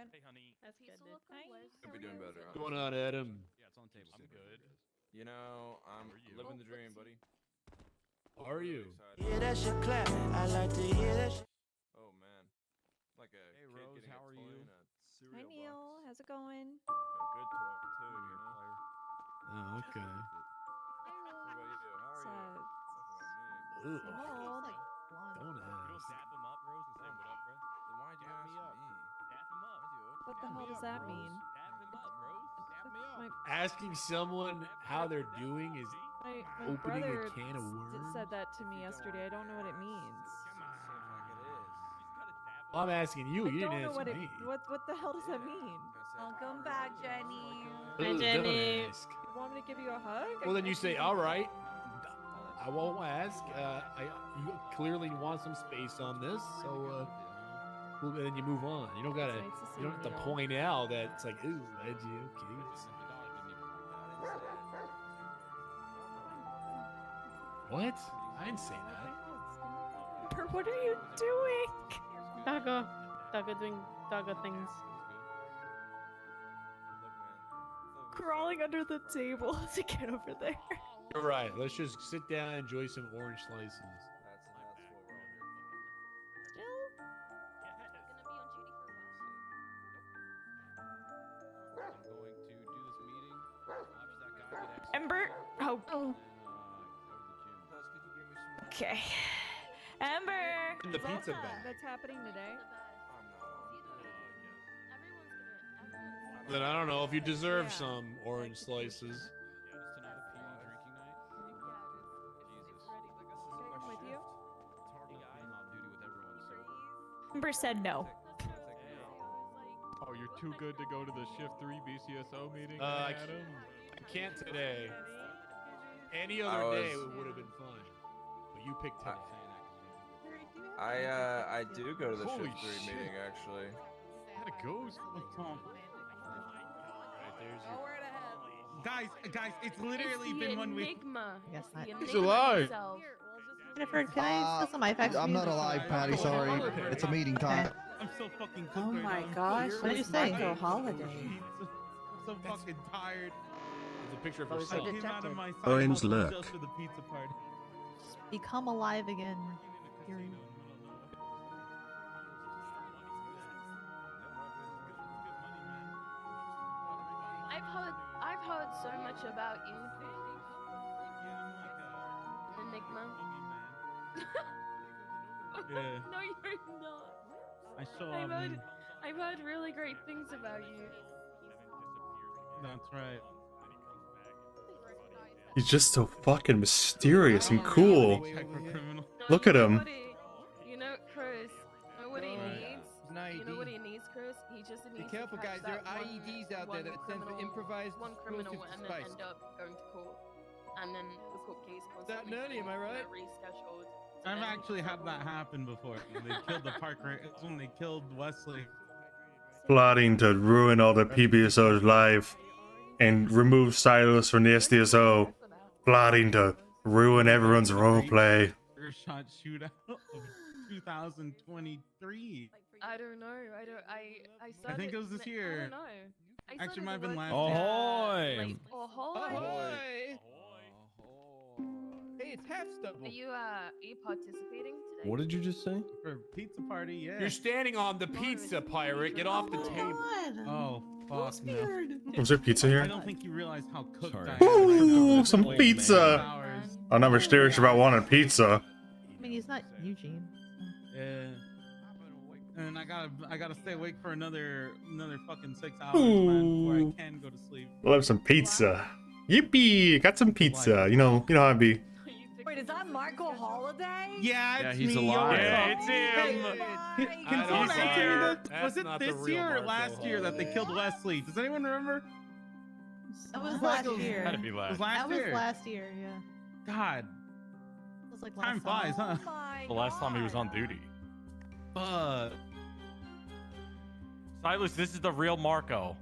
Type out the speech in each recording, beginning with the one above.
good. Hey, honey. That's good. Peaceful Dude. local Liz. Could be doing better. What's going on, Adam? Yeah, it's on the table. I'm good. You know, I'm How are you? living the dream, buddy. How are you? Yeah, that shit clap. I like to hear that shit. Oh man, like a Hey, kid Rose, getting how a are toy you? in a cereal Hi, Neil. box. How's it going? A good toy too, you know. Oh, okay. What about you? How are It's, you? Ugh. same old. Don't You don't ask. dap him up, Rose, and say, what up, bro? Then why'd you Dap ask me up. me? Dap him up. What the hell does that mean? Dap him up, Rose. Dap me up. Asking someone how they're doing is My opening brother a can of worms. said that to me yesterday. I don't know what it means. Come on. Like it is. Well, I'm asking you. I You don't didn't know ask what it. me. What the hell does that mean? Welcome back, Jenny. Hi, Ugh, Jenny. Don't ask. You want me to give you a hug? Well, then you say, all right. I won't ask. You clearly want some space on this, so well, then you move on. You don't gotta. It's nice to see You don't have to Neil. point out that it's like, ooh, Reggie, okay. What? I didn't say that. What are you doing? Doggo doing doggo things. Crawling under the table to get over there. You're right. Let's just sit down and enjoy some orange slices. That's what we're all here for. Still? I'm going to do this meeting, watch that guy get executed, Ember. Oh. and go to the gym. Could you give me some more? Okay. Ember. In the Is that pizza that- bag. That's happening today. I'm not on. Then I don't know if you deserve Yeah. some orange slices. Yeah, is tonight a PD drinking night? Jesus. Okay, with you? It's hard enough being on duty with everyone sober. Ember said no. Oh, you're too good to go to the Shift 3 BCSO meeting, I Adam? I can't today. Any I other day was- would have been fine. But you picked today. I do go to the Holy Shift 3 shit. meeting actually. Had a ghost. Right, there's your... Guys, it's literally been 1 week. Enigma. Yes, It's the I- enigma He's alive. himself. Jennifer, can I steal some iPads? I'm not alive, Patty. Sorry. It's a meeting time. I'm so fucking cooked Oh right my now. gosh, what did you say? Michael Holiday. I'm so fucking tired. It's a picture of Oh, it's herself. I came out of my Orange cycle look. just for the pizza party. Become alive again. You're... I've heard so much about you, Enigma. Yeah, No, you're not. I saw. I've heard really great things about you. That's right. He's just so fucking mysterious and cool. Check for criminal. No, Look you at know him. what You know, Chris. You know what he Alright. needs? It's an You know what he IED. needs, Chris? He just Be needs careful, to catch guys. There that are one- IEDs out there one that stand for criminal- improvised one criminal explosive and then device. end up going to court, and then the court case That constantly nerdy, am I right? rescheduled. So I've then he actually gets had that trouble. happen before. When they killed the park it's when they killed Wesley. Plotting to ruin all the PBSO's life and remove Silas from the SDSO. Plotting to ruin everyone's roleplay. First shot shootout of 2023. I don't know. I started. I think it was this I year. don't know. I Actually, started might have to been work last year. Ahoy! late- Ahoy! Ahoy! Hey, it's half stubble. Are you participating today? What did you just say? For pizza party, yeah. You're standing on the pizza, pirate. Get off the table. Oh, fuck no. Was there pizza I here? don't think you realize how cooked Sorry. I am. Ooh, some Wait, pizza. man. Hours. I'm never serious about wanting pizza. I mean, he's not Eugene. Yeah. And I gotta stay awake for another fucking 6 hours, man, before I Ooh. can go to sleep. Love some pizza. Yippee! Got some pizza. You know how I be. Wait, is that Marco Holiday? Yeah, it's he's me. alive. yo. Yeah, it's Hey, him. Can I someone don't answer care. me this? That's Was it not the this real year or Marco last year that they Holiday. killed Wesley? Does anyone remember? That was Fuck, last it was- year. Had to be It last. was last That was year. last year, yeah. God, It was like time last flies, summer. huh? my The last time he was on God. duty. Fuck. Silas, this is the real Marco.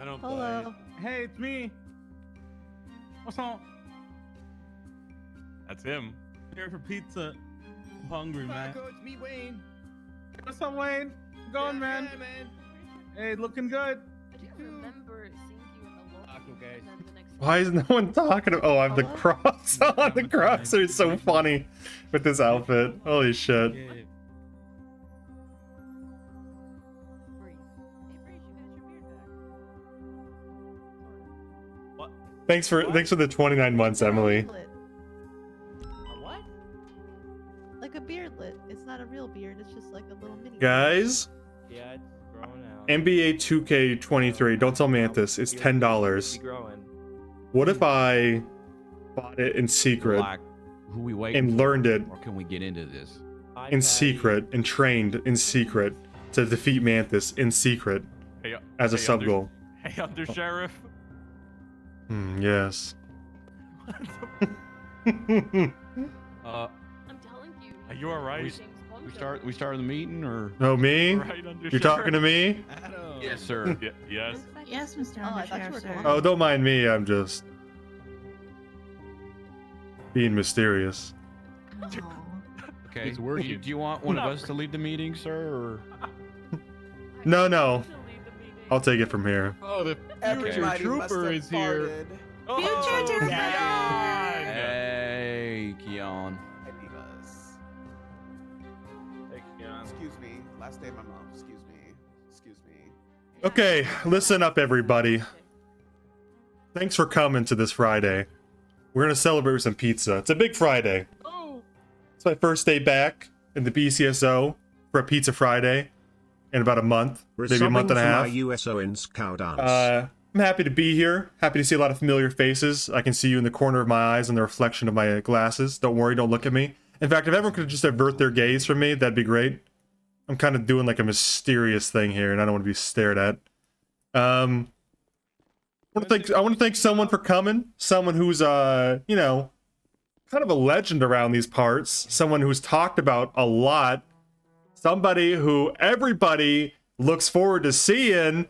I don't play. Hello. Hey, it's me. What's up? That's him. Here for pizza. I'm hungry, man. Marco, it's me, Wayne. What's up, Wayne? Going, Yeah, man. yeah, man. Hey, looking good. I do remember seeing you in the local. Taco, guys. And then the next Why is no one talking? Oh, I have the cross on. The cross are so funny with this outfit. Holy shit. Yeah. Thanks for the 29 months, Emily. Beardlet. What? Like a beardlet. It's not a real beard. It's just like a little mini. Guys, Yeah, it's growing out. NBA 2K23. Don't tell Mantis. It's $10. What if I bought it in secret Like, who we waiting and for, learned it or can we get into this? in secret and trained in secret to defeat Mantis in secret Hey, as a hey, sub goal? Hey, Undersheriff. Yes. Uh, I'm telling you. Are you alright? we started the meeting, or? Oh, me? Right, Undersheriff. You're talking to me? Yes, sir. Yes. Yes, Mr. Oh, I thought you were going. Oh, don't mind me. I'm just being mysterious. Okay. It's working. Do you want one of us to lead the meeting, sir, or? No. I'll take it from here. Oh, the future Everybody must trooper have is here. farted. Oh, Future God. Hey, Keon. Hey, Divas. Excuse me. Last day of my mom. Excuse me. Excuse me. Okay, listen up, everybody. Thanks for coming to this Friday. We're gonna celebrate with some pizza. It's a big Friday. Oh. It's my first day back in the BCSO for a Pizza Friday in about a month, maybe a month and a half. I'm happy to be here. Happy to see a lot of familiar faces. I can see you in the corner of my eyes and the reflection of my glasses. Don't worry, don't look at me. In fact, if everyone could just avert their gaze from me, that'd be great. I'm kind of doing like a mysterious thing here, and I don't want to be stared at. I want to thank someone for coming. Someone who's you know, kind of a legend around these parts. Someone who's talked about a lot. Somebody who everybody looks forward to seeing.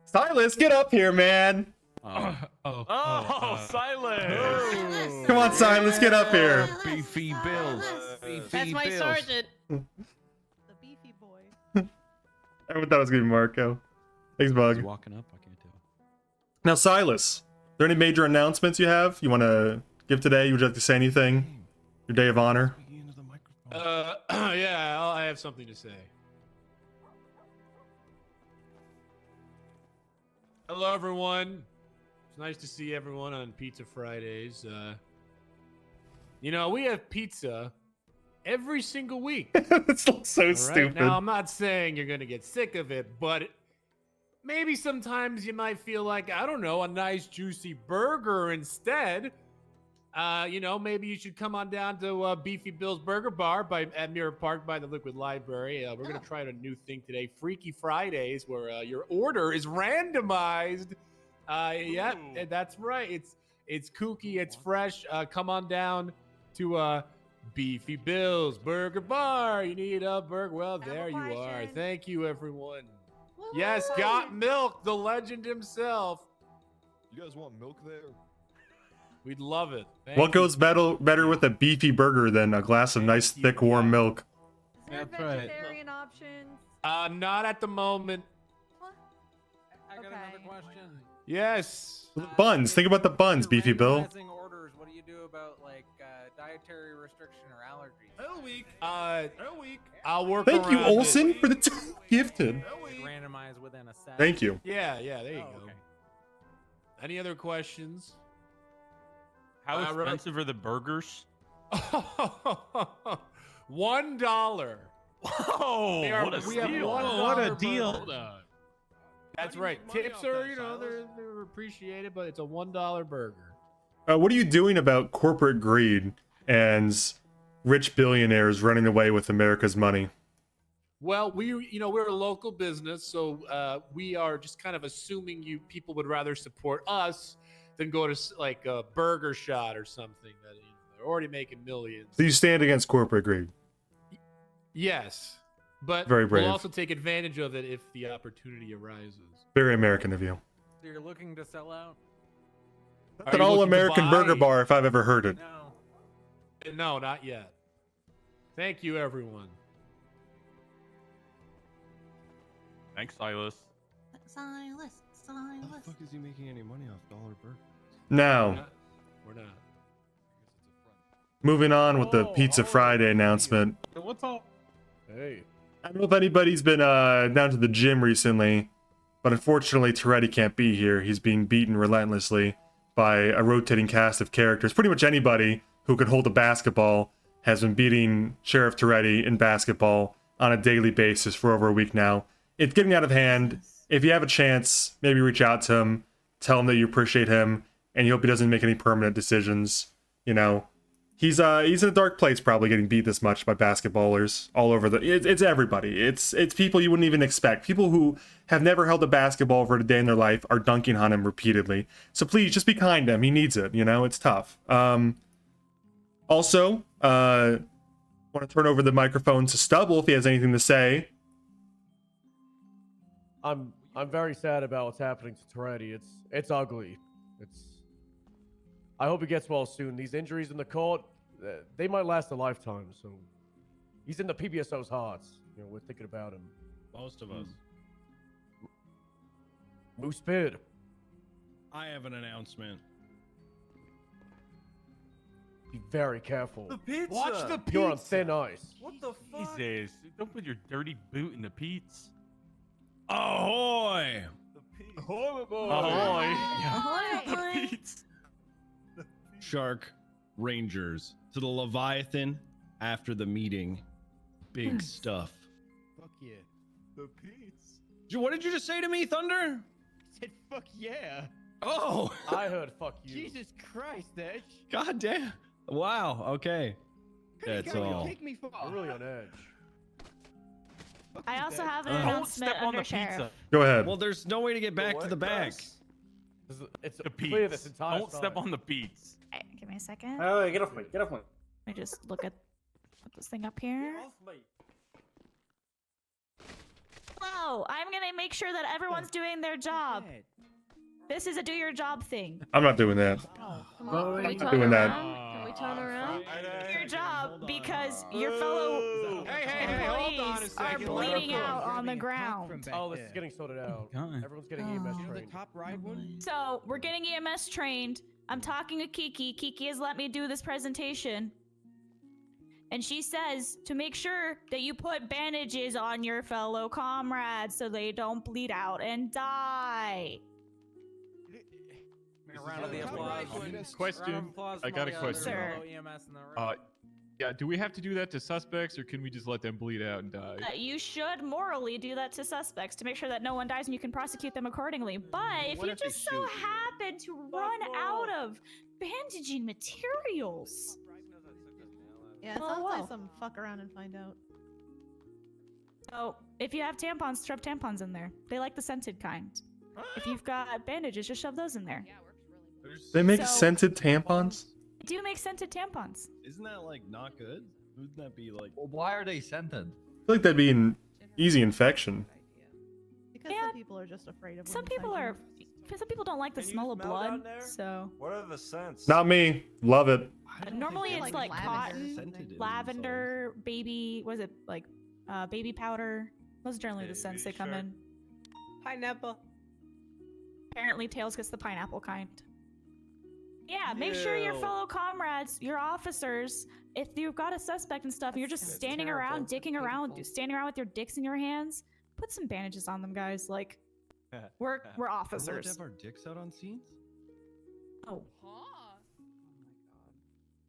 Silas, get up here, man. Oh, Silence. Come on, Silas, get up here. Beefy Bills. That's my sergeant. The beefy boy. I thought it was gonna be Marco. Thanks, He's Bug. walking up. I can't tell. Now, Silas, are there any major announcements you have? You want to give today? Would you like to say anything? Your day of honor. Yeah, I have something to say. Hello, everyone. It's nice to see everyone on Pizza Fridays. You know, we have pizza every single week. It's so All right? stupid. Now, I'm not saying you're going to get sick of it, but maybe sometimes you might feel like, I don't know, a nice juicy burger instead. You know, maybe you should come on down to Beefy Bill's Burger Bar at Mirror Park by the Liquid Library. We're going to try out a new thing today, Freaky Fridays, where your order is randomized. Yeah, that's right. It's kooky, it's fresh. Come on down to Beefy Bill's Burger Bar. You need a burger? Well, there you are. Thank you, everyone. Yes, got milk, the legend himself. You guys want milk there? We'd love it. Thank What you. goes better with a beefy burger than a glass of nice, thick, warm milk? Is there That's right. vegetarian options? Not at the moment. I got another question. Yes. Buns. Think about the buns, Beefy Bill. Orders, what do you do about like dietary restriction or allergies? I'll work Thank you, around it. Olson, for the gifted. Randomized within a set. Thank you. Yeah, there you go. Okay. Any other questions? How expensive are the burgers? $1. Whoa! They are- What a we have steal! $1 what a burger. deal. Hold on. That's right. Tips are, you know, they're appreciated, but it's a $1 burger. What are you doing about corporate greed and rich billionaires running away with America's money? Well, we're a local business, so we are just kind of assuming people would rather support us than go to like a Burger Shot or something. That they're already making millions. So you stand against corporate greed. Yes, but Very brave. we'll also take advantage of it if the opportunity arises. Very American of you. So you're looking to sell out? That's an all-American burger bar if I've ever heard it. No. No, not yet. Thank you, everyone. Thanks, Silas. Silas. How the fuck is he making any money off dollar burger? Now, We're not. moving on with the Pizza Friday announcement. What's up? Hey. I don't know if anybody's been down to the gym recently, but unfortunately Toretti can't be here. He's being beaten relentlessly by a rotating cast of characters. Pretty much anybody who could hold a basketball has been beating Sheriff Toretti in basketball on a daily basis for over a week now. It's getting out of hand. If you have a chance, maybe reach out to him, tell him that you appreciate him, and you hope he doesn't make any permanent decisions. You know, he's in a dark place probably getting beat this much by basketballers all over the. It's everybody. It's people you wouldn't even expect. People who have never held a basketball for a day in their life are dunking on him repeatedly. So please just be kind to him. He needs it. You know, it's tough. Also, want to turn over the microphone to Stubble if he has anything to say. I'm very sad about what's happening to Toretti. It's ugly. I hope he gets well soon. These injuries in the court, they might last a lifetime. So he's in the PBSO's hearts. You know, we're thinking about him. Most of us. Moose Beard. I have an announcement. Be very careful. The pizza. Watch the pizza. You're on thin ice. What the fuck? Jesus, don't put your dirty boot in the pizza. Ahoy! Ahoy! Ahoy. The pizza. Shark Rangers to the Leviathan after the meeting. Big stuff. Fuck yeah. The pizza. What did you just say to me, Thunder? Said fuck yeah. Oh! I heard fuck you. Jesus Christ, Edge. God damn. Wow, okay. That's all. Take me for. You're really on edge. I also have an Don't announcement, step on the Undersheriff. pizza. Go ahead. Well, there's no way to get back to the back. It's The clear this pizza. entire Don't step on the pizza. Hey, give me a second. Oh, get off me. Get off me. Let me just put this thing up here. Get off me. Hello, I'm gonna make sure that everyone's doing their job. This is a do your job thing. I'm not doing that. Come on, can we turn doing that. around? Can we turn around? Do your job because your fellow employees are bleeding out on the ground. Oh, this is getting sorted out. God. Everyone's getting EMS Oh. trained. Top right one. So we're getting EMS trained. I'm talking to Kiki. Kiki has let me do this presentation. And she says to make sure that you put bandages on your fellow comrades so they don't bleed out and die. A round of the applause. Question. Round of applause I from got all a the question. other Sir. EMS in the room. Yeah, do we have to do that to suspects, or can we just let them bleed out and die? You should morally do that to suspects to make sure that no one dies and you can prosecute them accordingly. But if What you if they just so shoot you? happen to run out of bandaging materials, Yeah, it Oh, sounds wow. like some fuck around and find out. so if you have tampons, shove tampons in there. They like the scented kind. If you've got bandages, just shove those in there. They make So- scented tampons? Do you make scented tampons? Isn't that like not good? Wouldn't that be like? Well, why are they scented? I feel like that'd be an easy infection. Because Yeah. some people are just afraid of Some women's people are. hygiene. Some people don't like the Can you smell of smell down blood. there? So What are the scents? Not me. Love it. normally it's like cotton, Scented in lavender, baby. Was it like baby powder? Those are generally the scents they come sure. in. Pineapple. Apparently, Tails gets the pineapple kind. Yeah, make sure your Ew. fellow comrades, your officers, if you've got a suspect and stuff, and you're just That's standing around, terrible. dicking around, Painful. standing around with your dicks in your hands, put some bandages on them, guys. Like, we're We're allowed to officers. have our dicks out on scenes? Oh.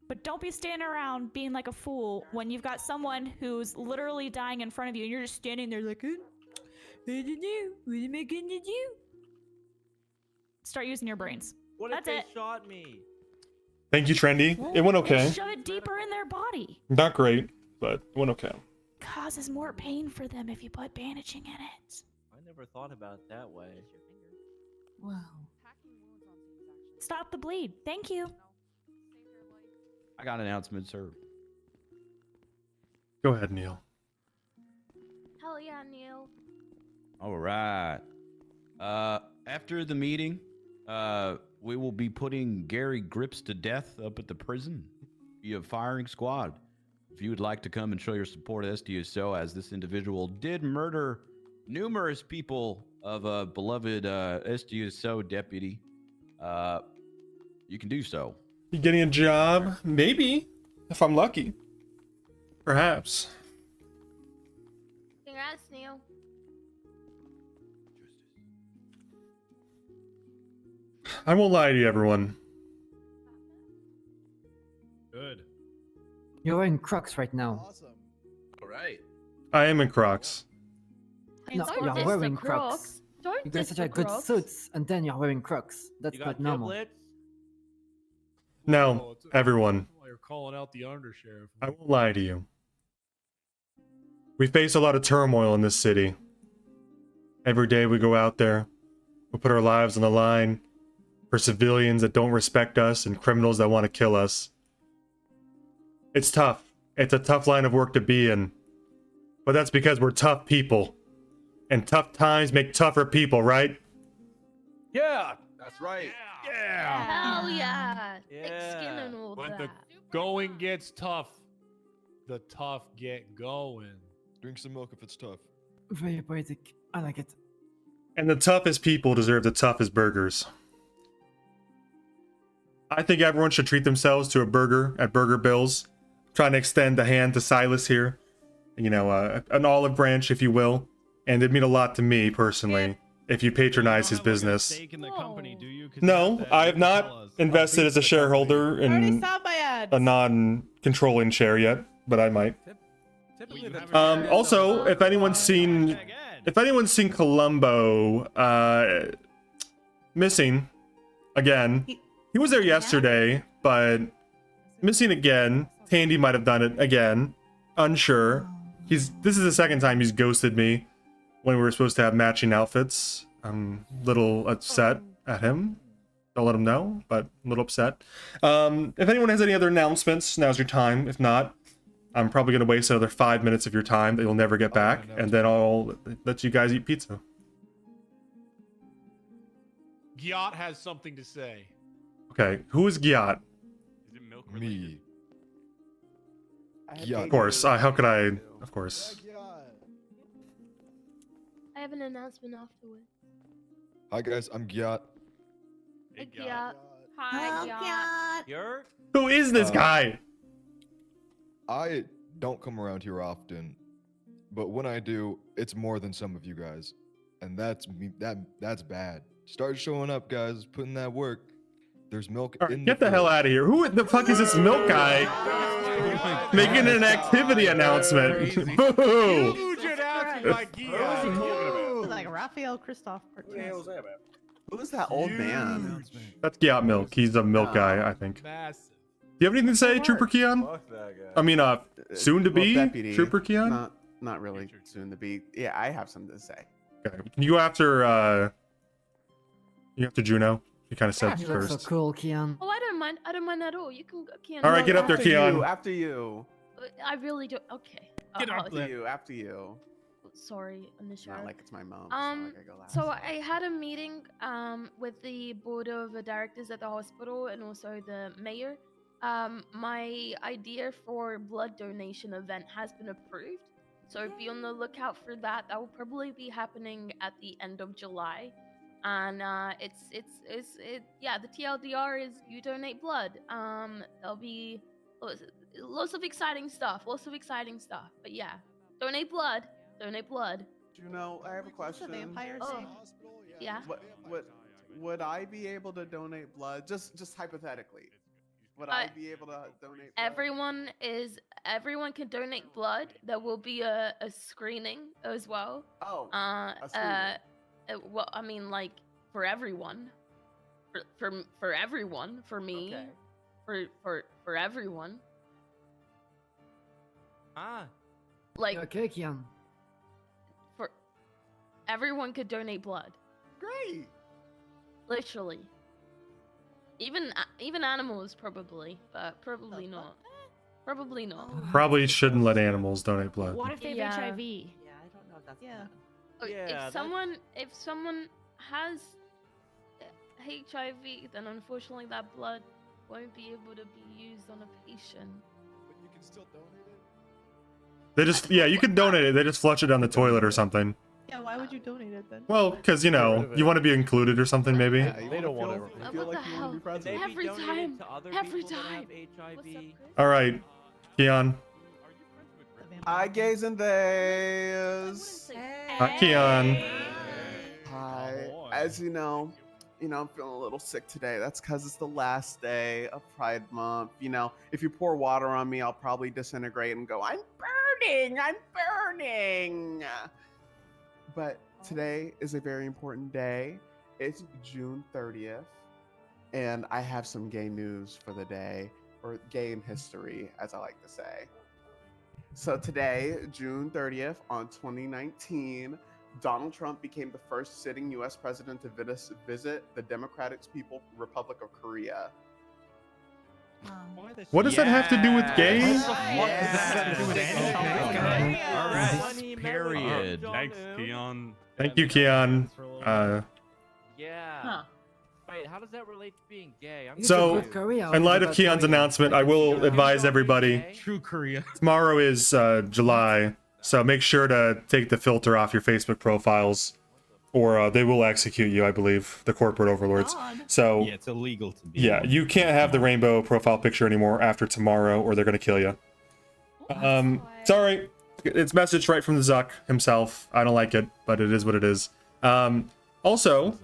But don't be standing around being like a fool when you've got someone who's literally dying in front of you, and you're just standing there like, what to do? What am I gonna do? Start using your brains. What That's if they it. shot me? Thank you, Trendy. It went okay. Shove it deeper in their body. Not great, but it went okay. Causes more pain for them if you put bandaging in it. I never thought about it that way. Wow. Stop the bleed. Thank you. I got an announcement, sir. Go ahead, Neil. Hell yeah, Neil. All right. After the meeting, we will be putting Gary Grips to death up at the prison via firing squad. If you would like to come and show your support as to you so, as this individual did murder numerous people of a beloved SGSO deputy, you can do so. You getting a job? Maybe, if I'm lucky. Perhaps. Congrats, Neil. I won't lie to you, everyone. Good. You're wearing Crocs right now. Awesome. All right. I am in Crocs. No, Don't you're diss wearing the Crocs. Don't You got diss such the a good Crocs. suits, and then you're wearing Crocs. That's You not got normal. giblets? No, everyone. You're calling out the Undersheriff. I won't lie to you. We face a lot of turmoil in this city. Every day we go out there, we put our lives on the line for civilians that don't respect us and criminals that want to kill us. It's tough. It's a tough line of work to be in. But that's because we're tough people. And tough times make tougher people, right? Yeah. That's right. Yeah. Hell yeah. Thick skin Yeah. and all When that. the going gets tough, the tough get going. Drink some milk if it's tough. Very poetic. I like it. And the toughest people deserve the toughest burgers. I think everyone should treat themselves to a burger at Burger Bill's. Trying to extend the hand to Silas here. You know, an olive branch, if you will. And it'd mean a lot to me, personally, if you patronize his business. No, I have not invested as a shareholder I already in saw my ads. a non-controlling share yet, but I might. Typically, the Also, if anyone's seen Columbo missing again, he was there yesterday, but missing again. Tandy might have done it again. Unsure. This is the second time he's ghosted me when we were supposed to have matching outfits. I'm a little upset at him. Don't let him know, but a little upset. If anyone has any other announcements, now's your time. If not, I'm probably going to waste another 5 minutes of your time that you'll never get back, and then I'll let you guys eat pizza. Gyat has something to say. Okay, who is Gyat? Is it milk Me. Of course. How could I? Of course. I have an announcement afterwards. Hi guys, I'm Gyat. Hey, Gyat. Hi, Gyat. You're Who is this guy? I don't come around here often, but when I do, it's more than some of you guys, and that's me. That's bad. Start showing up, guys. Put in that work. There's milk All right, in get the hell out of here. Who the fuck is this milk guy making an activity announcement? Boo! Huge announcement by Gyat. Like Raphael Christoph. Who's that old man? That's Gyat Milk. He's a milk guy, I think. Massive. Do you have anything to say, Trooper Keon? I mean, soon to be deputy, Trooper Keon? Not really soon to be. Yeah, I have something to say. Okay. Can you go after Juno? You kind of said You look so first. cool, Kian. Oh, I don't mind. I don't mind at all. You can go, Kian. All right, get up there, Keon. After you. I really do. Okay. Get up there. After you. Sorry, on the It's not show. like it's my mom. It's not like I go last. So I had a meeting with the board of directors at the hospital and also the mayor. My idea for blood donation event has been approved. So be on the lookout for that. That will probably be happening at the end of July. And yeah, the TLDR is you donate blood. There'll be lots of exciting stuff. But yeah, donate blood. Donate blood. Juno, I have a question. It's a vampire Oh. thing. Yeah. Would I be able to donate blood? Just hypothetically. Would I be able to donate blood? Everyone can donate blood. There will be a screening as well. Oh. Well, I mean, like for everyone, for everyone, for me, Okay. for everyone. ah. Like Okay, Kian. for everyone could donate blood. Great. Literally. Even animals probably, but probably not. Probably not. Probably shouldn't let animals donate blood. What if they have Yeah. HIV? Yeah, I don't know if that's Yeah. Yeah, If someone has HIV, then unfortunately that blood won't be able to be used on a patient. But you can still donate it? They just, yeah, you can donate it. They just flush it down the toilet or something. Yeah, why would you donate it then? Well, because you know you want to be included or something, maybe. Yeah, you They don't want feel, it. you feel What like the you want to be hell? president. Every time. Every time. All right, Keon. Hi, gays and theys. Hi, Keon. Hi. As you know, I'm feeling a little sick today. That's because it's the last day of Pride Month. If you pour water on me, I'll probably disintegrate and go, I'm burning. But today is a very important day. It's June 30th, and I have some gay news for the day, or gay in history, as I like to say. So today, June 30th, on 2019, Donald Trump became the first sitting U.S. president to visit the Democratic People's Republic of Korea. What does that have to do with gays? All right. Period. Thanks, Keon. Thank you, Keon. Yeah. Wait, how does that relate to being gay? So, in light of Keon's announcement, I will advise everybody. True Korea. Tomorrow is July, so make sure to take the filter off your Facebook profiles, or they will execute you, I believe, the corporate overlords. So, Yeah, it's illegal to be. yeah, you can't have the rainbow profile picture anymore after tomorrow, or they're gonna kill you. Sorry, it's message right from the Zuck himself. I don't like it, but it is what it is. Also,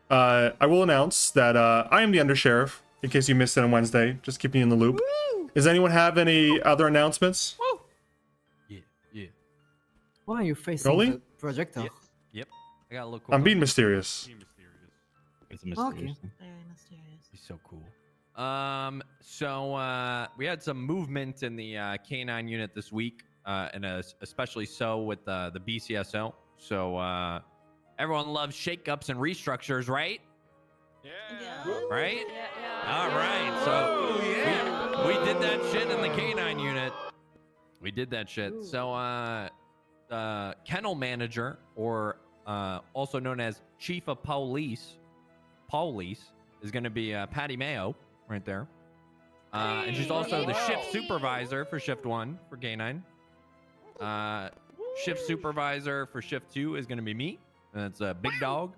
I will announce that I am the Undersheriff, in case you missed it on Wednesday. Just keep me in the loop. Does anyone have any other announcements? Yeah. Why are you facing Really? the projector? Yep. I got a little. I'm being mysterious. It's a mysterious. Okay. Very mysterious. He's so cool. So we had some movement in the K9 unit this week, and especially so with the BCSO. So everyone loves shakeups and restructures, right? Yeah. Right? Yeah. All right. So we did that shit in the K9 unit. We did that shit. Ooh. So kennel manager, or also known as chief of police, is going to be Patty Mayo right there. And she's also the shift supervisor for shift 1 for K9. Shift supervisor for shift 2 is going to be me. And it's a big dog.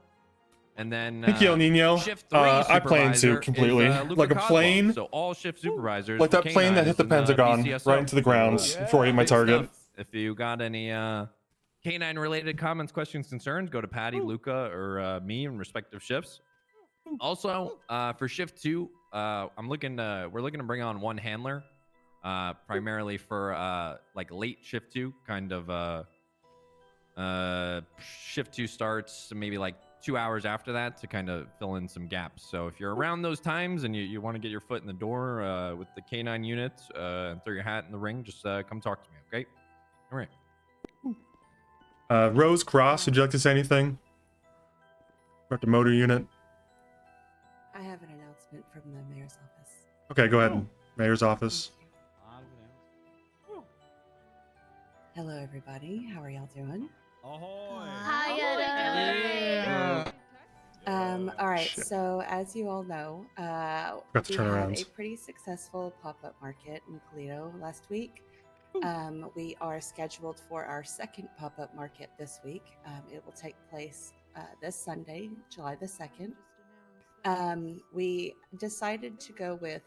And then Thank you, El Nino. shift 3 I plan to supervisor completely. is, Luca Like a Cosmo. plane. So all shift supervisors. Like for that plane K9 that hit the is in Pentagon BCSO. right into the ground before I hit my Big target. stuff. If you got any K9 related comments, questions, concerns, go to Patty, Luca, or me in respective shifts. Also, for shift 2, we're looking to bring on one handler, primarily for like late shift 2, kind of shift 2 starts maybe like 2 hours after that to kind of fill in some gaps. So if you're around those times and you want to get your foot in the door with the K9 unit and throw your hat in the ring, just come talk to me, okay? All right. Rose Cross, would you like to say anything about the motor unit? I have an announcement from the mayor's office. Okay, go ahead. Mayor's office. Hello, everybody. How are y'all doing? Hi, Etta. All right. Shit. So, as you all know, Got to we turn had around. a pretty successful pop-up market in Toledo last week. We are scheduled for our second pop-up market this week. It will take place this Sunday, July the 2nd. We decided to go with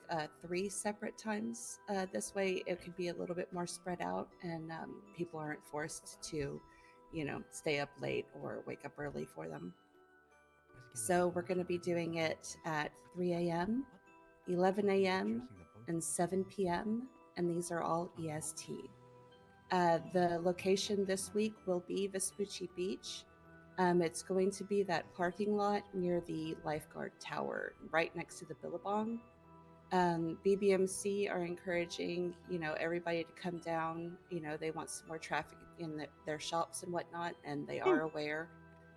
3 separate times. This way it could be a little bit more spread out, and people aren't forced to, stay up late or wake up early for them. So we're going to be doing it at 3 a.m., 11 a.m., and 7 p.m., and these are all EST. The location this week will be Vespucci Beach. It's going to be that parking lot near the lifeguard tower, right next to the Billabong. BBMC are encouraging, everybody to come down. They want some more traffic in their shops and whatnot, and they are aware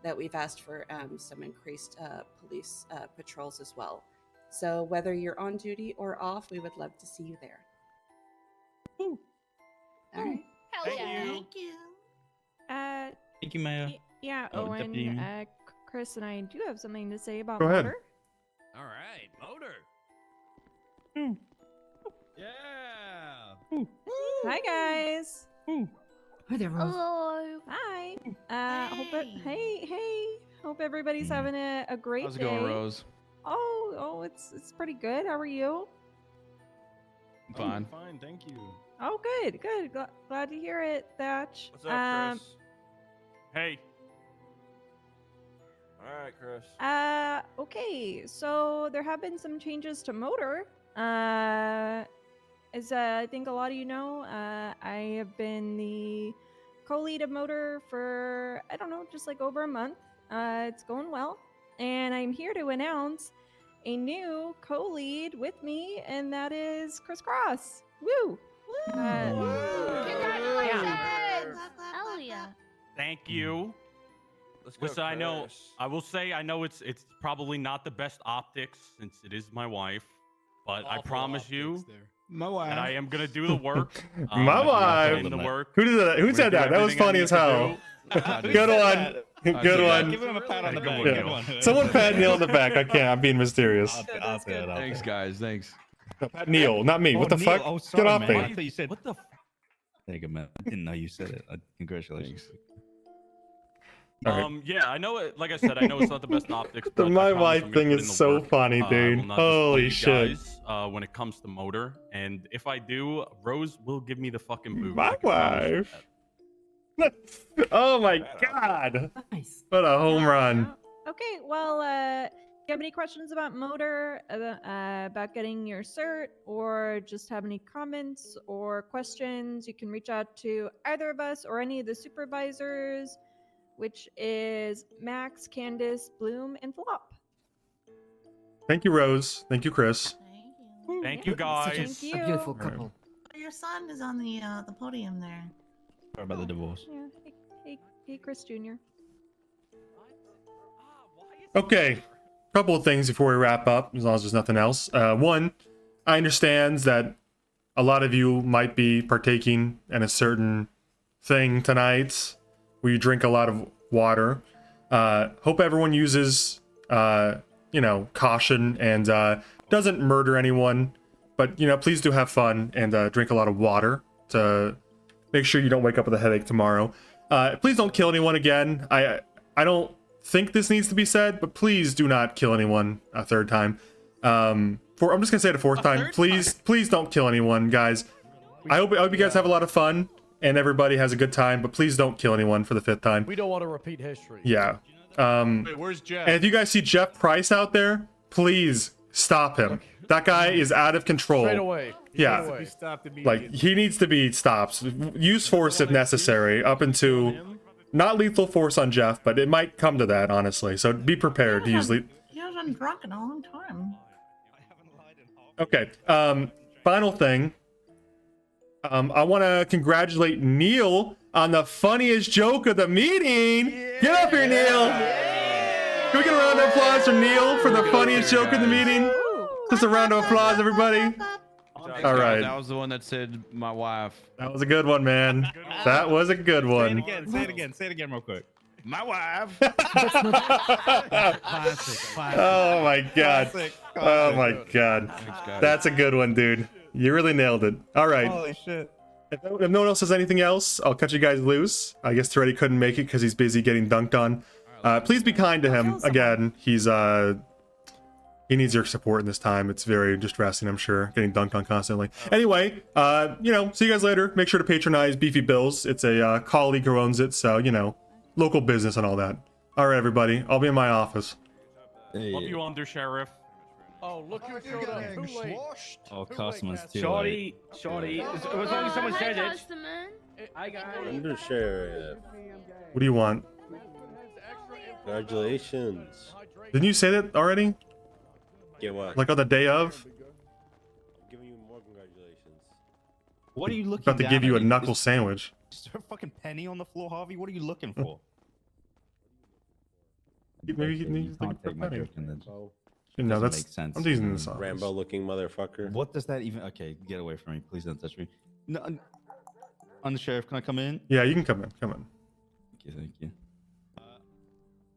that we've asked for some increased police patrols as well. So whether you're on duty or off, we would love to see you there. All right. Hell yeah. Thank you. Thank you, Maya. Yeah, Oh, Deputy. Owen, Chris and I do have something to say about Go ahead. motor. All right, motor. Yeah. Hi, guys. Hi there, Rose. Hello. Hi. Hey. Hope everybody's having a great How's it day. going, Rose? Oh, it's pretty good. How are you? Fine. Fine, thank you. Oh, good. Glad to hear it, Thatch. What's up, Chris? Hey. All right, Chris. Okay. So there have been some changes to motor. As I think a lot of you know, I have been the co-lead of motor for, I don't know, just like over a month. It's going well. And I'm here to announce a new co-lead with me, and that is Chris Cross. Woo! Hell yeah. Thank you. Let's go, Listen, Chris. I will say, I know it's probably not the best optics since it is my wife, but I promise you that I am gonna do the work. My wife. I'm gonna put in the work. Who did that? Who I'm said gonna that? do That was everything I funny need as to hell. do. Good one. Good one. Give him a pat on the back. Yeah. Someone pat Neil on the back. I can't. I'm being mysterious. Thanks, guys. Thanks. Pat Neil, not me. What the Neil. fuck? Oh, sorry, Get off man. me. I thought you said. What the? Thank you, man. I didn't know you said it. Congratulations. Yeah, I know it. Like I said, I know it's not the best optics. The But my I promise wife I'm gonna thing put is in the so work. funny, I dude. will not Holy disappoint you shit. guys, when it comes to motor, and if I do, Rose will give me the fucking boot. My I can promise you wife. Oh my god. What a home run. Okay, well, if you have any questions about motor, about getting your cert, or just have any comments or questions, you can reach out to either of us or any of the supervisors, which is Max, Candace, Bloom, and Flop. Thank you, Rose. Thank you, Chris. Thank you, guys. Thank you. A beautiful All right. couple. Your son is on the podium there. Sorry about the divorce. Yeah. Hey, Chris Jr. Okay, couple of things before we wrap up, as long as there's nothing else. One, I understand that a lot of you might be partaking in a certain thing tonight where you drink a lot of water. Hope everyone uses, caution and doesn't murder anyone. But, please do have fun and drink a lot of water to make sure you don't wake up with a headache tomorrow. Please don't kill anyone again. I don't think this needs to be said, but please do not kill anyone a third time. I'm just gonna say it a fourth time. Please don't kill anyone, guys. I hope you guys have a lot of fun and everybody has a good time, but please don't kill anyone for the fifth time. We don't want to repeat history. Yeah. Wait, where's Jeff? And if you guys see Jeff Price out there, please stop him. That guy is out of control. Straight away. Yeah. Straight away. Stopped Like, he needs to be stopped. Use force if necessary, up into not lethal force on Jeff, but it might come to that, honestly. So be prepared to use lethal. He hasn't been drunk in a long time. Okay. Final thing. I want to congratulate Neil on the funniest joke of the meeting. Get up here, Neil. Can we get a round of applause for Neil for the funniest joke of the meeting? Just a round of applause, everybody. All right. That was the one that said my wife. That was a good one, man. That was a good one. Say it again real quick. My wife. Oh my god. Oh my god. That's a good one, dude. You really nailed it. All right. Holy shit. If no one else has anything else, I'll cut you guys loose. I guess Toretti couldn't make it because he's busy getting dunked on. Please be kind to him. Again, he needs your support in this time. It's very distressing, I'm sure, getting dunked on constantly. Anyway, see you guys later. Make sure to patronize Beefy Bills. It's a colleague who owns it, so, local business and all that. All right, everybody. I'll be in my office. Love you, Undersheriff. Oh, look who showed up. Too late. Oh, customers too. Shorty, as long as someone said it. I got it. Undersheriff. What do you want? Congratulations. Didn't you say that already? Get what? Like on the day of? I'm giving you more congratulations. What are you looking About to down give you a at? knuckle sandwich. Is there a fucking penny on the floor, Harvey? What are you looking for? Maybe he needs to Can't take my penny. joke and then. No, Doesn't that's make sense. I'm using this off. Rambo looking motherfucker. What does that even? Okay, get away from me. Please don't touch me. No, Undersheriff, can I come in? Yeah, you can come in. Come in. Thank you.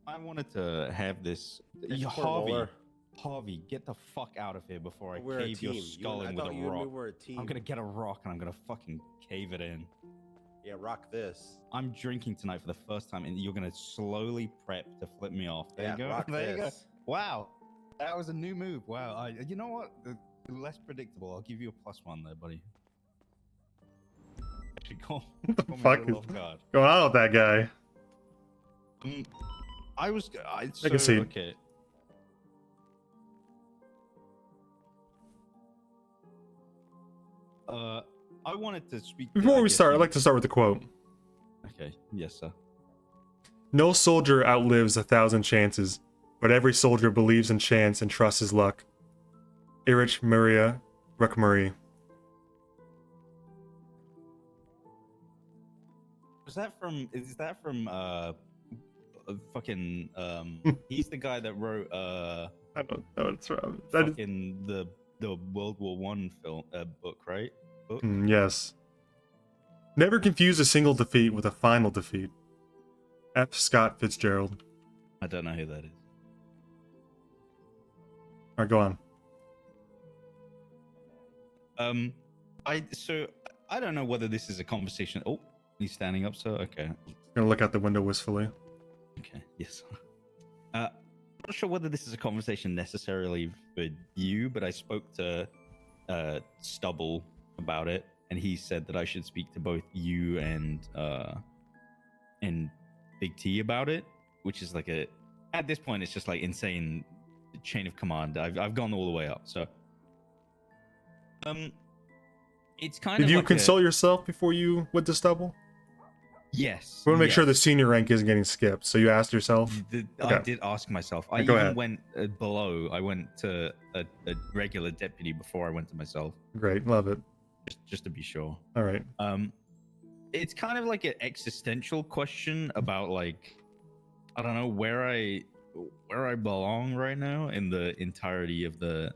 I wanted to have this. It's Harvey, Cornwall. Harvey, get the fuck out of here before I We're a cave your team. skull I in with thought a you and me rock. were a team. I'm gonna get a rock and I'm gonna fucking cave it in. Yeah, rock this. I'm drinking tonight for the first time, and you're gonna slowly prep to flip me off. There Yeah, you go. rock There you go. this. Wow, that was a new move. Wow. You know what? Less predictable. I'll give you a +1 there, buddy. Actually, call What the me fuck a is little off guard. going on with that guy? Take a seat. Okay. I wanted to speak. Before we start, I'd like to start with the quote. Okay. Yes, sir. No soldier outlives 1,000 chances, but every soldier believes in chance and trusts his luck. Erich Maria Ruckmarie. Is that from fucking he's the guy that wrote I don't know what's wrong. Fucking the World War One film book, right? Book? Yes. Never confuse a single defeat with a final defeat. F. Scott Fitzgerald. I don't know who that is. Alright, go on. I don't know whether this is a conversation. Oh, he's standing up, so okay. Gonna look out the window wistfully. Okay, yes. I'm not sure whether this is a conversation necessarily for you, but I spoke to Stubble about it, and he said that I should speak to both you and Big T about it, which is like at this point it's just like insane chain of command. I've gone all the way up, so it's kind of. Did you like consult yourself before you went to Stubble? Yes. We want to make sure the senior rank isn't getting skipped, so you asked yourself? I did ask myself. I Go even ahead. went below. I went to a regular deputy before I went to myself. Great, love it. Just to be sure. All right. It's kind of like an existential question about like, I don't know where I belong right now in the entirety of the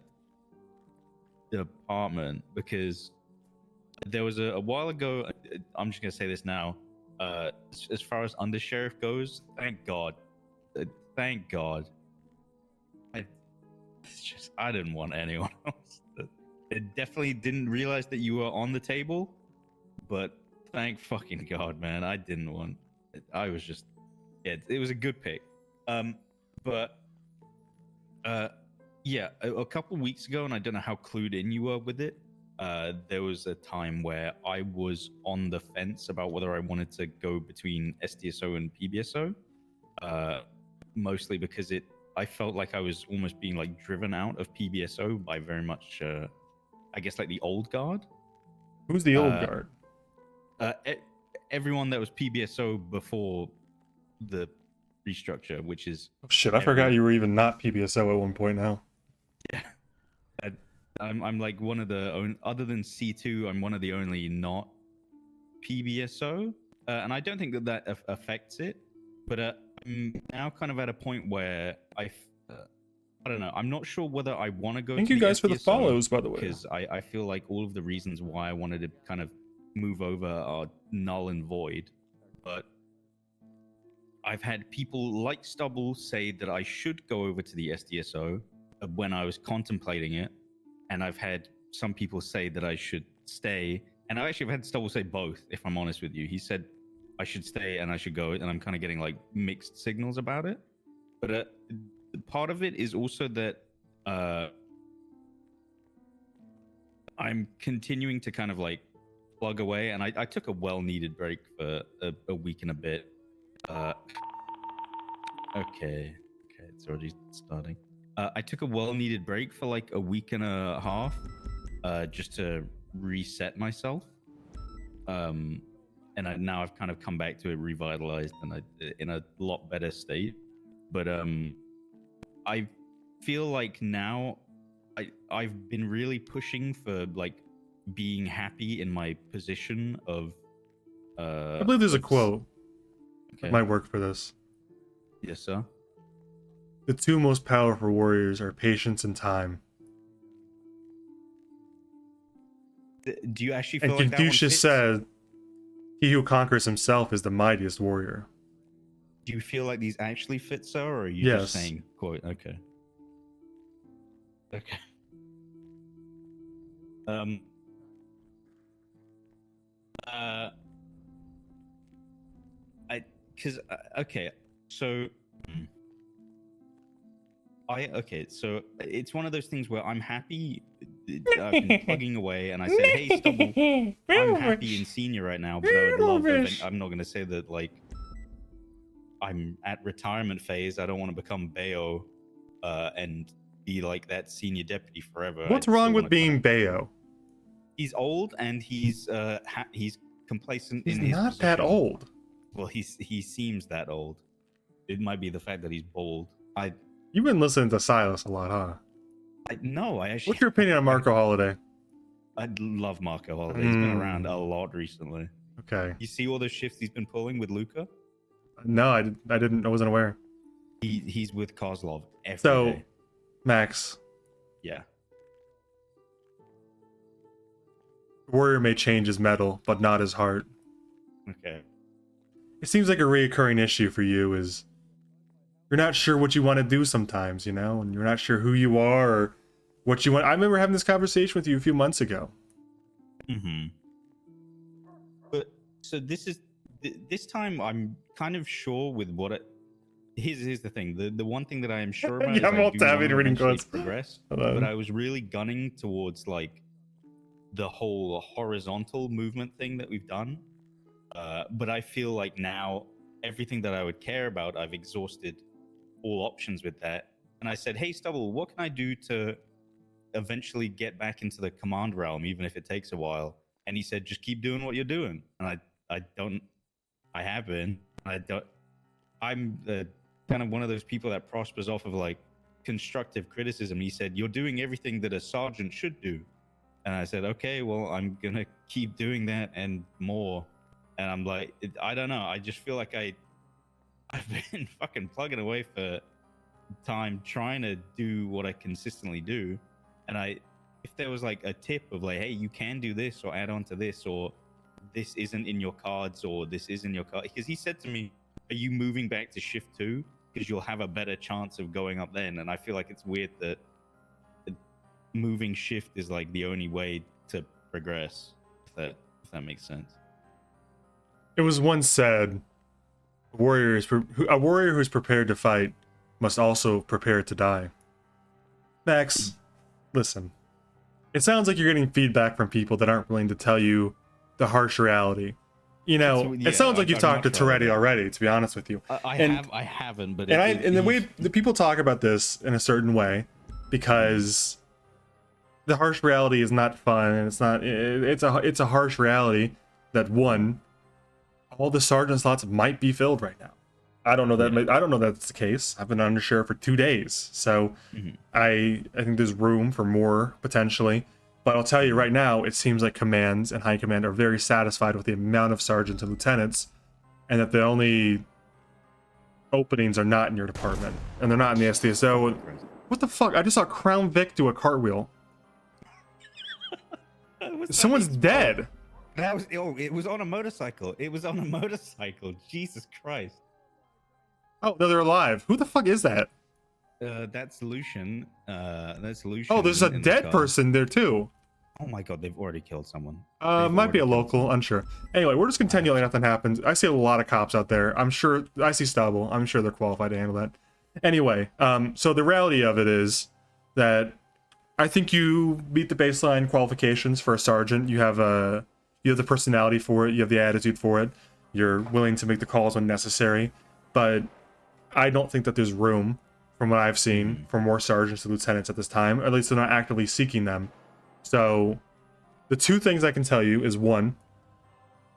department, because there was a while ago. I'm just gonna say this now. As far as Undersheriff goes, thank God. I didn't want anyone else. I definitely didn't realize that you were on the table, but thank fucking God, man. I didn't want. I was just. Yeah, it was a good pick. Yeah, a couple weeks ago, and I don't know how clued in you were with it. There was a time where I was on the fence about whether I wanted to go between SDSO and PBSO, mostly because I felt like I was almost being like driven out of PBSO by very much, I guess, like the old guard. Who's the old guard? Everyone that was PBSO before the restructure, which is Oh, shit, I forgot you were even not PBSO at one point now. Yeah. I'm like one of the other than C2, I'm one of the only not PBSO, and I don't think that affects it. But I'm now kind of at a point where I don't know. I'm not sure whether I want to go. Thank to you guys for the SDSO, follows, by the way. because I feel like all of the reasons why I wanted to kind of move over are null and void. But I've had people like Stubble say that I should go over to the SDSO when I was contemplating it. And I've had some people say that I should stay. And I've actually had Stubble say both, if I'm honest with you. He said I should stay and I should go. And I'm kind of getting like mixed signals about it. But part of it is also that I'm continuing to kind of like plug away. And I took a well-needed break for a week and a bit. Okay, it's already starting. I took a well-needed break for like a week and a half, just to reset myself. And now I've kind of come back to it revitalized and in a lot better state. But I feel like now I've been really pushing for like being happy in my position of. I believe there's a quote that might work for this. Yes, sir. The two most powerful warriors are patience and time. Do you actually feel And like that one Confucius fits? said, "He who conquers himself is the mightiest warrior." Do you feel like these actually fit, sir, or are you Yes. just saying quote? Okay. because okay, so so it's one of those things where I'm happy. I've been plugging away, and I said, "Hey, Stubble, I'm happy in senior right now, but I would love. I'm not going to say that like I'm at retirement phase. I don't want to become Bayo, and be like that senior deputy forever. What's wrong with being Bayo? He's old and he's complacent. He's in his not that position. old. Well, he seems that old. It might be the fact that he's bald. You've been listening to Silas a lot, huh? No, I actually. What's your opinion on Marco Holiday? I love Marco Holiday. He's been around a lot recently. Okay. You see all those shifts he's been pulling with Luca? No, I didn't. I wasn't aware. He's with Kozlov every day. Max. Yeah. Warrior may change his metal, but not his heart. Okay. It seems like a reoccurring issue for you is you're not sure what you want to do sometimes, you know, and you're not sure who you are or what you want. I remember having this conversation with you a few months ago. Mm-hmm. But so this time I'm kind of sure with what it. Here's the thing. The one thing that I am sure about Yeah, is I'm all tabbing reading quotes. Progress. Hello. But I was really gunning towards like the whole horizontal movement thing that we've done. But I feel like now everything that I would care about, I've exhausted all options with that. And I said, "Hey, Stubble, what can I do to eventually get back into the command realm, even if it takes a while?" And he said, "Just keep doing what you're doing." And I have been. I'm kind of one of those people that prospers off of like constructive criticism. He said, "You're doing everything that a sergeant should do." And I said, "Okay, well, I'm gonna keep doing that and more." And I'm like, I don't know. I just feel like I've been fucking plugging away for time trying to do what I consistently do. And if there was like a tip of like, "Hey, you can do this or add on to this, or this isn't in your cards, or this is in your card." Because he said to me, "Are you moving back to shift 2? Because you'll have a better chance of going up then." And I feel like it's weird that moving shift is like the only way to progress. If that makes sense. It was once said, a warrior who's prepared to fight must also prepare to die. Max, listen. It sounds like you're getting feedback from people that aren't willing to tell you the harsh reality. You know, it sounds like you've talked to Toretti already, to be honest with you. I haven't, but the way the people talk about this in a certain way, because the harsh reality is not fun, and it's a harsh reality that all the sergeant slots might be filled right now. I don't know that I don't know that's the case. I've been Undersheriff for 2 days, so I think there's room for more potentially. But I'll tell you right now, it seems like commands and high command are very satisfied with the amount of sergeants and lieutenants, and that the only openings are not in your department, and they're not in the SDSO. What the fuck? I just saw Crown Vic do a cartwheel. Someone's dead. It was on a motorcycle. It was on a motorcycle. Jesus Christ. Oh, no, they're alive. Who the fuck is that? That's Lucian. That's Lucian. Oh, there's a dead person there too. Oh my god, they've already killed someone. Might be a local, unsure. Anyway, we're just continuing. Nothing happens. I see a lot of cops out there. I'm sure. I see Stubble. I'm sure they're qualified to handle that. Anyway, so the reality of it is that I think you meet the baseline qualifications for a sergeant. You have the personality for it. You have the attitude for it. You're willing to make the calls when necessary. But I don't think that there's room, from what I've seen, for more sergeants and lieutenants at this time. At least they're not actively seeking them. So the two things I can tell you is, one,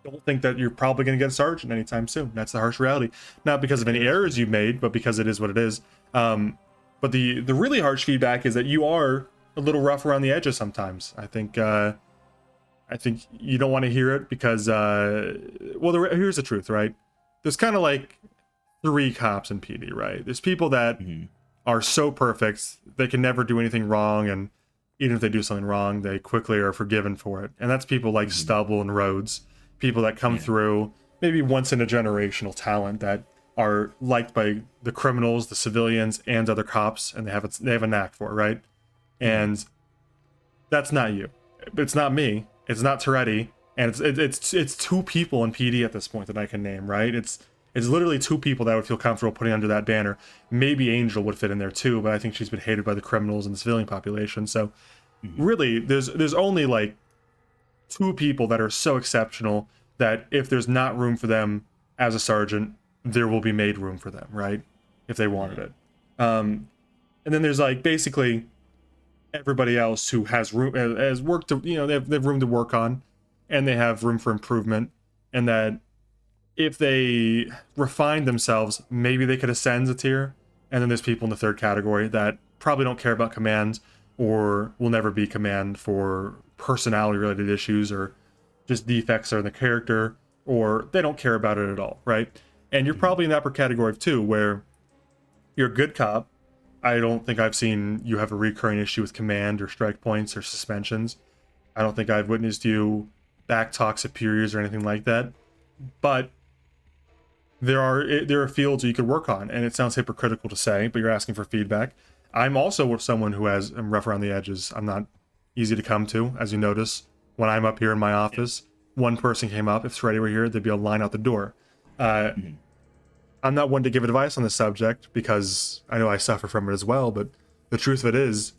don't think that you're probably going to get a sergeant anytime soon. That's the harsh reality. Not because of any errors you've made, but because it is what it is. But the really harsh feedback is that you are a little rough around the edges sometimes. I think you don't want to hear it because, here's the truth, right? There's kind of like 3 cops in PD, right? There's people that are so perfect, they can never do anything wrong, and even if they do something wrong, they quickly are forgiven for it. And that's people like Stubble and Rhodes, people that come through, maybe once in a generational talent that are liked by the criminals, the civilians, and other cops, and they have a knack for it, right? And that's not you. It's not me. It's not Toretti, and it's 2 people in PD at this point that I can name, right? It's It's literally 2 people that would feel comfortable putting under that banner. Maybe Angel would fit in there too, but I think she's been hated by the criminals and the civilian population. So really, there's only like 2 people that are so exceptional that if there's not room for them as a sergeant, there will be made room for them, right? If they wanted it. And then there's like basically everybody else who has room, has work to, you know, they have room to work on, and they have room for improvement, and that if they refine themselves, maybe they could ascend a tier. And then there's people in the 3rd category that probably don't care about command, or will never be command for personality related issues, or just defects are in the character, or they don't care about it at all, right? And you're probably in the upper category of 2, where you're a good cop. I don't think I've seen you have a recurring issue with command or strike points or suspensions. I don't think I've witnessed you backtalk superiors or anything like that. But there are fields you could work on, and it sounds hypocritical to say, but you're asking for feedback. I'm also someone who I'm rough around the edges. I'm not easy to come to, as you notice. When I'm up here in my office, one person came up. If Freddy were here, there'd be a line out the door. I'm not one to give advice on the subject because I know I suffer from it as well, but the truth of it is,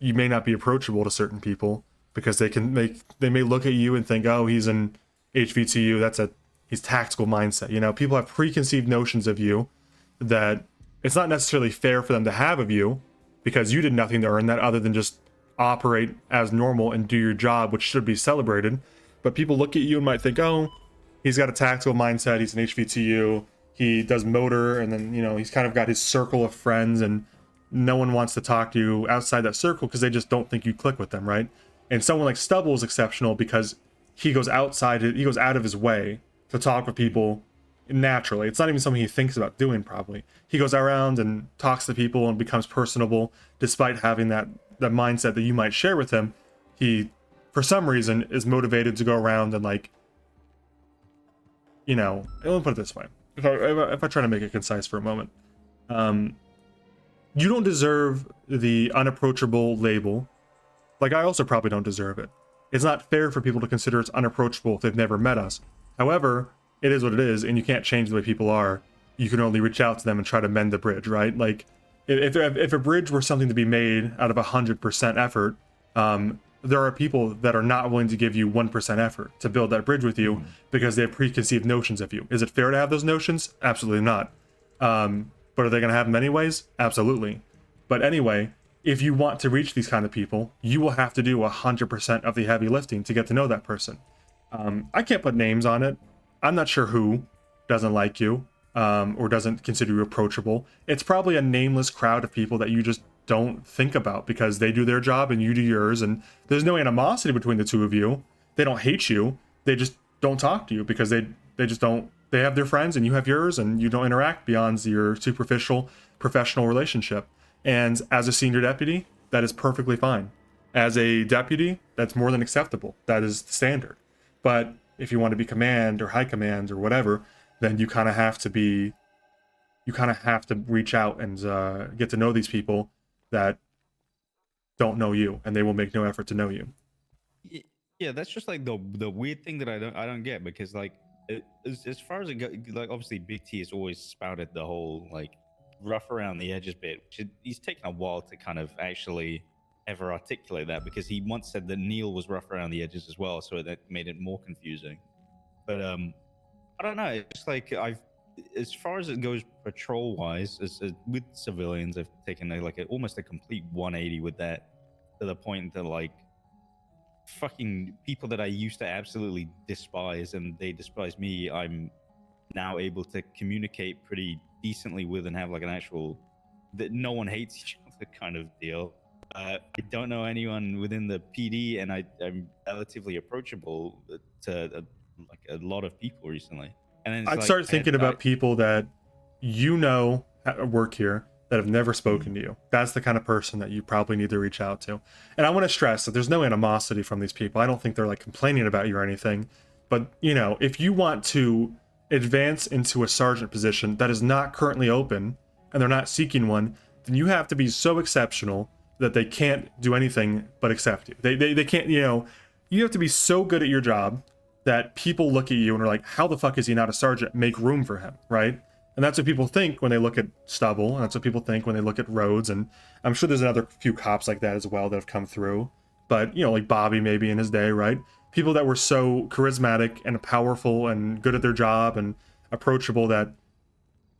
you may not be approachable to certain people because they may look at you and think, oh, he's an HVTU, he's tactical mindset. You know, people have preconceived notions of you that it's not necessarily fair for them to have of you because you did nothing to earn that other than just operate as normal and do your job, which should be celebrated. But people look at you and might think, oh, he's got a tactical mindset, he's an HVTU, he does motor, and then, you know, he's kind of got his circle of friends, and no one wants to talk to you outside that circle because they just don't think you click with them, right? And someone like Stubble is exceptional because he goes out of his way to talk with people naturally. It's not even something he thinks about doing, probably. He goes around and talks to people and becomes personable despite having that mindset that you might share with him. He, for some reason, is motivated to go around and, like, you know, let me put it this way. If I try to make it concise for a moment, you don't deserve the unapproachable label. Like, I also probably don't deserve it. It's not fair for people to consider us unapproachable if they've never met us. However, it is what it is, and you can't change the way people are. You can only reach out to them and try to mend the bridge, right? Like, if a bridge were something to be made out of 100% effort, there are people that are not willing to give you 1% effort to build that bridge with you because they have preconceived notions of you. Is it fair to have those notions? Absolutely not. But are they going to have them anyways? Absolutely. But anyway, if you want to reach these kind of people, you will have to do 100% of the heavy lifting to get to know that person. I can't put names on it. I'm not sure who doesn't like you or doesn't consider you approachable. It's probably a nameless crowd of people that you just don't think about because they do their job and you do yours, and there's no animosity between the two of you. They don't hate you. They just don't talk to you because they just don't. They have their friends and you have yours, and you don't interact beyond your superficial professional relationship. And as a senior deputy, that is perfectly fine. As a deputy, that's more than acceptable. That is the standard. But if you want to be command or high command or whatever, then you kind of have to reach out and get to know these people that don't know you, and they will make no effort to know you. Yeah, that's just like the weird thing that I don't get, because like as far as it goes, like obviously Big T has always spouted the whole like rough around the edges bit, which he's taken a while to kind of actually ever articulate that, because he once said that Neil was rough around the edges as well, so that made it more confusing. But I don't know, it's like as far as it goes patrol wise, as with civilians, I've taken almost a complete 180 with that, to the point that like fucking people that I used to absolutely despise and they despise me, I'm now able to communicate pretty decently with and have like an actual that no one hates each other kind of deal. I don't know anyone within the PD, and I'm relatively approachable to like a lot of people recently. And then I'd start thinking about people that you know work here that have never spoken to you. That's the kind of person that you probably need to reach out to. And I want to stress that there's no animosity from these people. I don't think they're like complaining about you or anything. But, you know, if you want to advance into a sergeant position that is not currently open and they're not seeking one, then you have to be so exceptional that they can't do anything but accept you. They can't, you know, you have to be so good at your job that people look at you and are like, how the fuck is he not a sergeant? Make room for him, right? And that's what people think when they look at Stubble, and that's what people think when they look at Rhodes, and I'm sure there's another few cops like that as well that have come through. But, you know, like Bobby maybe in his day, right? People that were so charismatic and powerful and good at their job and approachable that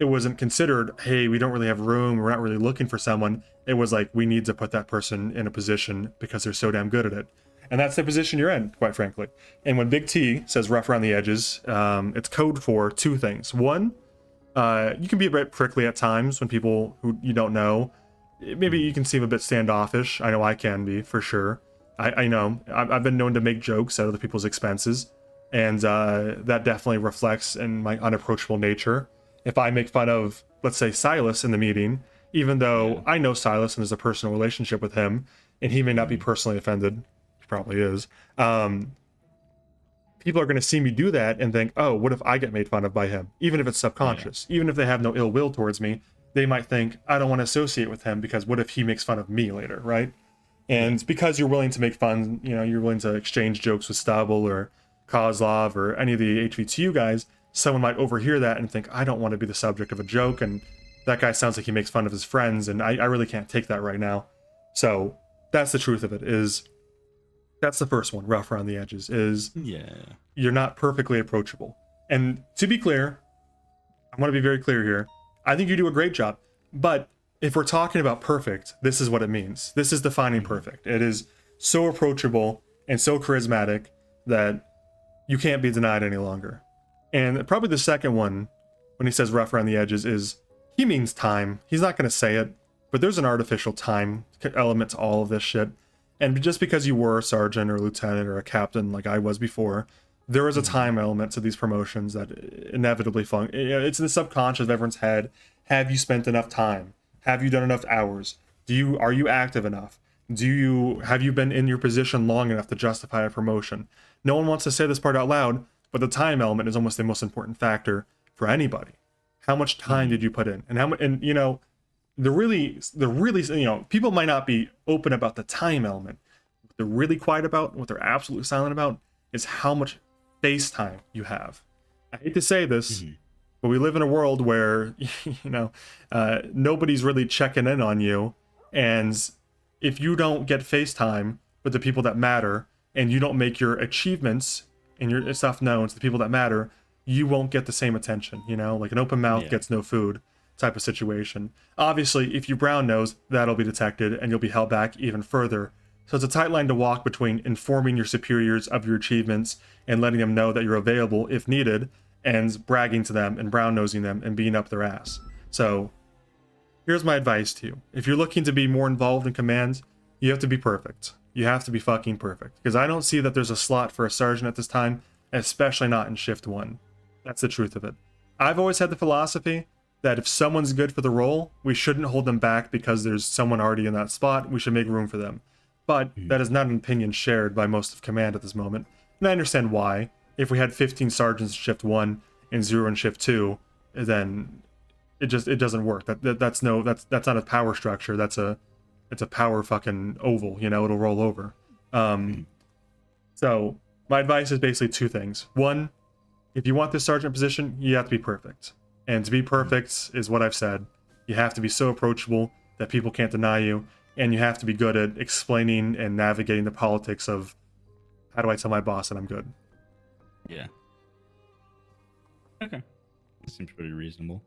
it wasn't considered, hey, we don't really have room, we're not really looking for someone. It was like, we need to put that person in a position because they're so damn good at it. And that's the position you're in, quite frankly. And when Big T says rough around the edges, it's code for two things. One, you can be a bit prickly at times when people who you don't know, maybe you can seem a bit standoffish. I know I can be, for sure. I know. I've been known to make jokes at other people's expenses, and that definitely reflects in my unapproachable nature. If I make fun of, let's say, Silas in the meeting, even though I know Silas and there's a personal relationship with him, and he may not be personally offended, he probably is, people are going to see me do that and think, oh, what if I get made fun of by him? Even if it's subconscious, even if they have no ill will towards me, they might think, I don't want to associate with him because what if he makes fun of me later, right? And because you're willing to make fun, you know, you're willing to exchange jokes with Stubble or Kozlov or any of the HVTU guys, someone might overhear that and think, I don't want to be the subject of a joke, and that guy sounds like he makes fun of his friends, and I really can't take that right now. So that's the truth of it, is that's the first one, rough around the edges, is you're not perfectly approachable. And to be clear, I want to be very clear here, I think you do a great job, but if we're talking about perfect, this is what it means. This is defining perfect. It is so approachable and so charismatic that you can't be denied any longer. And probably the second one, when he says rough around the edges, is he means time. He's not going to say it, but there's an artificial time element to all of this shit. And just because you were a sergeant or a lieutenant or a captain like I was before, there is a time element to these promotions that inevitably it's in the subconscious of everyone's head. Have you spent enough time? Have you done enough hours? Are you active enough? Have you been in your position long enough to justify a promotion? No one wants to say this part out loud, but the time element is almost the most important factor for anybody. How much time did you put in? And you know, the really, you know, people might not be open about the time element. What they're really quiet about, what they're absolutely silent about, is how much face time you have. I hate to say this, but we live in a world where, you know, nobody's really checking in on you. And if you don't get FaceTime with the people that matter, and you don't make your achievements and your stuff known to the people that matter, you won't get the same attention, you know? Like an open mouth gets no food type of situation. Obviously, if you brown nose, that'll be detected and you'll be held back even further. So it's a tight line to walk between informing your superiors of your achievements and letting them know that you're available if needed, and bragging to them and brown nosing them and being up their ass. So here's my advice to you. If you're looking to be more involved in command, you have to be perfect. You have to be fucking perfect. Because I don't see that there's a slot for a sergeant at this time, especially not in shift 1. That's the truth of it. I've always had the philosophy that if someone's good for the role, we shouldn't hold them back because there's someone already in that spot. We should make room for them. But that is not an opinion shared by most of command at this moment. And I understand why. If we had 15 sergeants in shift 1 and 0 in shift 2, then it doesn't work. That's not a power structure. It's a power fucking oval, you know, it'll roll over. So my advice is basically two things. One, if you want this sergeant position, you have to be perfect. And to be perfect is what I've said. You have to be so approachable that people can't deny you, and you have to be good at explaining and navigating the politics of, how do I tell my boss that I'm good? Yeah. Okay. That seems pretty reasonable.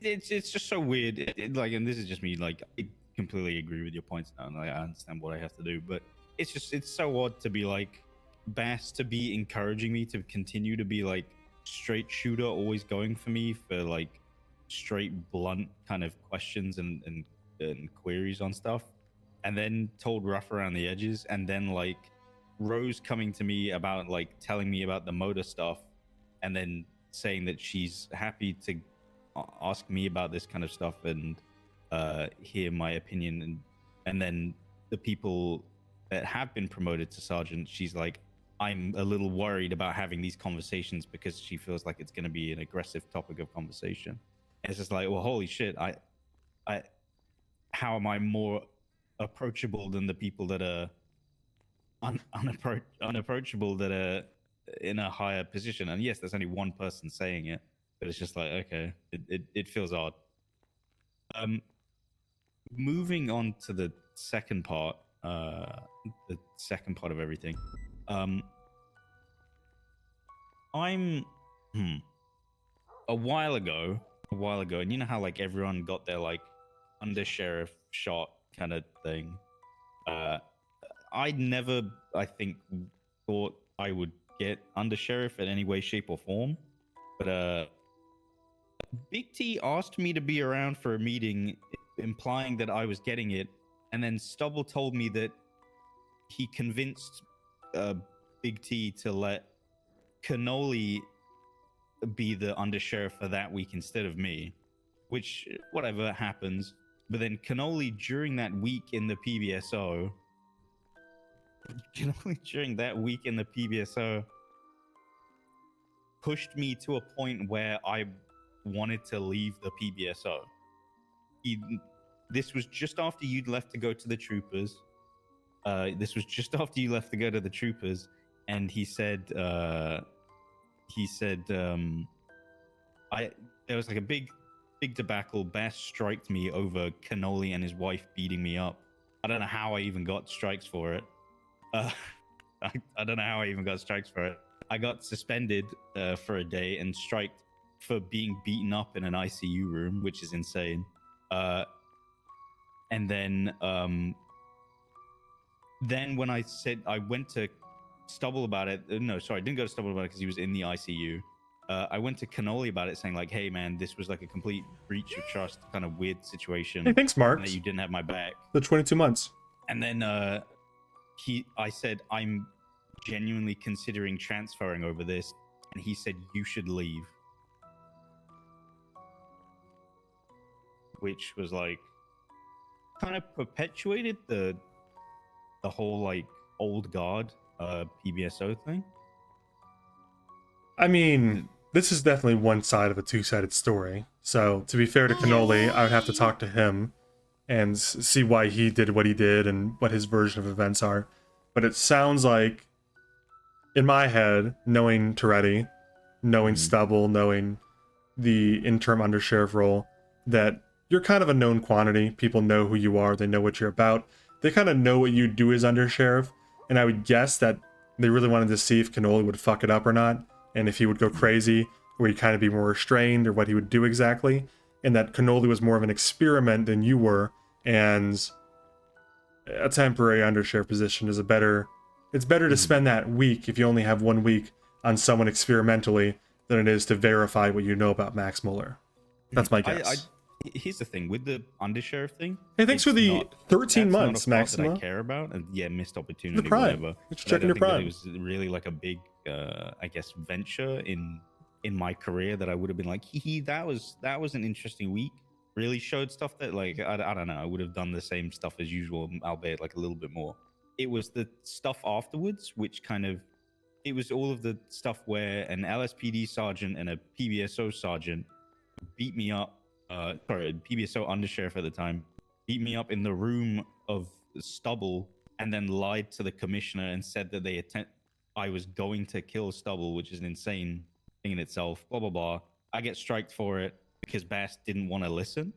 It's just so weird. Like, and this is just me, like, I completely agree with your points now, and I understand what I have to do, but it's so odd to be like, Bass to be encouraging me to continue to be like straight shooter, always going for me for like straight blunt kind of questions and queries on stuff, and then told rough around the edges, and then like Rose coming to me about like telling me about the motor stuff, and then saying that she's happy to ask me about this kind of stuff and hear my opinion, and then the people that have been promoted to sergeant, she's like, I'm a little worried about having these conversations because she feels like it's going to be an aggressive topic of conversation. And it's just like, well, holy shit, how am I more approachable than the people that are unapproachable, that are in a higher position. And yes, there's only one person saying it, but it's just like, okay, it feels odd. Moving on to the second part of everything. I'm a while ago, and you know how like everyone got their like undersheriff shot kind of thing. I never, I think, thought I would get undersheriff in any way, shape, or form. But Big T asked me to be around for a meeting, implying that I was getting it, and then Stubble told me that he convinced Big T to let Cannoli be the undersheriff for that week instead of me, which whatever happens. But then Cannoli during that week in the PBSO, pushed me to a point where I wanted to leave the PBSO. This was just after you'd left to go to the troopers. And he said, there was like a big debacle. Bass striked me over Cannoli and his wife beating me up. I don't know how I even got strikes for it. I don't know how I even got strikes for it. I got suspended for a day and striked for being beaten up in an ICU room, which is insane. And then when I said I went to Stubble about it, no, sorry, I didn't go to Stubble about it because he was in the ICU. I went to Cannoli about it, saying like, "Hey, man, this was like a complete breach of trust, kind of weird situation. Hey, thanks, Mark. That you didn't have my back." The 22 months. And then I said, "I'm genuinely considering transferring over this," and he said, "You should leave," which was like kind of perpetuated the whole like old guard PBSO thing. I mean, this is definitely one side of a two-sided story. So, to be fair to Cannoli, I would have to talk to him and see why he did what he did and what his version of events are. But it sounds like, in my head, knowing Toretti, knowing Stubble, knowing the interim undersheriff role, that you're kind of a known quantity. People know who you are. They know what you're about. They kind of know what you do as undersheriff. And I would guess that they really wanted to see if Cannoli would fuck it up or not. And if he would go crazy, or he'd kind of be more restrained, or what he would do exactly. And that Cannoli was more of an experiment than you were. And a temporary undersheriff position is it's better to spend that week, if you only have 1 week, on someone experimentally than it is to verify what you know about Max Muller. That's my guess. Here's the thing with the undersheriff thing. Hey, thanks for the 13 months, Maxima. That I care about, and yeah, missed opportunity. The Prime. Whatever. It's checking your Prime. It was really like a big, I guess, venture in my career that I would have been like, that was an interesting week. Really showed stuff that like I don't know. I would have done the same stuff as usual, albeit like a little bit more. It was the stuff afterwards, which it was all of the stuff where an LSPD sergeant and a PBSO sergeant beat me up. PBSO undersheriff at the time beat me up in the room of Stubble and then lied to the commissioner and said that I was going to kill Stubble, which is an insane thing in itself. Blah blah blah. I get striked for it because Bass didn't want to listen,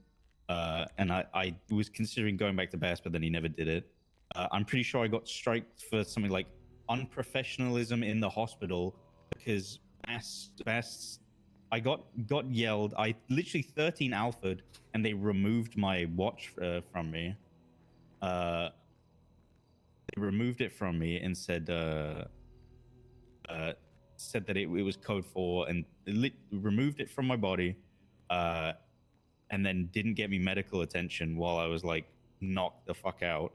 and I was considering going back to Bass, but then he never did it. I'm pretty sure I got striked for something like unprofessionalism in the hospital because Bass I got yelled. I literally 13 alpha'd, and they removed my watch from me. They removed it from me and said that it was code 4 and removed it from my body, and then didn't get me medical attention while I was like knocked the fuck out.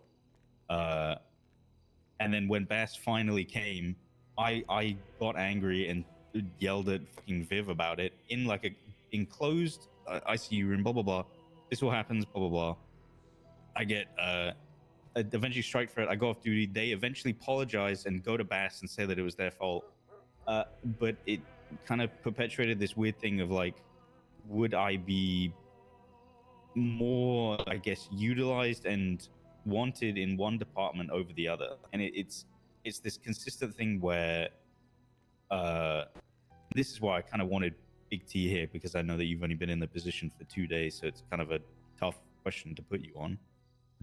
And then when Bass finally came, I got angry and yelled at fucking Viv about it in like a enclosed ICU room, blah blah blah. This all happens, blah blah blah. I get eventually strike for it. I go off duty. They eventually apologize and go to Bass and say that it was their fault. But it kind of perpetuated this weird thing of like, would I be more, I guess, utilized and wanted in one department over the other? And it's this consistent thing where this is why I kind of wanted Big T here, because I know that you've only been in the position for 2 days, so it's kind of a tough question to put you on.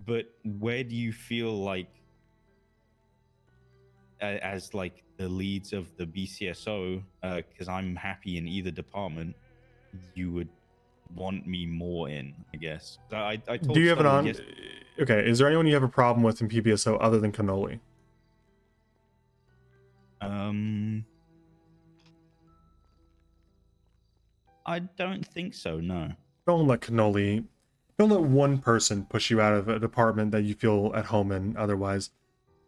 But where do you feel like, as like the leads of the BCSO, because I'm happy in either department, you would want me more in, I guess. I told Do you have an Stubble on? Okay, is there anyone you have a problem with in PPSO other than Cannoli? I don't think so, no. Don't let Cannoli. Don't let one person push you out of a department that you feel at home in otherwise.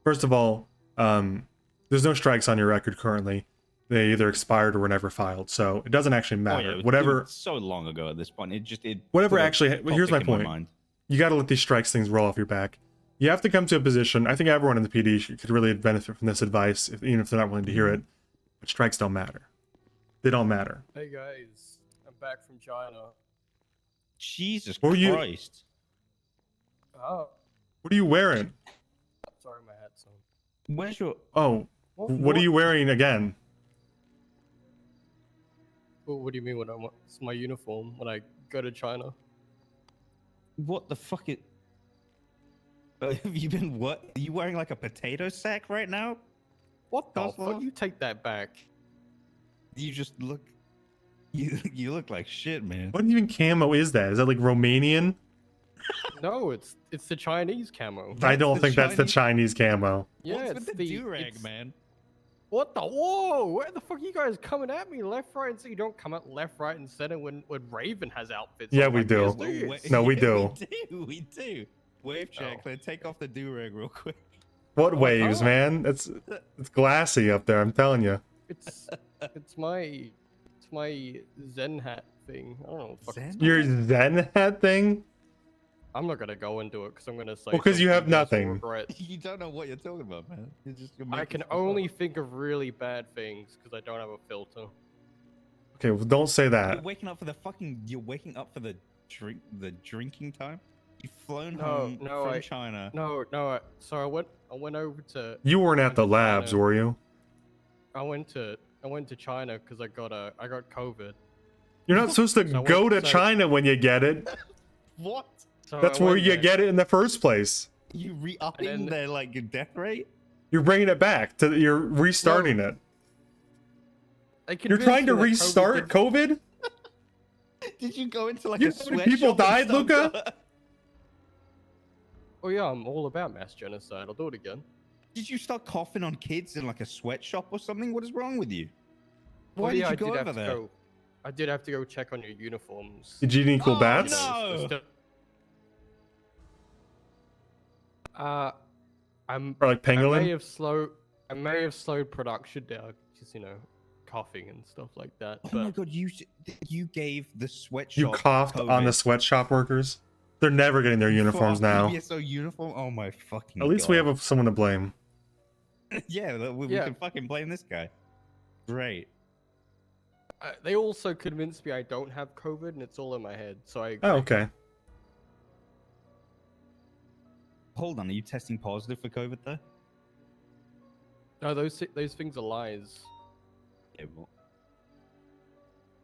First of all, there's no strikes on your record currently. They either expired or were never filed, so it doesn't actually matter. Oh, yeah, Whatever. dude, so long ago at this point, Whatever put a actually. Here's my topic in point. mind. You got to let these strikes things roll off your back. You have to come to a position. I think everyone in the PD could really benefit from this advice, even if they're not willing to hear it. But strikes don't matter. They don't matter. Hey guys, I'm back from China. Jesus What were you- Christ. Oh, What are you wearing? sorry, my hat's on. Where's your... Oh, what are you wearing again? What do you mean when it's my uniform when I go to China? What the fuck is... Have you been what? Are you wearing like a potato sack right now? What the Cosmo? fuck? You take that back. You just look... You look like shit, man. What even camo is that? Is that like Romanian? No, it's the Chinese camo. I don't think that's the Chinese camo. Yeah, What's it's with the do-rag, man? What the? Whoa! Where the fuck are you guys coming at me? Left, right, and center. You don't come at left, right, and center when Raven has outfits. Yeah, on we like do. this. No, we do. We do. Wave check. Then take off the do-rag real quick. What waves, man? It's glassy up there. I'm telling you. It's my Zen hat thing. I don't know. What the fuck it's Your called. Zen hat thing? I'm not gonna go into it because I'm gonna say. Well, 'cause you have something you guys will nothing. regret. You don't know what you're talking about, man. You're just gonna I make can this stuff only up. think of really bad things because I don't have a filter. Okay, well, don't say You're that. waking up for the fucking... You're waking up for the drinking time? You've flown No, home no, from China. No. So I went over to. You weren't at the labs, China. were you? I went to China because I got COVID. You're not supposed to So I go went- to so- China when you get it. What? So That's I where went you there. get it in the first place. You re-upping their like death rate? You're bringing it back. You're restarting it. They You're convinced trying to me that restart COVID? Did you go into like You a know how many sweatshop people and died, stuff? Luca? Oh yeah, I'm all about mass genocide. I'll do it again. Did you start coughing on kids in like a sweatshop or something? What is wrong with you? Why Oh, did yeah, you go have over to there? I did have to go check on your uniforms. Did you eat any cool bats? No. I'm. Or like pangolin? I may have slowed production down, just coughing and stuff like that. Oh but my god, you gave the sweatshop. You coughed on the sweatshop workers? They're never getting their uniforms now. PSO uniform? Oh my fucking At least we have someone to blame. yeah, we Yeah. can fucking blame this guy. Great. They also convinced me I don't have COVID and it's all in my head. So I. Oh, okay. Hold on, are you testing positive for COVID though? No, those things are lies. Yeah, well,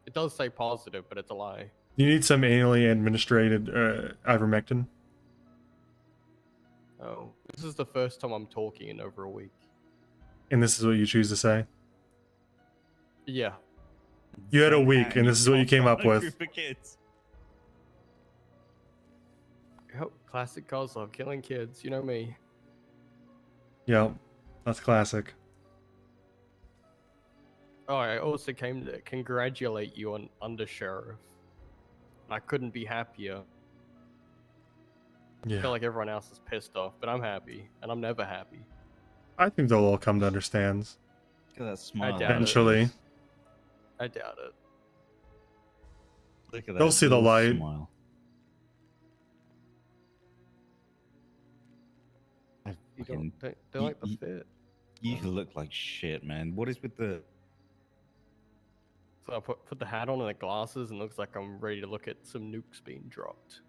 It does say positive, but it's a lie. You need some anally administrated ivermectin. Oh, this is the first time I'm talking in over a week. And this is what you choose to say? Yeah. You had a week, and this is what you came up with. Group of kids. Yep, classic Kozlov, killing kids. You know me. Yep, that's classic. Oh, I also came to congratulate you on Undersheriff. I couldn't be happier. I Yeah. feel like everyone else is pissed off, but I'm happy, and I'm never happy. I think they'll all come to understand. Look at that smile. doubt it. Eventually. I doubt it. Look at that They'll see the little light. Smile. You don't like the fit. You look like shit, man. What is with the... So I put the hat on and the glasses, and looks like I'm ready to look at some nukes being dropped.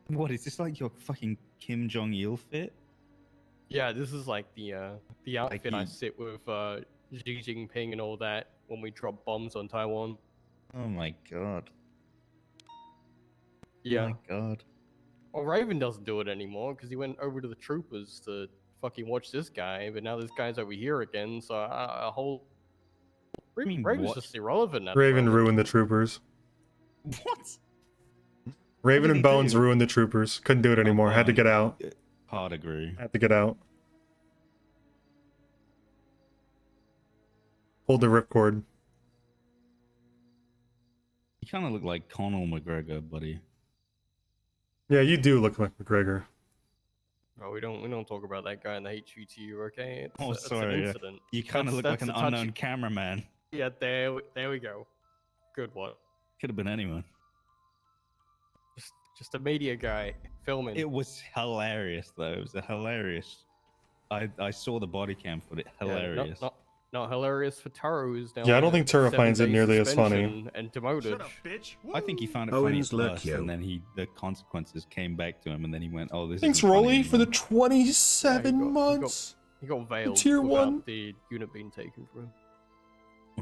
What, is this like your fucking Kim Jong-il fit? Yeah, this is like the outfit I you- sit with Xi Jinping and all that when we dropped bombs on Taiwan. Oh my god. Yeah. Oh my god. Well, Raven doesn't do it anymore because he went over to the troopers to fucking watch this guy, but now this guy's over here again, so a whole... Raven's what? just irrelevant at the Raven moment. ruined the troopers. What? Raven did and he Bones do? ruined the troopers. Couldn't do it anymore. Had to get out. Hard agree. Had to get out. Pulled the ripcord. You kind of look like Conor McGregor, buddy. Yeah, you do look like McGregor. Oh, we don't talk about that guy in the HVTU, okay? It's, Oh, it's sorry. an Yeah. incident. You kind of look like That's an a touchy- unknown cameraman. Yeah, there we go. Good one. Could have been anyone. Just a media guy filming. It was hilarious, though. It was a hilarious. I saw the body cam footage. Hilarious. Yeah, not hilarious for Taro, who's now. Yeah, I don't on think Taro 7 finds it days nearly as funny. suspension and demoted. I think he found it Owens funny look first, you. and then the consequences came back to him, and then he went, "Oh, this." Thanks, isn't funny Rolly, for the anymore." 27 months. He got veiled Tier without 1. the unit being taken from him.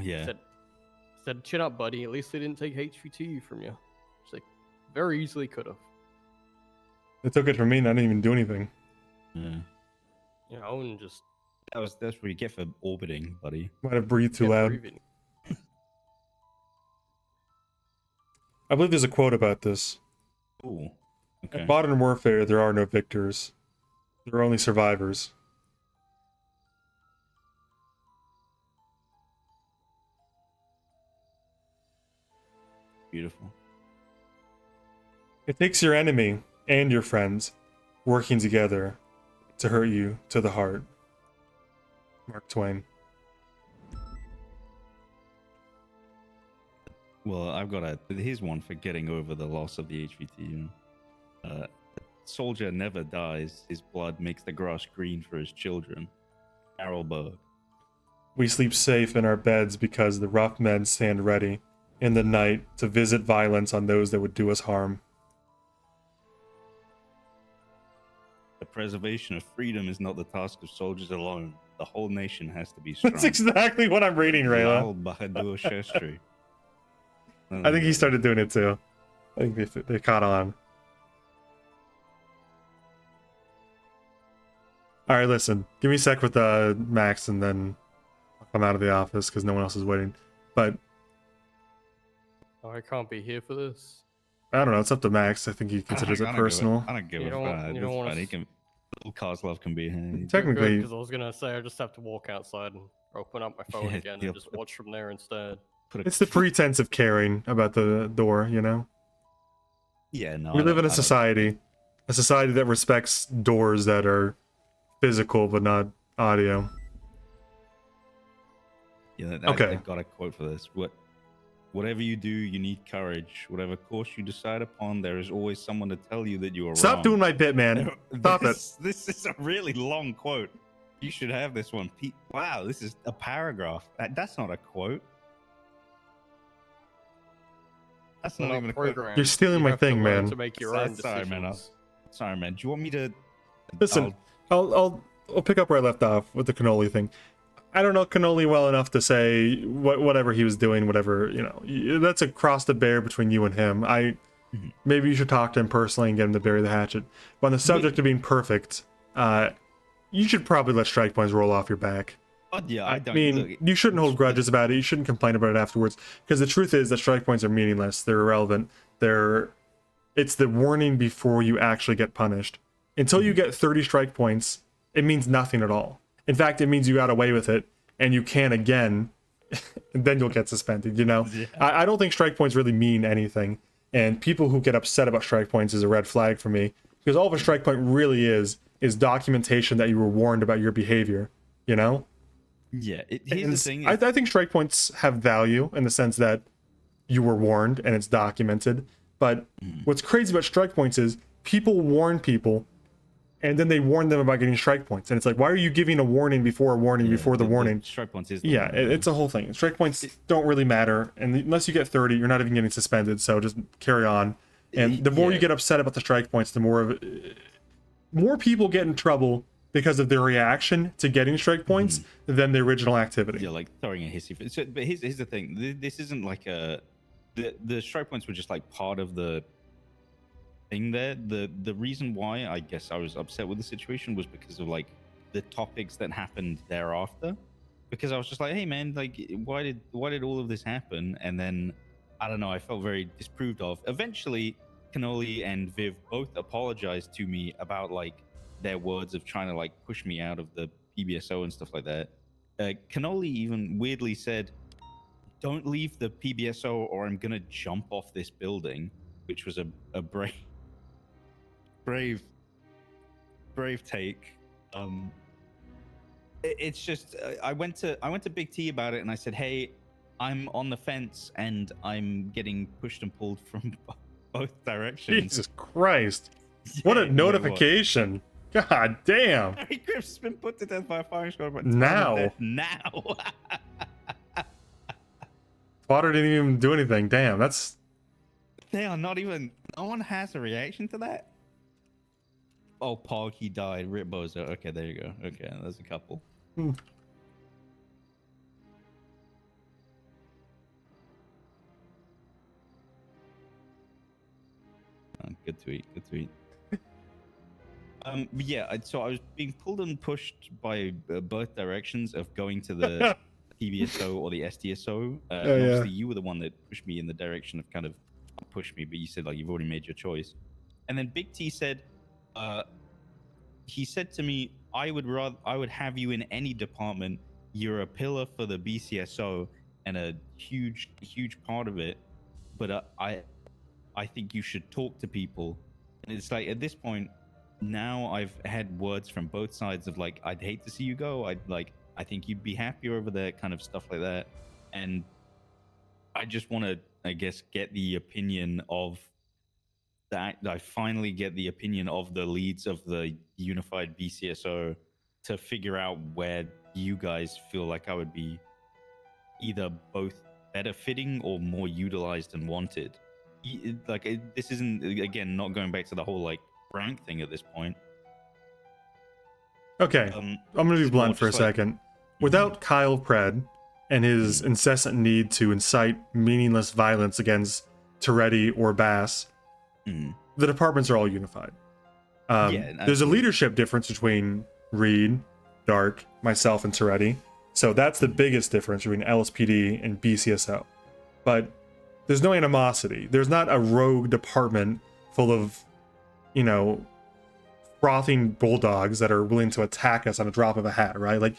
Yeah. Said, chin up, buddy. At least they didn't take HVTU from you. It's like, very easily could have. They took it from me and I didn't even do anything. Yeah. You know, and just That's what you get for orbiting, buddy. Might have breathed too kept loud. breathing. I believe there's a quote about this. Ooh. Okay. In modern warfare, there are no victors. There are only survivors. Beautiful. It takes your enemy and your friends working together to hurt you to the heart. Mark Twain. Well, I've got here's one for getting over the loss of the HVT. Soldier never dies. His blood makes the grass green for his children. Carol Berg. We sleep safe in our beds because the rough men stand ready in the night to visit violence on those that would do us harm. The preservation of freedom is not the task of soldiers alone. The whole nation has to be strong. That's exactly what I'm reading, Rayla. Lal Bahadur Shastri. I think he started doing it too. I think they caught on. Alright, listen. Give me a sec with Max and then I'll come out of the office because no one else is waiting. But Oh, I can't be here for this. I don't know, it's up to Max. I think he considers it personal. I don't give You a don't want- fuck. you don't It's wanna fine. He can. Little Kozlov can be here. Technically- Because I was gonna say I just have to walk outside and open up my phone Yeah, again he'll and just watch from there instead. It's the pretense of caring about the door, you know? Yeah, no. We live in a society that respects doors that are physical but not audio. Yeah, Okay. I got a quote for this. Whatever you do, you need courage. Whatever course you decide upon, there is always someone to tell you that you are Stop wrong. doing my bit, man. Stop it. This is a really long quote. You should have this one. Wow, this is a paragraph. That's not a quote. That's not even a quote. You're stealing my thing, man. To make your own Sorry, man. decisions. Sorry, man. Do you want me to? Listen, I'll pick up where I left off with the cannoli thing. I don't know cannoli well enough to say whatever he was doing, whatever, you know, that's a cross to bear between you and him. Maybe you should talk to him personally and get him to bury the hatchet. But on the subject of being perfect, you should probably let strike points roll off your back. Yeah, I I don't. mean, look, you shouldn't hold grudges about it. You shouldn't complain about it afterwards. Because the truth is that strike points are meaningless. They're irrelevant. It's the warning before you actually get punished. Until you get 30 strike points, it means nothing at all. In fact, it means you got away with it, and you can again, and then you'll get suspended, you know? Yeah. I don't think strike points really mean anything. And people who get upset about strike points is a red flag for me. Because all of a strike point really is documentation that you were warned about your behavior, you know? Yeah, here's the thing. I think strike points have value in the sense that you were warned and it's documented. But what's crazy about strike points is people warn people and then they warn them about getting strike points. And it's like, why are you giving a warning before a warning before the warning? Strike points is. Yeah, it's a whole thing. Strike points don't really matter. And unless you get 30, you're not even getting suspended. So just carry on. And the more you get upset about the strike points, the more people get in trouble because of their reaction to getting strike points than the original activity. Yeah, like throwing a hissy fit. So, but here's the thing. This isn't like the strike points were just like part of the thing there. The reason why I guess I was upset with the situation was because of like the topics that happened thereafter. Because I was just like, hey man, like why did all of this happen? And then I don't know, I felt very disproved of. Eventually, Cannoli and Viv both apologized to me about like their words of trying to like push me out of the PBSO and stuff like that. Cannoli even weirdly said, "Don't leave the PBSO or I'm gonna jump off this building," which was a brave take. It's just I went to Big T about it and I said, hey, I'm on the fence and I'm getting pushed and pulled from both directions. Jesus Christ. What a notification. God damn. Harry Griff's been put to death by a firing squad. But Now. Now. Spotter didn't even do anything. Damn, that's... They are not even... No one has a reaction to that? Oh, Pog, he died. Rip Bozo. Okay, there you go. Okay, there's a couple. Hmm. Oh, good tweet. Good tweet. But yeah, so I was being pulled and pushed by both directions of going to the PBSO or the SDSO. Obviously, you were the one that pushed me in the direction of kind of push me, but you said like you've already made your choice. And then Big T said, he said to me, I would have you in any department. You're a pillar for the BCSO and a huge part of it. But I think you should talk to people. And it's like at this point, now I've had words from both sides of like, I'd hate to see you go. I think you'd be happier over there, kind of stuff like that. And I just want to, I guess, get the opinion of that. I finally get the opinion of the leads of the unified BCSO to figure out where you guys feel like I would be either both better fitting or more utilized and wanted. This isn't, again, not going back to the whole like rank thing at this point. Okay, I'm gonna be blunt for a second. Without Kyle Pred and his incessant need to incite meaningless violence against Toretti or Bass, the departments are all unified. There's a leadership difference between Reed, Dark, myself, and Toretti. So that's the biggest difference between LSPD and BCSO. But there's no animosity. There's not a rogue department full of, you know, frothing bulldogs that are willing to attack us on a drop of a hat, right? Like,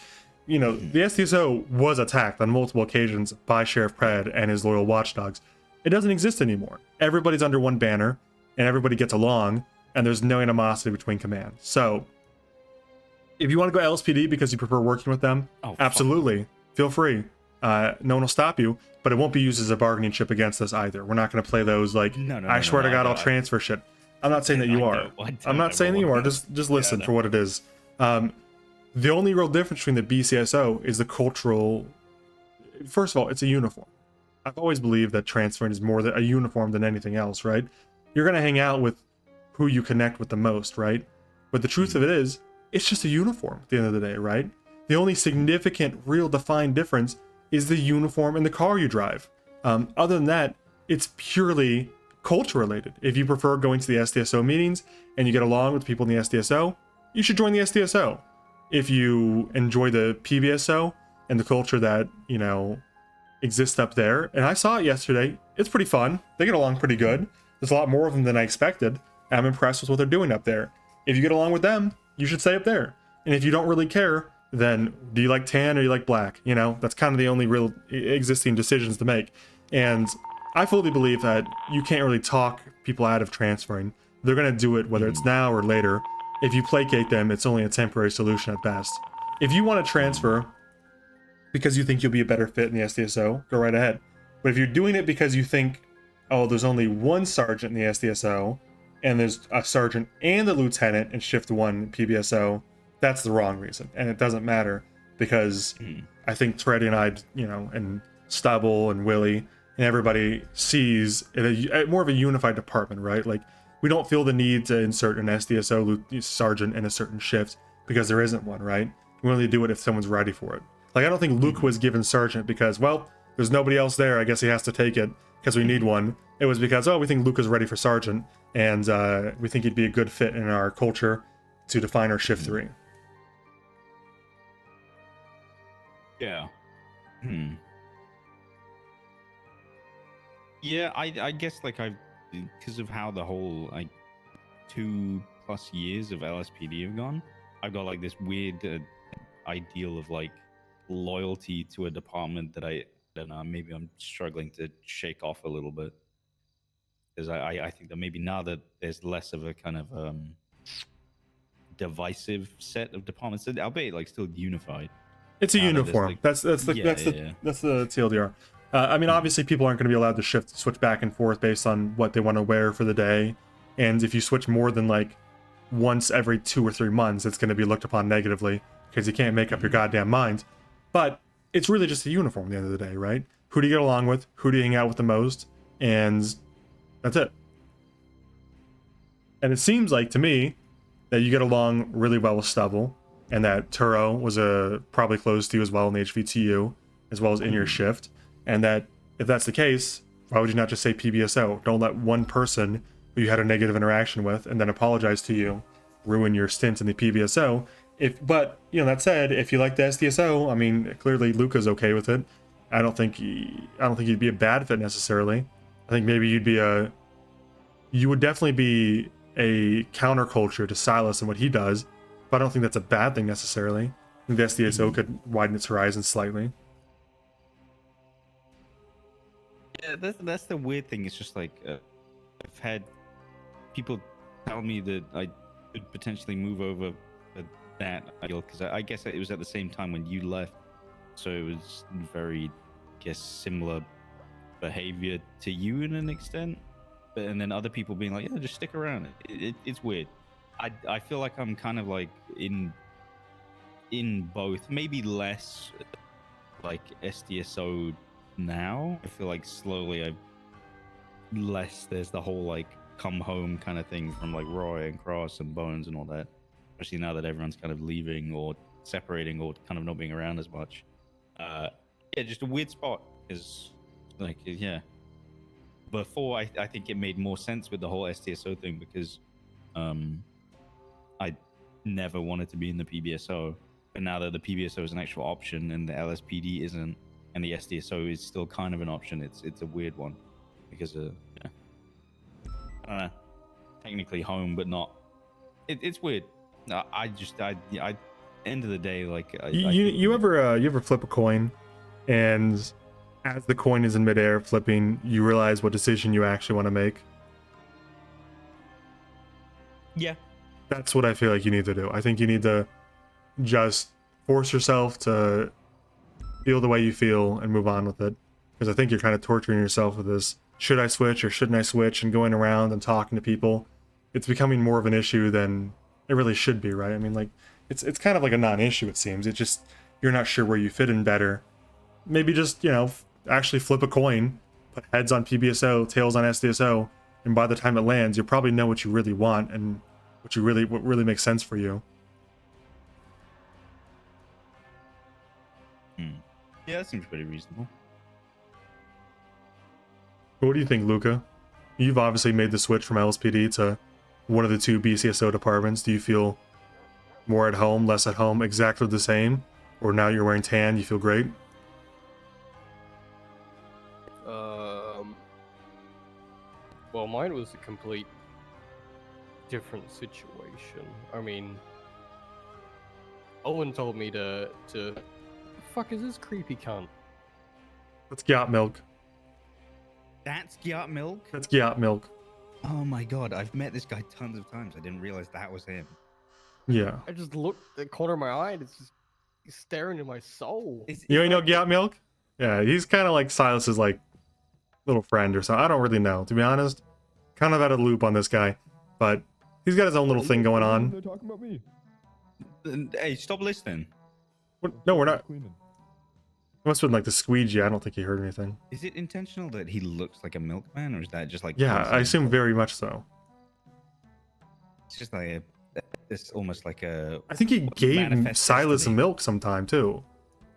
you know, the SDSO was attacked on multiple occasions by Sheriff Pred and his loyal watchdogs. It doesn't exist anymore. Everybody's under one banner, and everybody gets along, and there's no animosity between commands. So, if you want to go LSPD because you prefer working with them, absolutely, feel free. No one will stop you, but it won't be used as a bargaining chip against us either. We're not going to play those like, I swear to God, I'll transfer shit. I'm not saying that you are. I'm not saying that you are. Just listen for what it is. The only real difference between the BCSO is the cultural. First of all, it's a uniform. I've always believed that transferring is more a uniform than anything else, right? You're going to hang out with who you connect with the most, right? But the truth of it is, it's just a uniform at the end of the day, right? The only significant, real defined difference is the uniform and the car you drive. Other than that, it's purely culture related. If you prefer going to the SDSO meetings and you get along with people in the SDSO, you should join the SDSO. If you enjoy the PBSO and the culture that, you know, exists up there, and I saw it yesterday, it's pretty fun. They get along pretty good. There's a lot more of them than I expected. And I'm impressed with what they're doing up there. If you get along with them, you should stay up there. And if you don't really care, then do you like tan or you like black? You know, that's kind of the only real existing decisions to make. And I fully believe that you can't really talk people out of transferring. They're going to do it whether it's now or later. If you placate them, it's only a temporary solution at best. If you want to transfer because you think you'll be a better fit in the SDSO, go right ahead. But if you're doing it because you think, oh, there's only one sergeant in the SDSO, and there's a sergeant and a lieutenant in Shift 1 PBSO, that's the wrong reason. And it doesn't matter because I think Toretti and I, you know, and Stubble and Willie and everybody sees it more of a unified department, right? Like, we don't feel the need to insert an SDSO sergeant in a certain shift because there isn't one, right? We only do it if someone's ready for it. Like, I don't think Luke was given sergeant because, well, there's nobody else there. I guess he has to take it because we need one. It was because, oh, we think Luke is ready for sergeant, and we think he'd be a good fit in our culture to define our shift 3. Yeah. Yeah, I guess like because of how the whole like 2+ years of LSPD have gone, I've got like this weird ideal of like loyalty to a department that I don't know, maybe I'm struggling to shake off a little bit. Because I think that maybe now that there's less of a kind of divisive set of departments, albeit like still unified. It's a uniform. Like, that's the TLDR. I mean, obviously, people aren't going to be allowed to switch back and forth based on what they want to wear for the day. And if you switch more than like once every 2 or 3 months, it's going to be looked upon negatively because you can't make up your goddamn mind. But it's really just a uniform at the end of the day, right? Who do you get along with? Who do you hang out with the most? And that's it. And it seems like to me that you get along really well with Stubble, and that Turo was probably close to you as well in the HVTU, as well as in your shift. And that if that's the case, why would you not just say PBSO? Don't let one person who you had a negative interaction with and then apologize to you ruin your stint in the PBSO. But that said, if you like the SDSO, I mean, clearly Luca's okay with it. I don't think you'd be a bad fit necessarily. I think maybe you would definitely be a counterculture to Silas and what he does, but I don't think that's a bad thing necessarily. I think the SDSO could widen its horizons slightly. Yeah, that's the weird thing. It's just like I've had people tell me that I could potentially move over that ideal because I guess it was at the same time when you left, so it was very, I guess, similar behavior to you in an extent. But and then other people being like, yeah, just stick around. It's weird. I feel like I'm kind of like in both, maybe less like SDSO now. I feel like slowly there's the whole like come home kind of thing from like Roy and Cross and Bones and all that, especially now that everyone's kind of leaving or separating or kind of not being around as much. Yeah, just a weird spot because like, yeah, before I think it made more sense with the whole SDSO thing because I never wanted to be in the PBSO, but now that the PBSO is an actual option and the LSPD isn't, and the SDSO is still kind of an option, it's a weird one because yeah, I don't know, technically home but not. It's weird. I end of the day, like you ever flip a coin, and as the coin is in midair flipping, you realize what decision you actually want to make? Yeah. That's what I feel like you need to do. I think you need to just force yourself to feel the way you feel and move on with it. Because I think you're kind of torturing yourself with this, should I switch or shouldn't I switch, and going around and talking to people. It's becoming more of an issue than it really should be, right? I mean, like, it's kind of like a non-issue, it seems. It's just, you're not sure where you fit in better. Maybe just, actually flip a coin, put heads on PBSO, tails on SDSO, and by the time it lands, you'll probably know what you really want and what really makes sense for you. Yeah, that seems pretty reasonable. What do you think, Luca? You've obviously made the switch from LSPD to one of the 2 BCSO departments. Do you feel more at home, less at home, exactly the same? Or now you're wearing tan, you feel great? Well, mine was a complete different situation. I mean, Owen told me to the fuck is this creepy cunt? That's Gyat Milk. That's Gyat Milk? That's Gyat Milk. Oh my god, I've met this guy tons of times. I didn't realize that was him. Yeah. I just looked at the corner of my eye and it's just he's staring into my soul. You ain't know Gyat Milk? Yeah, he's kind of like Silas's like little friend or something. I don't really know, to be honest. Kind of out of the loop on this guy, but he's got his own little thing going on. They're talking about me. Hey, stop listening. What? No, we're not. It must have been like the squeegee. I don't think he heard anything. Is it intentional that he looks like a milkman, or is that just like? Yeah, I assume very much so. It's just like it's almost like a. I think he gave manifest Silas destiny. milk sometime too.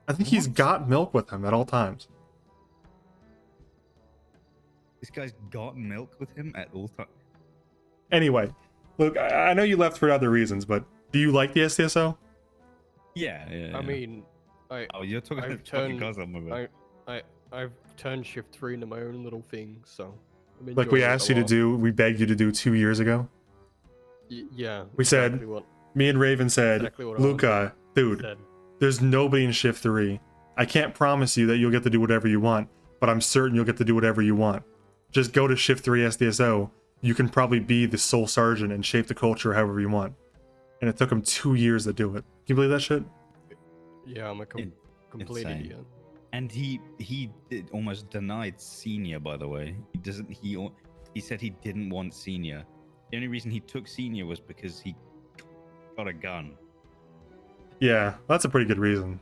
I think he's got milk with him at all times. This guy's got milk with him at all times. Anyway, look, I know you left for other reasons, but do you like the SDSO? Yeah. I mean, Oh, you're talking I've about fucking turned, guys on my bed. I've turned shift 3 into my own little thing, so I'm Like we enjoying it asked a you to lot. do, we begged you to do 2 years ago. Yeah. We exactly said, what- me and Raven said, exactly what I Luca, dude, said. there's nobody in shift 3. I can't promise you that you'll get to do whatever you want, but I'm certain you'll get to do whatever you want. Just go to shift 3 SDSO. You can probably be the sole sergeant and shape the culture however you want. And it took him 2 years to do it. Can you believe that shit? Yeah, I'm a complete Insane. idiot. And he almost denied senior, by the way. He doesn't. He said he didn't want senior. The only reason he took senior was because he got a gun. Yeah, that's a pretty good reason.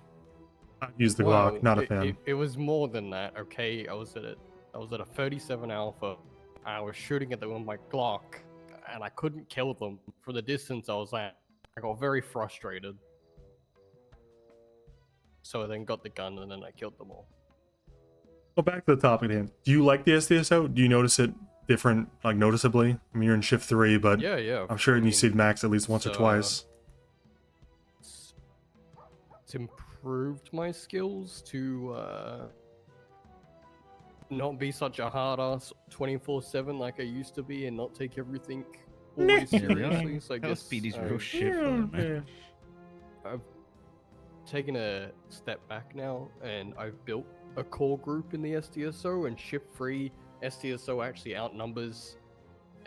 I use the Well, Glock, not a fan. It was more than that. Okay, I was at a 37 Alpha. I was shooting at them with my Glock, and I couldn't kill them for the distance I was at. I got very frustrated. So I then got the gun, and then I killed them all. Well, back to the topic at hand. Do you like the SDSO? Do you notice it different, like noticeably? I mean, you're in shift 3, but Yeah. I'm sure I you mean, see Max at least once or it's, twice. It's improved my skills to not be such a hard ass 24/7 like I used to be, and not take everything always seriously. So I guess LSPD's real shit for them, man. I've taken a step back now, and I've built a core group in the SDSO, and shift 3 SDSO actually outnumbers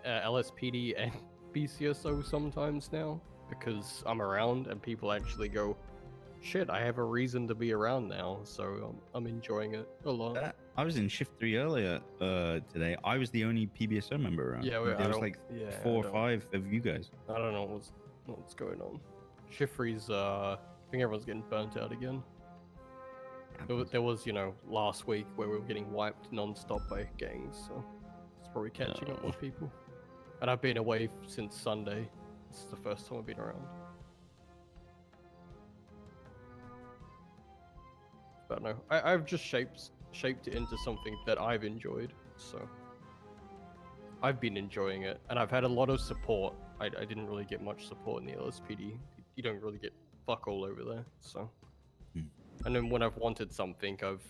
LSPD and BCSO sometimes now, because I'm around and people actually go, shit, I have a reason to be around now, so I'm enjoying it a lot. I was in shift 3 earlier today. I was the only PBSO member around. Yeah, there was like 4 or 5 of you guys. I don't know what's going on. Shift 3's, I think everyone's getting burnt out again. There was, last week where we were getting wiped non-stop by gangs, so it's probably catching up with people. And I've been away since Sunday. This is the first time I've been around. But no, I've just shaped it into something that I've enjoyed, so I've been enjoying it, and I've had a lot of support. I didn't really get much support in the LSPD. You don't really get fuck all over there, so. And then when I've wanted something, I've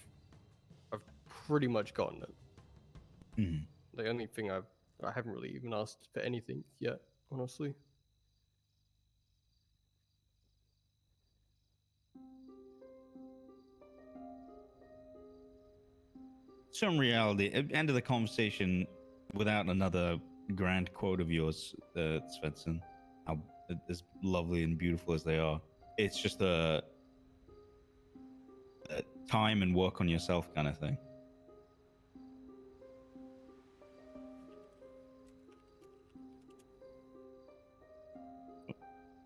pretty much gotten it. The only thing I haven't really even asked for anything yet, honestly. So in reality, at the end of the conversation, without another grand quote of yours, Svensen, how as lovely and beautiful as they are, it's just a time and work on yourself kind of thing.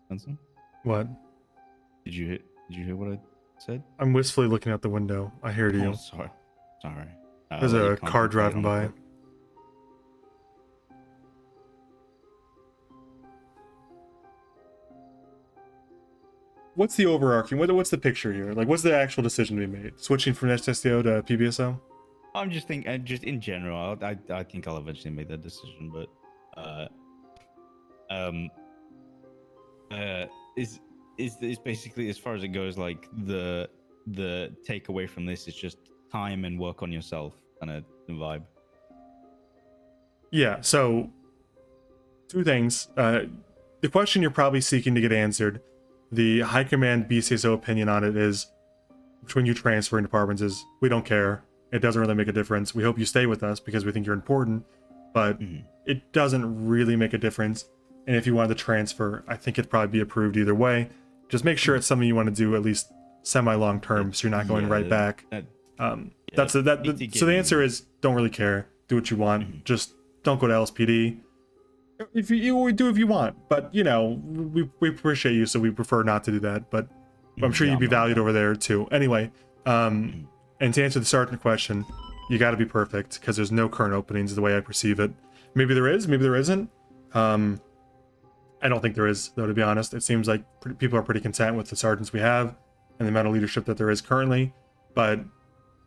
Svensen? What? Did you hear what I said? I'm wistfully looking out the window. I heard you. Oh, sorry. There's I'll let a you car concentrate driving on by. it. What's the overarching? What's the picture here? Like, what's the actual decision to be made? Switching from SSDO to PBSO? I'm just thinking, just in general, I think I'll eventually make that decision, but is basically, as far as it goes, like the takeaway from this is just time and work on yourself kind of vibe. Yeah, so 2 things. The question you're probably seeking to get answered, the High Command BCSO opinion on it is, between you transferring departments, is we don't care. It doesn't really make a difference. We hope you stay with us because we think you're important, but it doesn't really make a difference. And if you wanted to transfer, I think it'd probably be approved either way. Just make sure it's something you want to do at least semi-long term, so you're not going right back. So the answer is don't really care. Do what you want. Just don't go to LSPD. If you do if you want, but we appreciate you, so we prefer not to do that. But I'm sure you'd be valued over there too. Anyway, and to answer the sergeant question, you got to be perfect because there's no current openings the way I perceive it. Maybe there is, maybe there isn't. I don't think there is, though, to be honest. It seems like people are pretty content with the sergeants we have and the amount of leadership that there is currently. But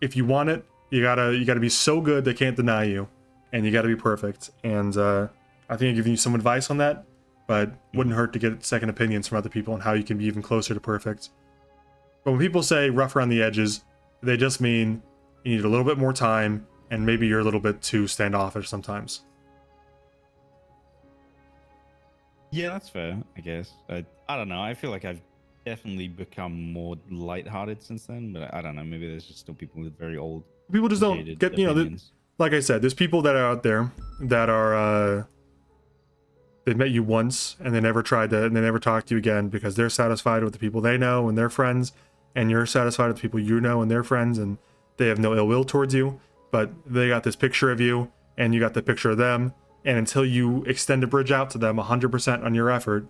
if you want it, you gotta be so good they can't deny you, and you gotta be perfect. And I think I'm giving you some advice on that, but wouldn't hurt to get second opinions from other people on how you can be even closer to perfect. But when people say rough around the edges, they just mean you need a little bit more time, and maybe you're a little bit too standoffish sometimes. Yeah, that's fair, I guess. I don't know. I feel like I've definitely become more lighthearted since then, but I don't know. Maybe there's just still people with very old. People just don't get, you know, like I said, there's people that are out there that are, they've met you once and they never tried to, and they never talked to you again because they're satisfied with the people they know and their friends, and you're satisfied with the people you know and their friends, and they have no ill will towards you, but they got this picture of you and you got the picture of them. And until you extend a bridge out to them 100% on your effort,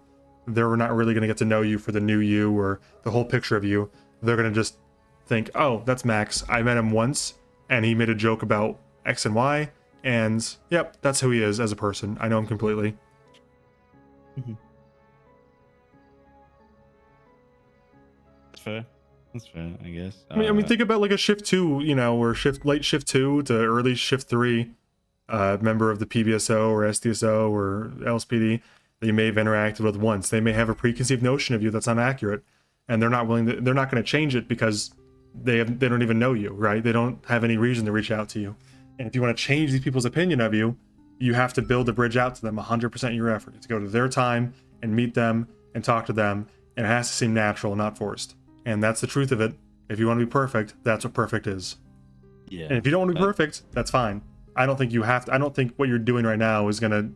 they're not really going to get to know you for the new you or the whole picture of you. They're going to just think, oh, that's Max. I met him once and he made a joke about X and Y. And yep, that's who he is as a person. I know him completely. That's fair. That's fair, I guess. I mean, think about like a shift 2, you know, or late shift 2 to early shift 3. Member of the PBSO or SDSO or LSPD that you may have interacted with once. They may have a preconceived notion of you that's inaccurate, and they're not willing to, they're not going to change it because they don't even know you, right? They don't have any reason to reach out to you. And if you want to change these people's opinion of you, you have to build a bridge out to them 100% your effort. To go to their time and meet them and talk to them, and it has to seem natural, not forced. And that's the truth of it. If you want to be perfect, that's what perfect is. Yeah. And if you don't want to be perfect, that's fine. I don't think you have to. I don't think what you're doing right now is gonna.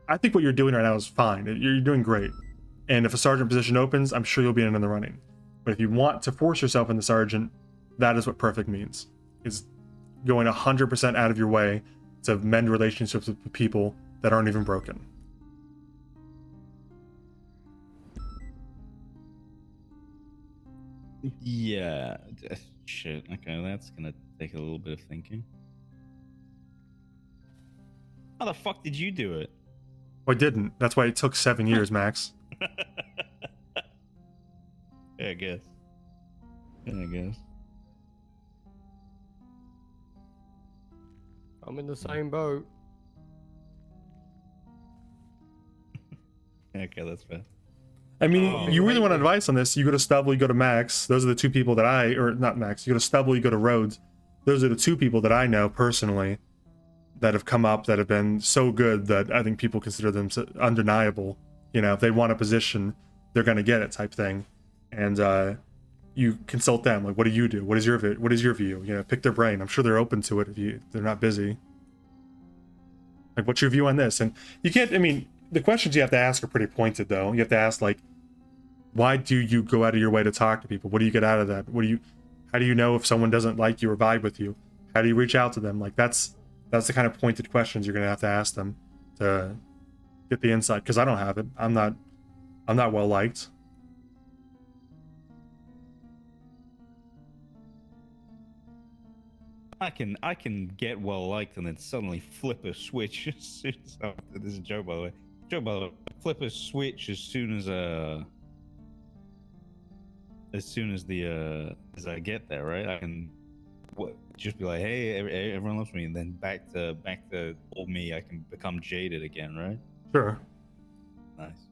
I think what you're doing right now is fine. You're doing great. And if a sergeant position opens, I'm sure you'll be in the running. But if you want to force yourself into sergeant, that is what perfect means. Is going 100% out of your way to mend relationships with people that aren't even broken. Yeah. Shit. Okay, that's gonna take a little bit of thinking. How the fuck did you do it? I didn't. That's why it took 7 years, Max. Yeah, I guess. Yeah, I guess. I'm in the same boat. Okay, that's fair. I mean, you really want advice on this, you go to Stubble, you go to Max. Those are the two people that or not Max, you go to Stubble, you go to Rhodes. Those are the two people that I know personally that have come up that have been so good that I think people consider them undeniable. You know, if they want a position, they're going to get it type thing. And you consult them. Like, what do you do? What is your view? You know, pick their brain. I'm sure they're open to it if they're not busy. Like, what's your view on this? And you can't, I mean, the questions you have to ask are pretty pointed though. You have to ask like, why do you go out of your way to talk to people? What do you get out of that? How do you know if someone doesn't like you or vibe with you? How do you reach out to them? Like that's the kind of pointed questions you're gonna have to ask them to get the insight. Because I don't have it. I'm not well liked. I can get well liked and then suddenly flip a switch as soon as this is Joe, by the way. Joe, by the way, flip a switch as soon as I get there, right? I can just be like, hey, everyone loves me, and then back to old me. I can become jaded again, right? Sure. Nice.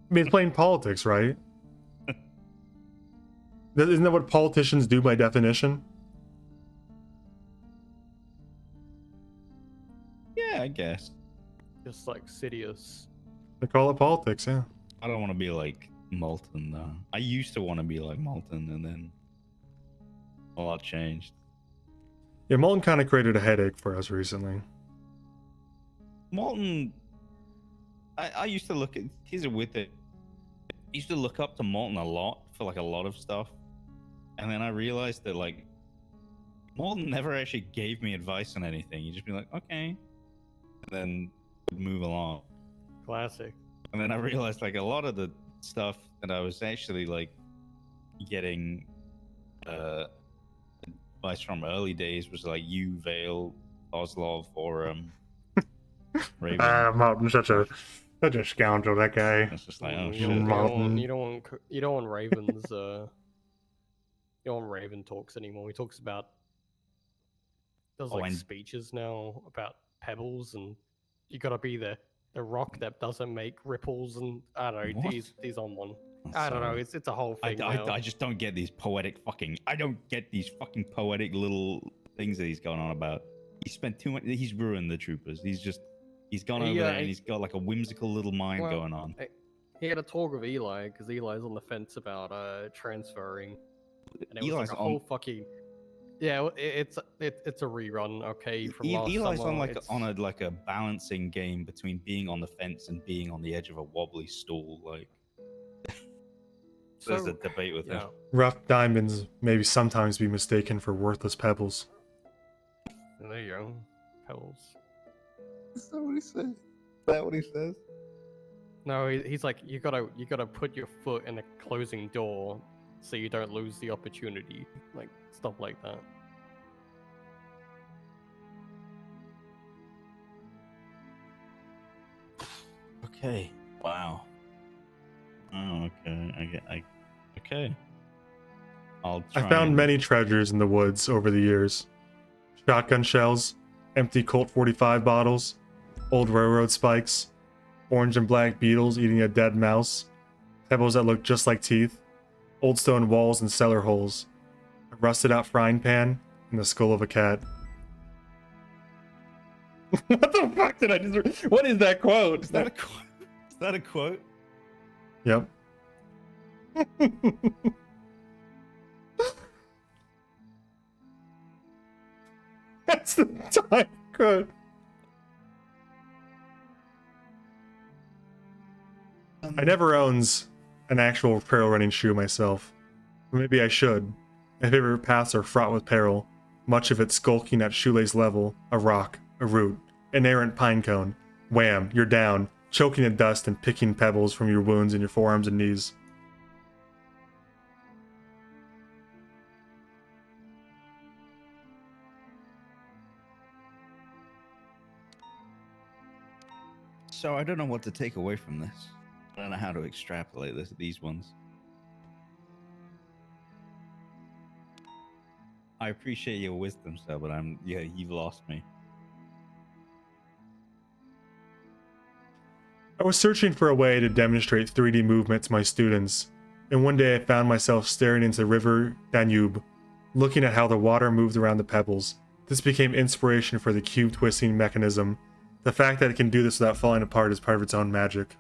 I mean, it's playing politics, right? Isn't that what politicians do by definition? Yeah, I guess. Just like Sidious. They call it politics, yeah. I don't want to be like Molten, though. I used to want to be like Molten, and then a lot changed. Yeah, Molten kind of created a headache for us recently. Molten, I used to look at, here's a weird thing. I used to look up to Molten a lot for like a lot of stuff. And then I realized that like, Molten never actually gave me advice on anything. He'd just be like, okay. And then would move along. Classic. And then I realized like a lot of the stuff that I was actually like getting advice from early days was like you, Vale, Oslov, or Raven. Molten, such a Such a scoundrel, that guy. It's just like, oh You shit. don't want Raven's you don't want Raven talks anymore. He talks about does like and- speeches now about pebbles, and you gotta be the rock that doesn't make ripples, and I don't know. What? He's on one. I'm I don't know. sorry. It's a whole thing now. I just don't get these poetic fucking. I don't get these fucking poetic little things that he's going on about. He spent too much. He's ruined the troopers. He's gone over there and he's got like a whimsical little mind going on. He had a talk with Eli because Eli's on the fence about transferring, and it was Eli's like a whole fucking. Yeah, it's a rerun. Okay, from last Eli's summer. on a balancing game between being on the fence and being on the edge of a wobbly stool. Like, there's a debate with him. Rough diamonds may sometimes be mistaken for worthless pebbles. There you go, pebbles. Is that what he said? Is that what he says? No, he's like you gotta put your foot in a closing door so you don't lose the opportunity, like stuff like that. Okay. Wow. Oh, okay. Okay. I'll try. I found many treasures in the woods over the years. Shotgun shells, empty Colt 45 bottles, old railroad spikes, orange and black beetles eating a dead mouse, pebbles that look just like teeth, old stone walls and cellar holes, a rusted out frying pan, and the skull of a cat. What the fuck did I just... What is that quote? Is that a quote? Is that a quote? Yep. That's the time quote. I never owns an actual trail running shoe myself. But maybe I should. My favorite paths are fraught with peril, much of it skulking at shoelace level, a rock, a root, an errant pine cone. Wham, you're down, choking in dust and picking pebbles from your wounds in your forearms and knees. So I don't know what to take away from this. I don't know how to extrapolate these ones. I appreciate your wisdom, sir, but you've lost me. I was searching for a way to demonstrate 3D movement to my students, and one day I found myself staring into the river Danube, looking at how the water moved around the pebbles. This became inspiration for the cube twisting mechanism. The fact that it can do this without falling apart is part of its own magic.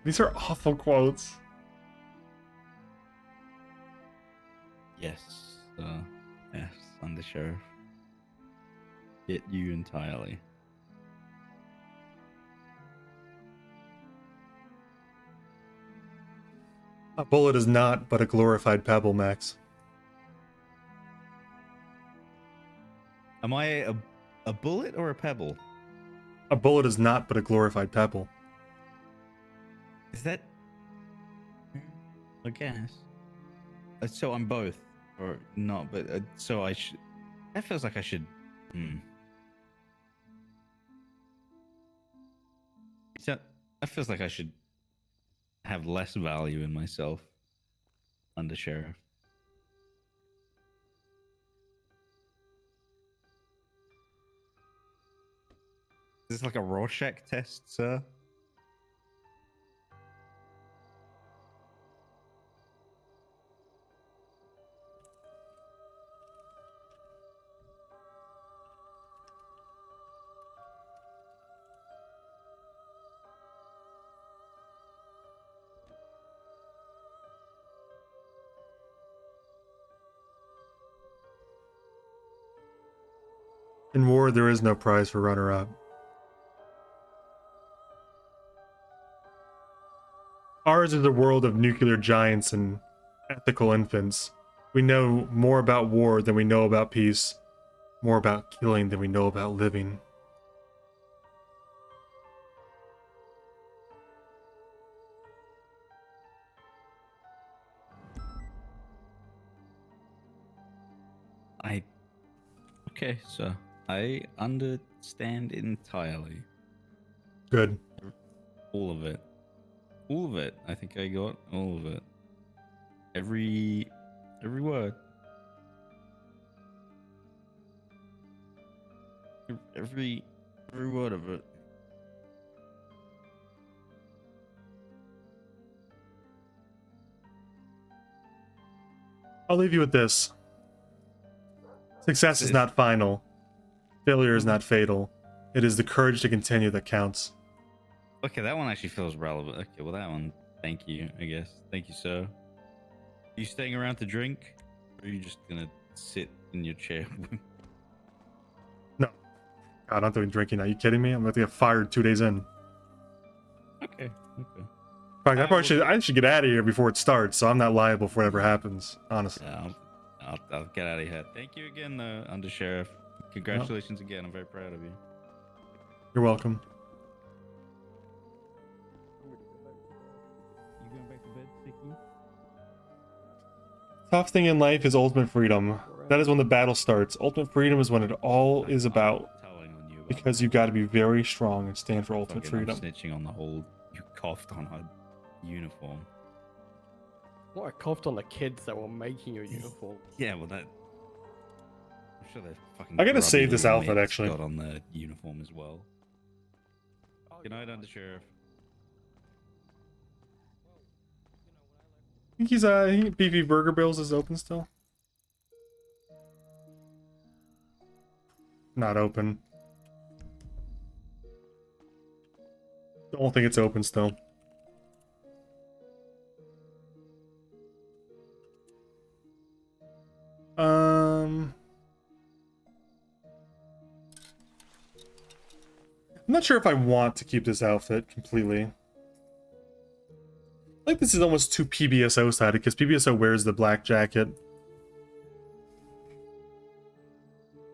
These are awful quotes. Yes, yes, Undersheriff. Get you entirely. A bullet is not but a glorified pebble, Max. Am I a bullet or a pebble? A bullet is not but a glorified pebble. Is that? I guess. So I'm both, or not? But so I should. That feels like I should. So that feels like I should have less value in myself, Undersheriff. Is this like a Rorschach test, sir? In war, there is no prize for runner-up. Ours is a world of nuclear giants and ethical infants. We know more about war than we know about peace, more about killing than we know about living. Okay, so I understand entirely. Good. All of it. All of it. I think I got all of it. Every word. Every word of it. I'll leave you with this. Success is not final. Failure is not fatal. It is the courage to continue that counts. Okay, that one actually feels relevant. Okay, well that one, thank you, I guess. Thank you, sir. Are you staying around to drink? Or are you just gonna sit in your chair? No. God, I'm not doing drinking. Are you kidding me? I'm going to get fired 2 days in. Okay, okay. In fact, I should get out of here before it starts, so I'm not liable for whatever happens, honestly. Yeah, I'll get out of here. Thank you again, Undersheriff. Congratulations again. I'm very proud of you. You're welcome. You going back to bed, Sticky? Tough thing in life is ultimate freedom. That is when the battle starts. Ultimate freedom is when it all is about. Because you got to be very strong and stand for ultimate freedom. I'm snitching on the whole. You coughed on our uniform. Well, I coughed on the kids that were making your uniform. Yeah, well that. I'm sure they're fucking. I gotta save this grubbly outfit, mitts actually. Got on the uniform as well. Good night, Undersheriff. I think Beefy Burger Bills is open still. Not open. Don't think it's open still. I'm not sure if I want to keep this outfit completely. I think this is almost too PBSO sided because PBSO wears the black jacket.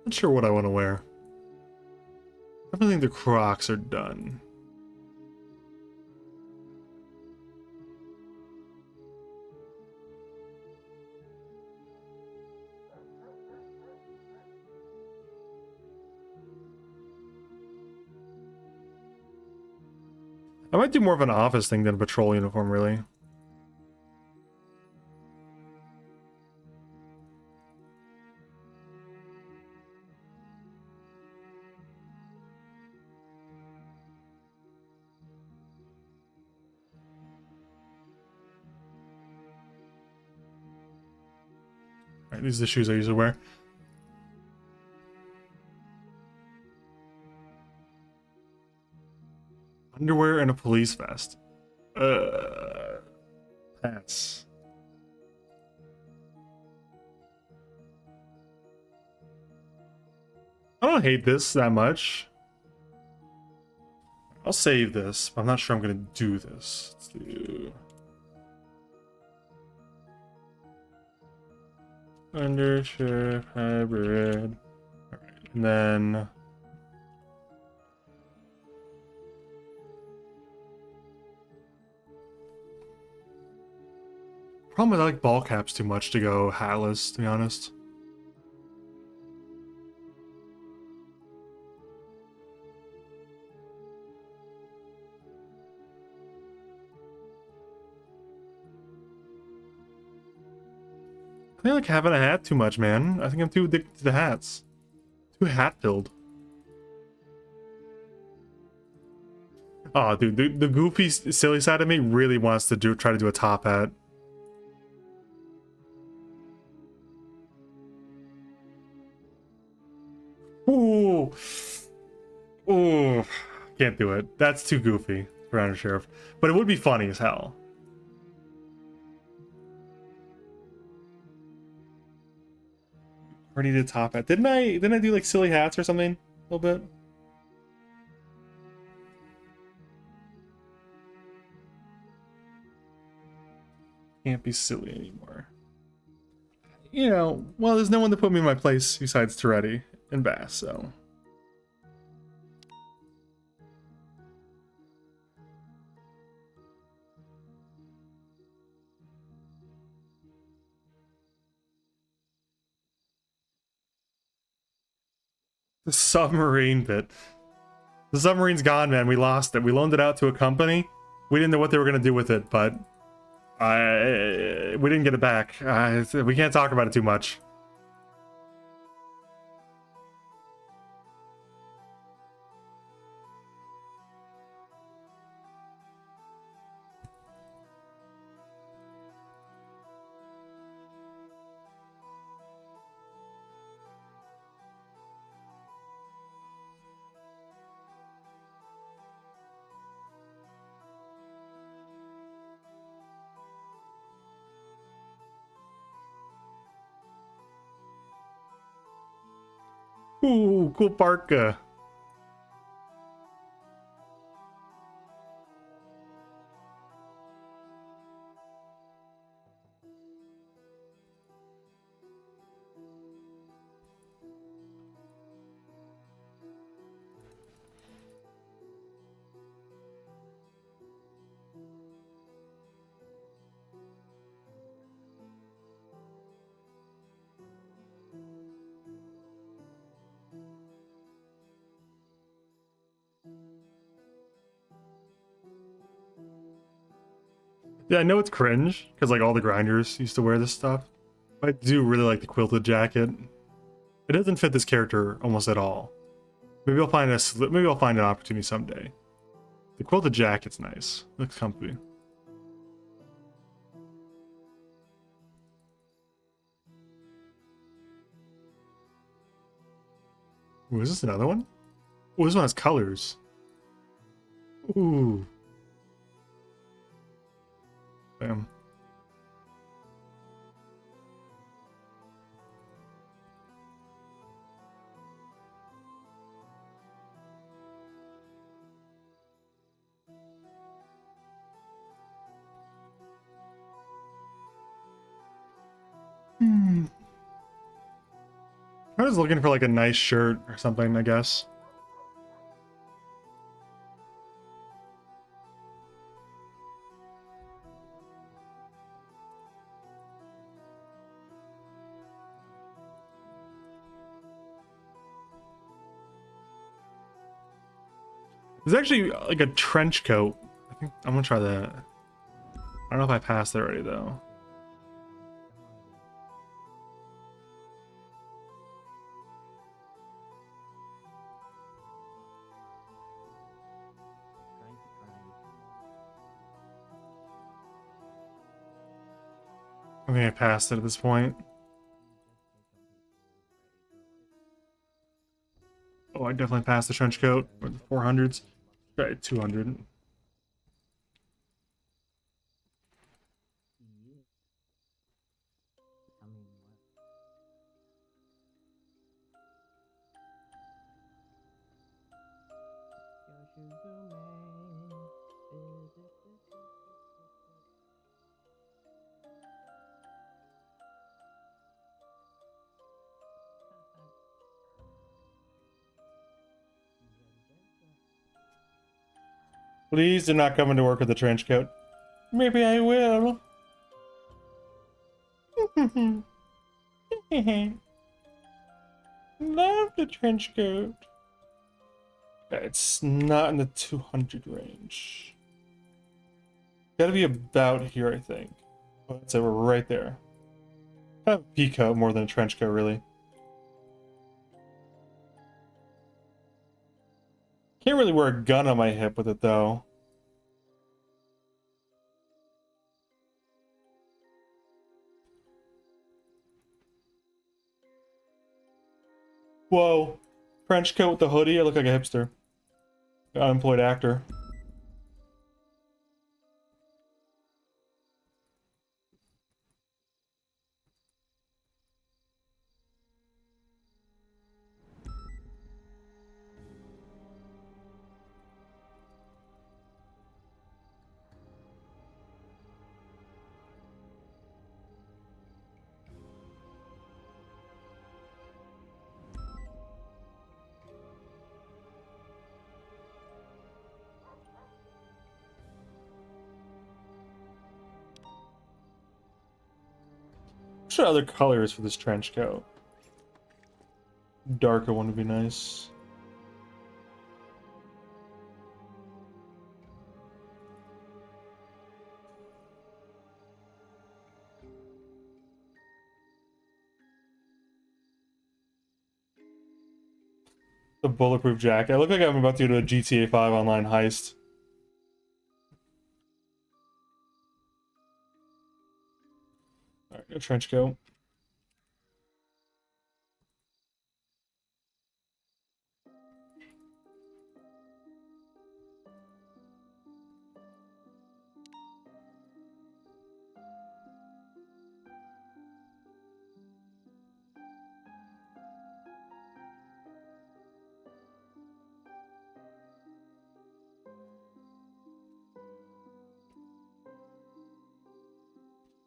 Not sure what I want to wear. I don't think the Crocs are done. I might do more of an office thing than a patrol uniform, really. Alright, these are the shoes I usually wear. Underwear and a police vest. That's... I don't hate this that much. I'll save this, but I'm not sure I'm gonna do this. Let's do... Undersheriff hybrid. Alright, and then... Problem is I like ball caps too much to go hatless, to be honest. I like having a hat too much, man. I think I'm too addicted to the hats. Too hat-filled. Oh, dude, the goofy, silly side of me really wants to try to do a top hat. Ooh. Ooh. Can't do it. That's too goofy for Undersheriff. But it would be funny as hell. Already did top hat. Didn't I do like silly hats or something? A little bit? Can't be silly anymore. You know, well, there's no one to put me in my place besides Toretti and Bass, so. The submarine bit. The submarine's gone, man. We lost it. We loaned it out to a company. We didn't know what they were gonna do with it, but we didn't get it back. We can't talk about it too much. Ooh, cool parka. Yeah, I know it's cringe because like all the grinders used to wear this stuff. But I do really like the quilted jacket. It doesn't fit this character almost at all. Maybe I'll find maybe I'll find an opportunity someday. The quilted jacket's nice. Looks comfy. Ooh, is this another one? Ooh, this one has colors. Ooh. Bam. I was looking for like a nice shirt or something, I guess. There's actually like a trench coat. I think I'm gonna try that. I don't know if I passed it already though. I think I passed it at this point. Oh, I definitely passed the trench coat with the 400s. Try 200. Please do not come into work with a trench coat. Maybe I will. Love the trench coat. It's not in the 200 range. Gotta be about here, I think. Oh, so we're right there. Kind of a pea coat more than a trench coat, really. Can't really wear a gun on my hip with it, though. Whoa. Trench coat with the hoodie? I look like a hipster. Unemployed actor. What other colors for this trench coat? Darker one would be nice. The bulletproof jacket. I look like I'm about to do a GTA 5 online heist. Alright, a trench coat.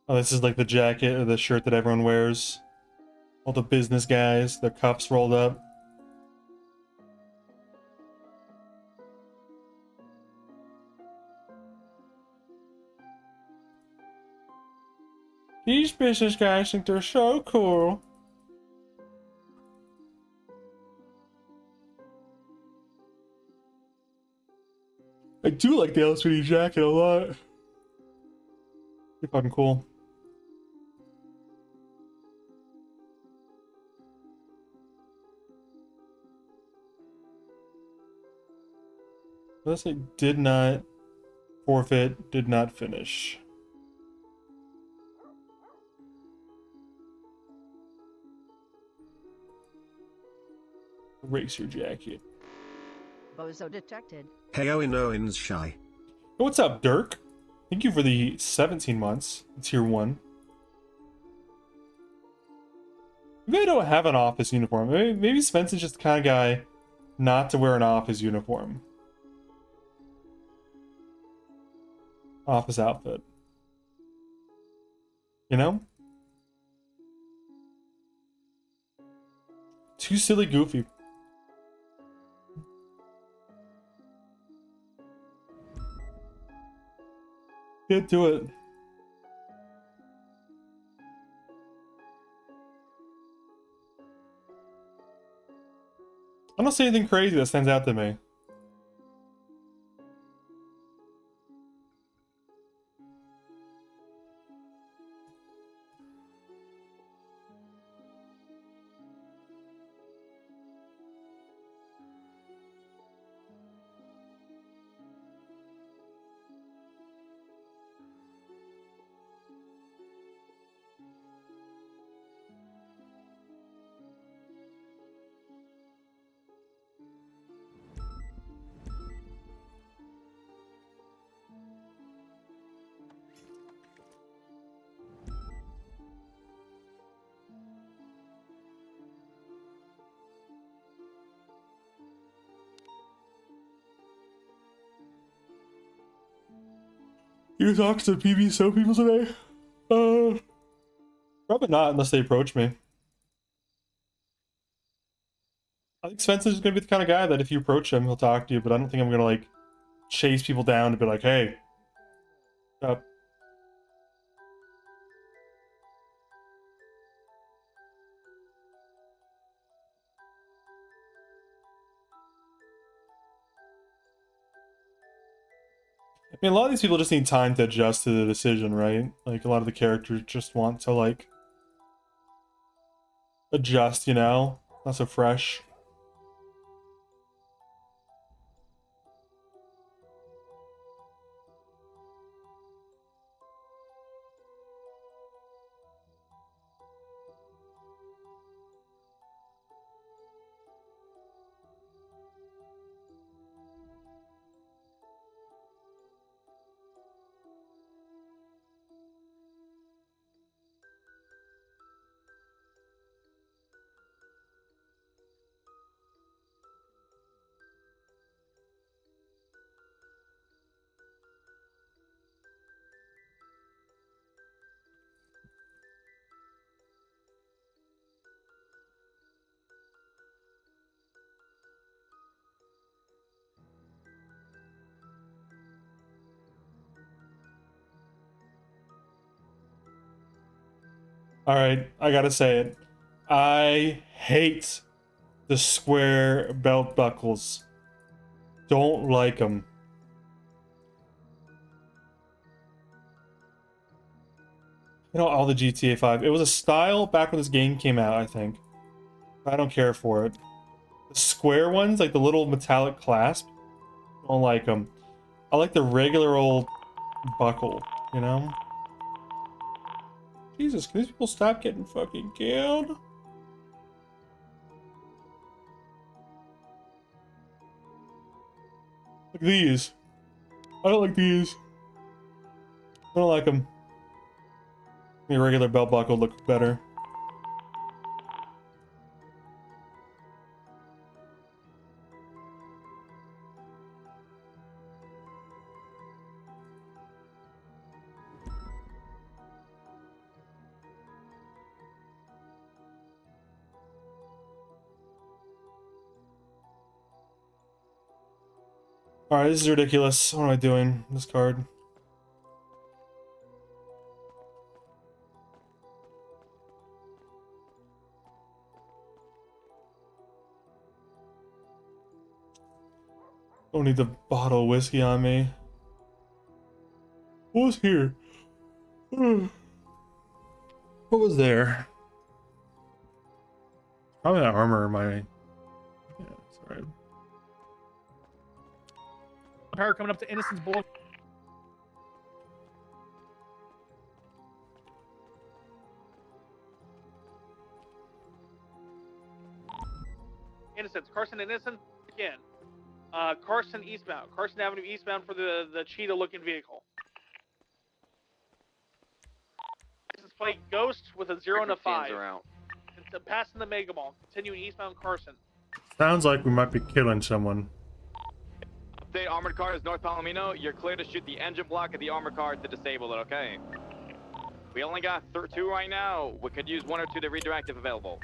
Oh, this is like the jacket or the shirt that everyone wears. All the business guys, their cuffs rolled up. These business guys think they're so cool. I do like the LSPD jacket a lot. Pretty fucking cool. Let's say did not forfeit, did not finish. Erase your jacket. Bozo detected. Hey Owen Owens Shy. Oh, what's up, Dirk? Thank you for the 17 months. Tier 1. Maybe I don't have an office uniform. Maybe Svensen's just the kind of guy not to wear an office uniform. Office outfit. You know? Too silly goofy. Can't do it. I don't see anything crazy that stands out to me. You talk to PBSO people today? Probably not unless they approach me. I think Svensen's gonna be the kind of guy that if you approach him, he'll talk to you, but I don't think I'm gonna like chase people down to be like, hey. Up. I mean, a lot of these people just need time to adjust to the decision, right? Like, a lot of the characters just want to, like, adjust, you know? Not so fresh. Alright, I gotta say it. I hate The square belt buckles. Don't like them. You know, all the GTA 5. It was a style back when this game came out, I think. I don't care for it. The square ones, like the little metallic clasp, don't like them. I like the regular old buckle, you know? Jesus, can these people stop getting fucking killed? Like these. I don't like these. I don't like them. The regular belt buckle looks better. Alright, this is ridiculous. What am I doing? This card. Don't need the bottle of whiskey on me. What was here? What was there? Probably that armor in my... Yeah, it's alright. Power coming up to Innocence Boulevard. Innocence, Carson and Innocence again. Carson eastbound, Carson Avenue eastbound for the cheetah-looking vehicle. License plate Ghost with a 0 and a 5. It's passing the Mega Mall, continuing eastbound Carson. Sounds like we might be killing someone. Update, armored car is North Palomino. You're clear to shoot the engine block of the armored car to disable it, okay? We only got 2 right now. We could use 1 or 2 to redirect if available.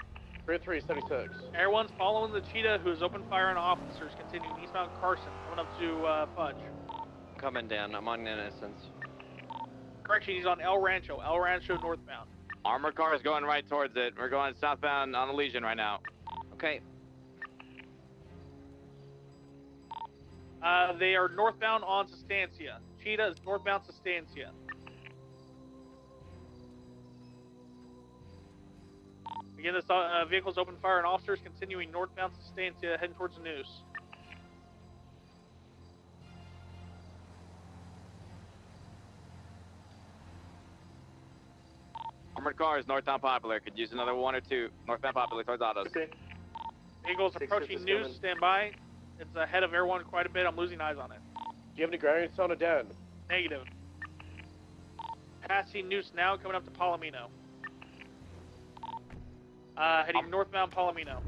3-3-76. Everyone's following the cheetah who's open fire on officers, continuing eastbound Carson, coming up to Fudge. Coming down, I'm on Innocence. Correction, he's on El Rancho northbound. Armored car is going right towards it. We're going southbound on the Legion right now. Okay. They are northbound on Sustancia. Cheetah is northbound Sustancia. Again, this vehicle's open fire on officers, continuing northbound Sustancia, heading towards the Noose. Armored car is northbound Popular. Could use another 1 or 2. Northbound Popular towards autos. Vehicle's approaching Noose, stand by. It's ahead of Air 1 quite a bit. I'm losing eyes on it. Do you have any ground on it down? Negative. Passing Noose now, coming up to Palomino. Heading northbound Palomino.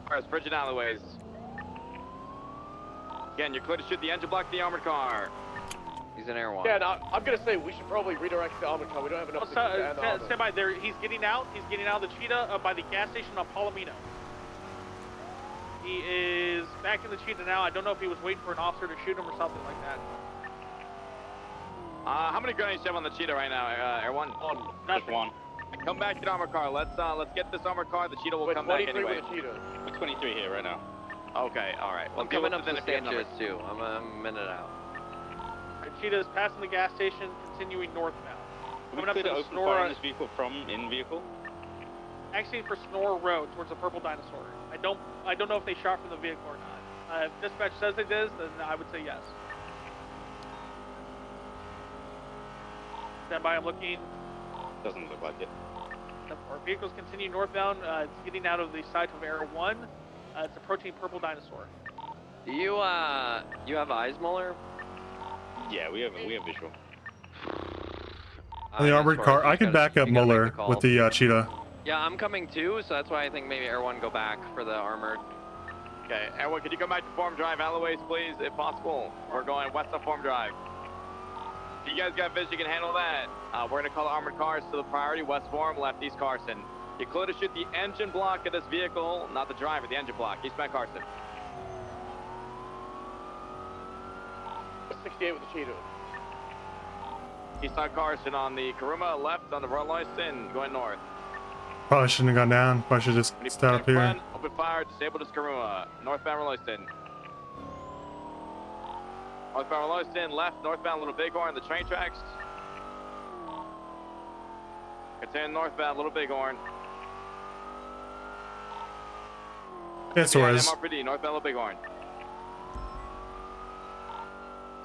Cars, bridging alleyways. Again, you're clear to shoot the engine block of the armored car. He's in Air 1. Yeah, no, I'm gonna say we should probably redirect the armored car. We don't have enough to Stand by there. He's getting out. He's getting out of the cheetah by the gas station on Palomino. He is back in the cheetah now. I don't know if he was waiting for an officer to shoot him or something like that. How many grenades do you have on the cheetah right now, Air 1? Just 1. Come back to the armored car. Let's get this armored car. The cheetah will come back anyway. With the cheetah. We're 23 here right now. Okay, all right. I'm coming up to Sanchez too. I'm a minute out. The cheetah is passing the gas station, continuing northbound. Coming up to the Snore this vehicle from in vehicle. Actually, for Snore Road towards the purple dinosaur. I don't know if they shot from the vehicle or not. If dispatch says they did, then I would say yes. Stand by. I'm looking. Doesn't look like it. Our vehicles continue northbound. It's getting out of the site of Air 1. It's approaching Purple Dinosaur. Do you have eyes, Muller? Yeah, we have visual. On the armored car, I can back up Muller with the cheetah. Yeah, I'm coming too, so that's why I think maybe Air 1 go back for the armored. Okay, Air 1, could you come back to Form Drive alleyways, please, if possible? We're going west of Form Drive. If you guys got vision, you can handle that. We're gonna call armored cars to the priority, west Form, left East Carson. You're clear to shoot the engine block of this vehicle, not the driver, the engine block, eastbound Carson. 68 with the cheetah. Eastbound Carson on the Karuma, left on the Royal Lewiston, going north. Probably shouldn't have gone down. Probably should just stay up here. Open fire, disable this Karuma. Northbound Royston. Northbound Royston, left, northbound Little Bighorn, the train tracks. Continue northbound Little Bighorn. It's Suarez. MRPD, northbound Little Bighorn.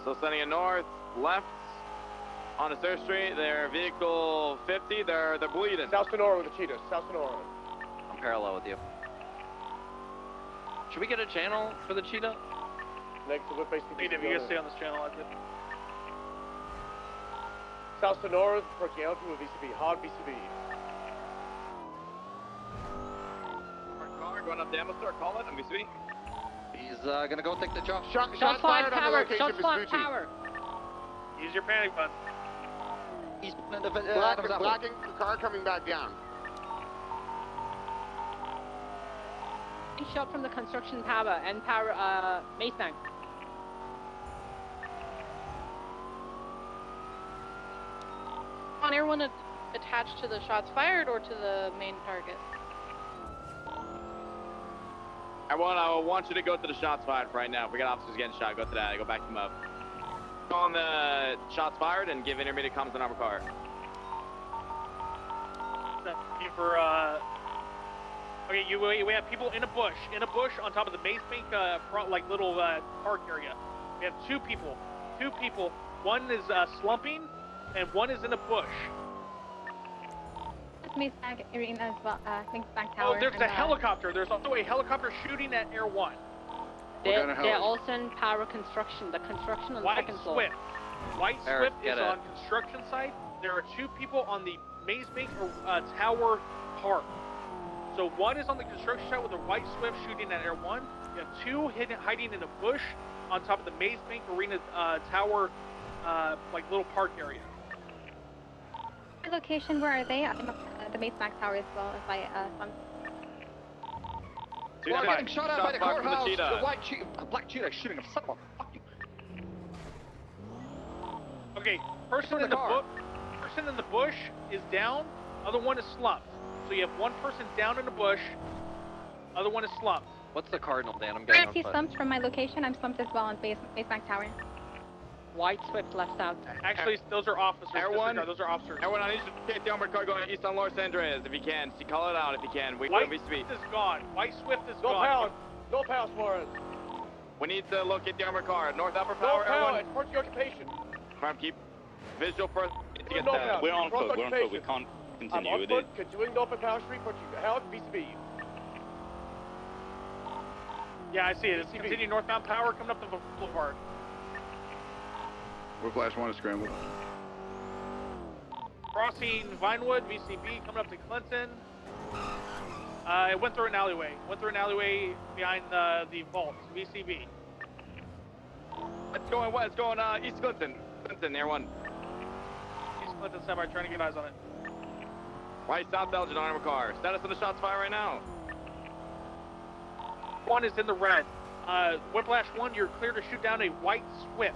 Still sending it north, left. On the 3rd Street, they're vehicle 50, they're bleeding. South Sonora with the Cheetahs, South Sonora. I'm parallel with you. Should we get a channel for the cheetah? Negative, we're basically... If you guys stay on this channel, I did. South Sonora, approaching altitude with VCB, hard VCB. Car going up Damo Store, call it, MVC. He's gonna go take the jump. Shots fired on the location of power. Use your panic button. He's blocking the car coming back down. Shot from the construction tower and power Maybank. On everyone attached to the shots fired or to the main target? I want you to go to the shots fired right now. If we got officers getting shot, go to that. Go back them up. Go on the shots fired and give intermediate comms on our car. For okay, we have people in a bush on top of the Maze Bank front, like little park area. We have two people. One is slumping, and one is in a bush. Maze Bank arena as well. Maze Bank Tower. Oh, there's a helicopter. There's also a helicopter shooting at Air 1. They're also in power construction. The construction on the second floor. White Swift is on construction site. There are two people on the Maze Bank Tower Park. So one is on the construction site with a White Swift shooting at Air 1. You have two hiding in a bush on top of the Maze Bank Arena Tower, like little park area. Location, where are they? I'm at the Maze Bank Tower as well. If We're getting shot at by the courthouse. The black cheetah shooting a son of a fucking... Okay, person in the bush is down. Other one is slumped. So you have one person down in the bush. Other one is slumped. What's the cardinal, Dan? I'm I getting see slumped from my location. I'm slumped as well on Maze Bank Tower. White Swift left out. Actually, those are officers. Everyone, those are officers. Everyone, I need you to take the armored car going east on Los Andreas if you can. So call it out if you can. White Swift is gone. White Swift is gone. No power for us. We need to locate the armored car. North upper No power. power. It's part of the occupation. Prime, keep visual first. To get No that. power. We're on foot. We can't I'm continue on with foot, it. continuing to open Power Street, put you held VCB. Yeah, I see it. It's continuing northbound power coming up the boulevard. Whiplash 1 is scrambled. Crossing Vinewood, VCB, coming up to Clinton. It went through an alleyway. Behind the vault, VCB. It's going west, going East Clinton. Clinton, Air 1. East Clinton, semi, trying to get eyes on it. White South Belgian armored car. Status of the shots fired right now. One is in the red. Whiplash 1, you're clear to shoot down a White Swift.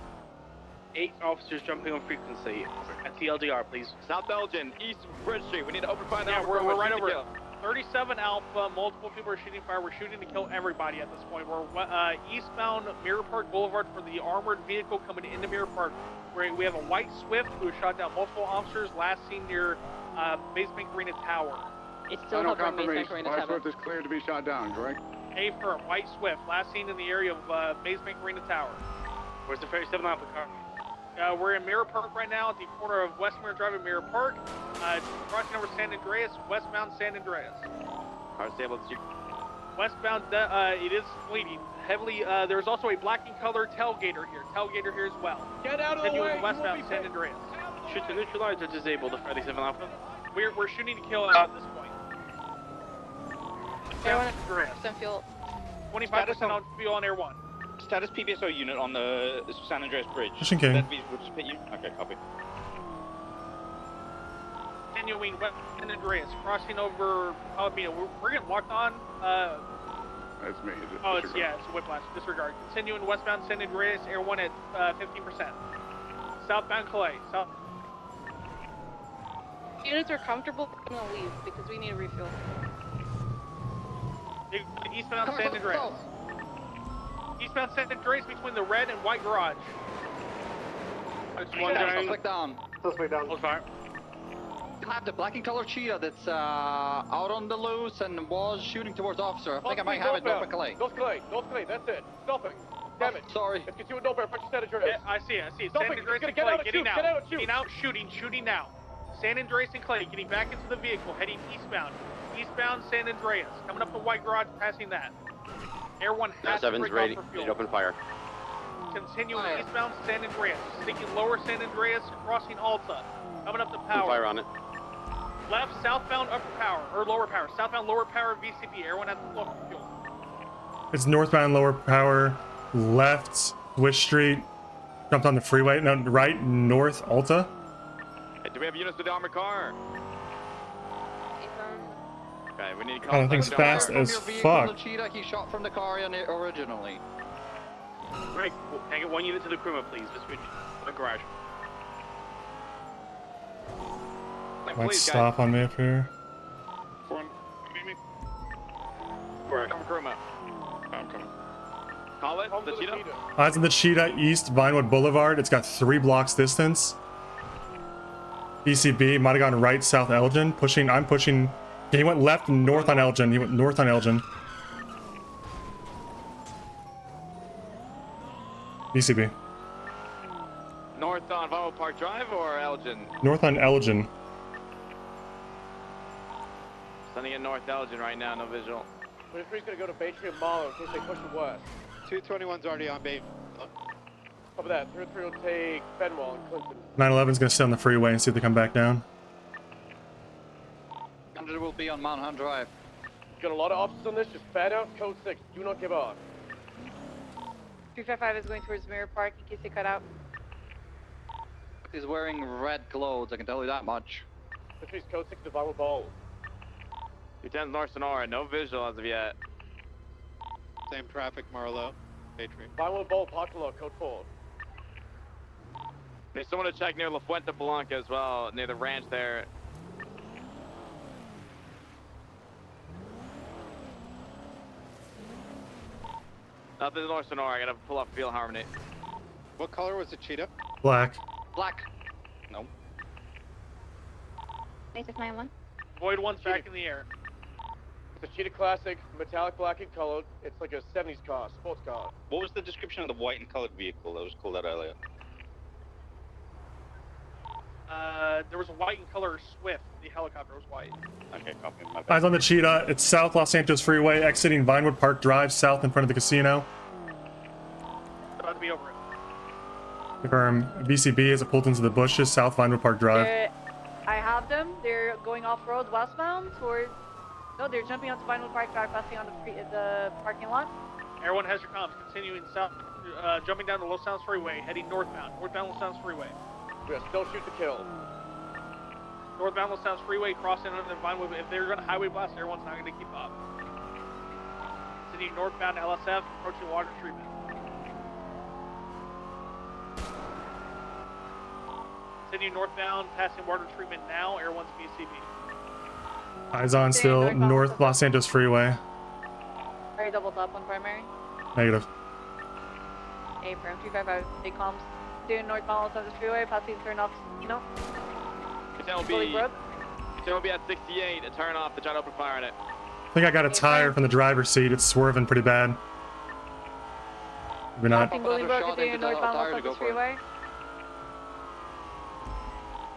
8 officers jumping on frequency. At TLDR, please. South Belgian, East Bridge Street. We need to open fire now. Yeah, we're right over it. 37 Alpha, multiple people are shooting fire. We're shooting to kill everybody at this point. We're eastbound Mirror Park Boulevard for the armored vehicle coming into Mirror Park. We have a White Swift who shot down multiple officers, last seen near Maze Bank Arena Tower. It's still hovering Maze Bank Arena White Tower. Swift is cleared to be shot down, correct? A firm, White Swift, last seen in the area of Maze Bank Arena Tower. Where's the 37 Alpha car? We're in Mirror Park right now at the corner of West Mirror Drive and Mirror Park. Crossing over San Andreas, westbound San Andreas. Car stable. Westbound, it is bleeding heavily. There's also a black and color tailgater here as well. Get out of the way! Westbound San Andreas. Shoot to neutralize or disable the 37 Alpha? We're shooting to kill at this point. Air 1, some fuel. 25% on fuel on Air 1. Status PBSO unit on the San Andreas Bridge. Mission King. That will just hit you? Okay, copy. Continuing west San Andreas, crossing over Palomino. We're getting locked on. That's me. It's Whiplash. Disregard. Continuing westbound San Andreas, Air 1 at 15%. Southbound Calais. Units are comfortable, I'm gonna leave because we need a refuel. Eastbound San Andreas. Eastbound San Andreas between the red and white garage. It's one down. Click down. Suspect down. Hold fire. You have the black and color cheetah that's out on the loose and was shooting towards officer. I think I might have it. North Clay. North Clay. North Clay. That's it. Stopping. Damn it. Sorry. Let's get you a no bear. Punch San Andreas. Yeah, I see it. Stopping. San Andreas and Get Clay out and getting shoot. out. Get out and shoot. Getting out, shooting now. San Andreas and Clay getting back into the vehicle, heading eastbound. Eastbound San Andreas. Coming up the white garage, passing that. Air 1 has to break off for fuel. Open fire. Continuing eastbound San Andreas. Sneaking lower San Andreas, crossing Alta. Coming up the power. Fire on it. Left, southbound upper power, or lower power. Southbound lower power VCB. Everyone has to look for fuel. It's northbound lower power, left, Swiss Street. Jumped on the freeway. No, right, north, Alta. Hey, do we have units with the armored car? Okay, we need to God, that thing's fast as fuck. Cheetah, he shot from the car originally. Right, can I get one unit to the Kruma, please? Just the garage. Might stop on me up here. Come Kruma. I'm coming. Call it, the Cheetah. Eyes on the Cheetah, east Vinewood Boulevard. It's got 3 blocks distance. BCB might have gone right, south Elgin. Pushing, I'm pushing. Yeah, he went left, north on Elgin. He went north on Elgin. BCB. North on Vinewood Park Drive or Elgin? North on Elgin. Sending in North Elgin right now, no visual. 23's gonna go to Bay Tree and Marlow in case they push it west. 221's already on Bay. Over that, 303 will take Benwell and Clinton. 911's gonna stay on the freeway and see if they come back down. 100 will be on Mount Hunt Drive. Got a lot of options on this, just fan out, code 6, do not give up. 355 is going towards Mirror Park in case they cut out. He's wearing red clothes, I can tell you that much. 23's code 6 to Vinewood Bowl. 210's North Sonora, no visual as of yet. Same traffic, Marlow. Patriot. Vinewood Bowl, parking lot, code 4. There's someone to check near La Fuente Blanca as well, near the ranch there. Nothing in North Sonora, I gotta pull up Field Harmony. What color was the Cheetah? Black. Black. No. Basis 91. Void 1's back in the air. It's a Cheetah Classic, metallic black and colored. It's like a 70s car, sports car. What was the description of the white and colored vehicle that was called out earlier? There was a white and color Swift. The helicopter was white. Okay, copy. My bad. Eyes on the Cheetah. It's south Los Santos Freeway, exiting Vinewood Park Drive, south in front of the casino. About to be over it. Confirm. VCB as it pulled into the bushes, south Vinewood Park Drive. I have them. They're going off road westbound towards. No, they're jumping onto Vinewood Park Drive, passing on the parking lot. Everyone has your comms. Continuing south, jumping down the Los Angeles Freeway, heading northbound. Northbound Los Angeles Freeway. We are still shoot to kill. Northbound Los Angeles Freeway, crossing under the Vinewood. If they're going to highway blast, everyone's not going to keep up. Continuing northbound LSF, approaching water treatment. Continuing northbound, passing water treatment now. Air 1's BCB. Eyes on still, north Los Santos Freeway. Very doubled up on primary. Negative. A firm 255. Stay comms. Doing northbound Los Angeles Freeway, passing turn off. You know. Will be at 68. A turn off. They're trying to open fire on it. I think I got a tire from the driver's seat. It's swerving pretty bad. Maybe not. Passing Bolingbrook, doing northbound Los Santos Freeway.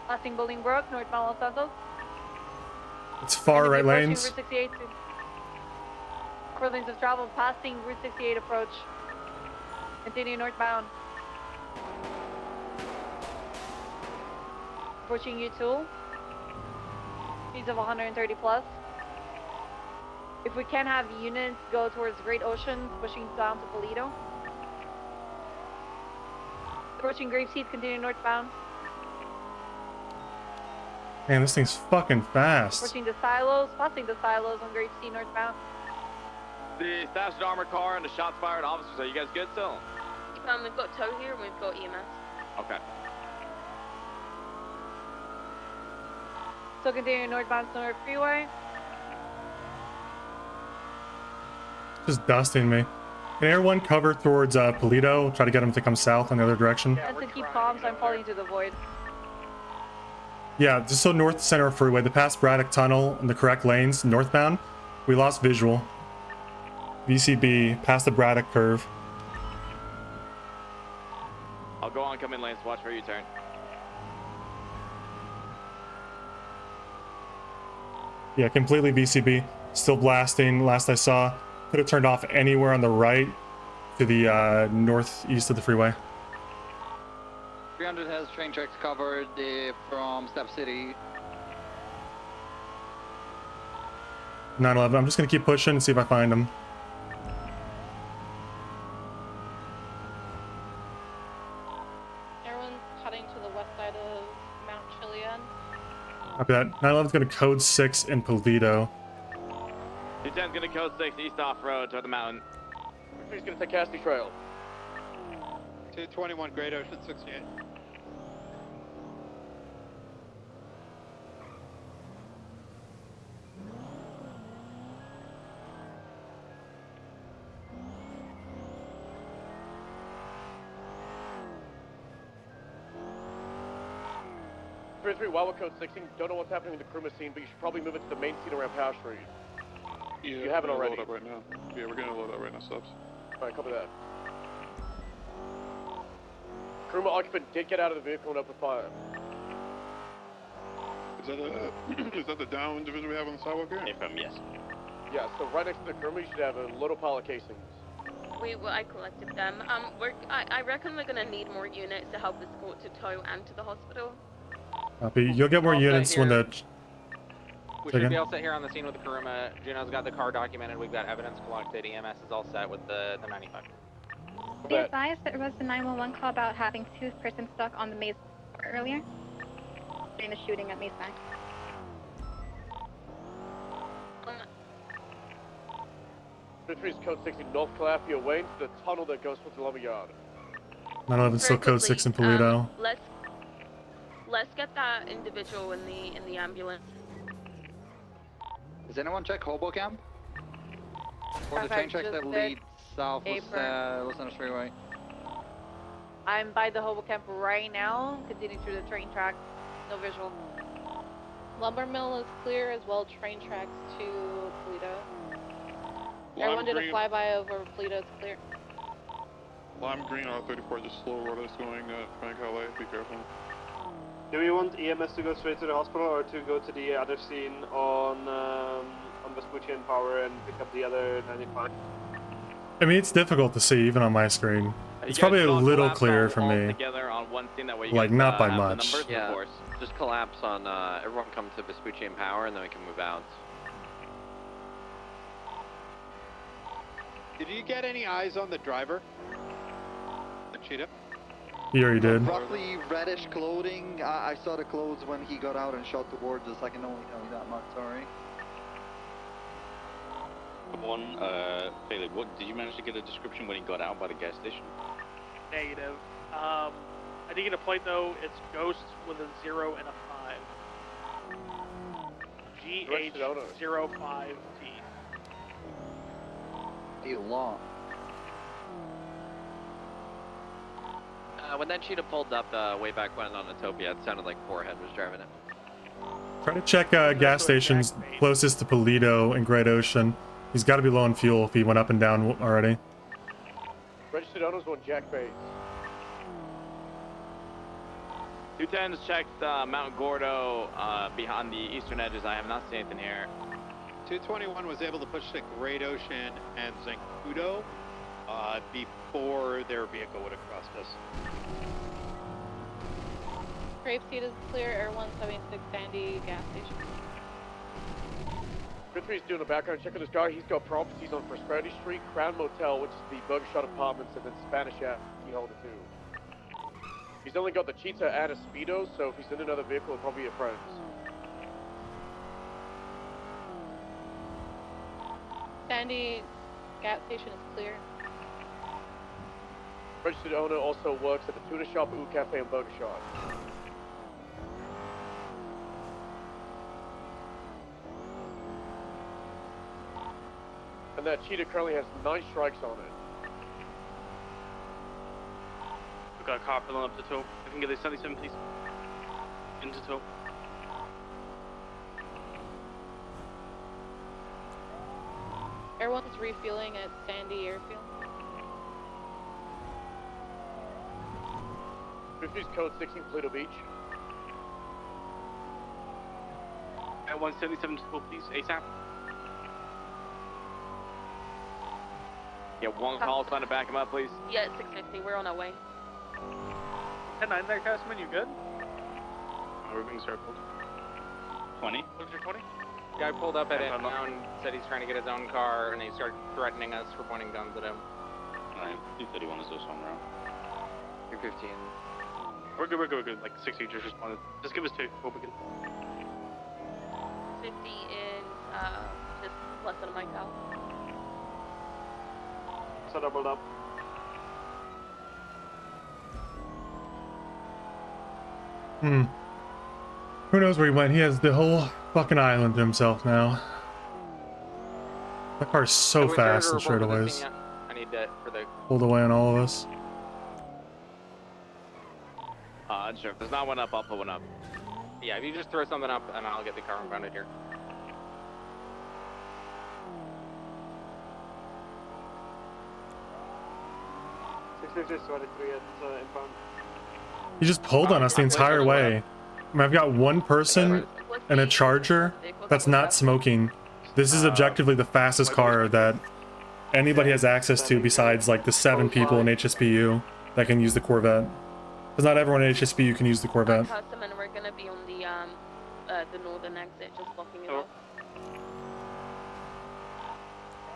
Passing Bolingbrook, northbound Los Santos. It's far right lanes. Route 68 4 lanes of travel, passing Route 68 approach. Continue northbound. Approaching U2. Speeds of 130 plus. If we can have units go towards Great Ocean, pushing down to Toledo. Approaching Grapeseed, continue northbound. Man, this thing's fucking fast. Approaching the silos, passing the silos on Grapeseed northbound. The stashed armored car and the shots fired officers. Are you guys good still? We've got tow here and we've got EMS. Okay. So continue northbound North Freeway. Just dusting me. Can everyone cover towards Polito? Try to get him to come south on the other direction. That's to keep calm, so I'm falling into the void. Yeah, just so north center freeway. The past Braddock Tunnel in the correct lanes, northbound. We lost visual. VCB, past the Braddock curve. I'll go on come in lanes. Watch for U-turn. Yeah, completely VCB. Still blasting, last I saw. Could have turned off anywhere on the right to the northeast of the freeway. 300 has train tracks covered from Step City. 911, I'm just gonna keep pushing and see if I find him. Everyone's heading to the west side of Mount Chiliad. Copy that. 911's gonna code 6 in Polito. U-turn's gonna code 6 east off road toward the mountain. He's gonna take Cassidy Trail. 221 Great Ocean 68. While we're code 16, don't know what's happening in the Kruma scene, but you should probably move it to the main scene around Power Street. Yeah, You haven't we're gonna already. Load up right now. Yeah, we're gonna load up right now, subs. Alright, copy that. Kruma occupant did get out of the vehicle and open fire. Is that the down division we have on the sidewalk here? Yes. Yeah, so right next to the Kruma, you should have a little pile of casings. I collected them. I reckon we're gonna need more units to help escort to tow and to the hospital. Copy. You'll get more units when the... We should be all set here on the scene with the Kuruma. Juno's got the car documented. We've got evidence collected. EMS is all set with the 95. Be advised, there was a 911 call about having 2 persons stuck on the maze earlier during the shooting at Maze Bank. Is code 60 North Calafia Wayne to the tunnel that goes towards the lumber yard. 911 still code 6 in Polito. Let's get that individual in the ambulance. Does anyone check Hobo Camp? Or the Okay, train tracks just that did. lead south Los Angeles Freeway? I'm by the hobo camp right now, continuing through the train tracks. No visual. Lumber mill is clear as well. Train tracks to Polito. Everyone did a flyby over Polito. It's clear. Lime green R34, just slow road is going Frank LA. Be careful. Do we want EMS to go straight to the hospital or to go to the other scene on Vespucci and Power and pick up the other 95? I mean, it's difficult to see even on my screen. It's probably a little clearer for me. Together on one scene, that way you Like, guys, not by have the much. numbers, Yeah, of course. just collapse on, everyone come to Vespucci and Power, and then we can move out. Did you get any eyes on the driver? The cheetah? He already did. Roughly reddish clothing. I saw the clothes when he got out and shot towards us. I can only tell you that much, sorry. One, Bailey, what did you manage to get a description when he got out by the gas station? Negative. I did get a plate though. It's Ghost with a 0 and a 5. GH05T. Long. When that cheetah pulled up way back when on Utopia, it sounded like Forehead was driving it. Try to check gas stations closest to Polito and Great Ocean. He's got to be low on fuel if he went up and down already. Registered owners on Jack Bay. 210's checked Mount Gordo behind the eastern edges. I have not seen anything here. 221 was able to push to Great Ocean and Zancudo before their vehicle would have crossed us. Grape seed is clear. Air 176 Sandy gas station. Grimsby's doing a background check on this guy. He's got properties on Prosperity Street, Crown Motel, which is the Burger Shot Apartments, and then Spanish Ave, Keyholder 2. He's only got the Cheetah and a Speedo, so if he's in another vehicle, it'll probably be a friend's. Sandy gas station is clear. Registered owner also works at the Tuna Shop, Cafe, and Burger Shot. And that cheetah currently has 9 strikes on it. We've got a car pulling up to tow. I can get a 77, please. Into tow. Everyone's refueling at Sandy Airfield. Fifty's code 16 Pluto Beach. At 177 to tow, please. ASAP. Yeah, one call sign to back him up, please. Yeah, it's 650. We're on our way. 10-9 there, Castman, you good? We're being circled. 20. What's your 20? Guy pulled up at inbound, said he's trying to get his own car, and he started threatening us for pointing guns at him. Alright, 231 is this one round. 315. We're good. Like 60 just responded. Just give us 2. Hope we can. 50 is just less than a mic out. So doubled up. Who knows where he went? He has the whole fucking island to himself now. That car's so fast and straightaways. I need that for the... Pulled away on all of us. Sure. If there's not one up, I'll put one up. Yeah, if you just throw something up, and I'll get the car impounded here. Impound. He just pulled on us the entire way. I mean, I've got one person and a charger that's not smoking. This is objectively the fastest car that anybody has access to besides like the 7 people in HSPU that can use the Corvette. Because not everyone in HSPU can use the Corvette. Customer, we're gonna be on the northern exit, just blocking it off.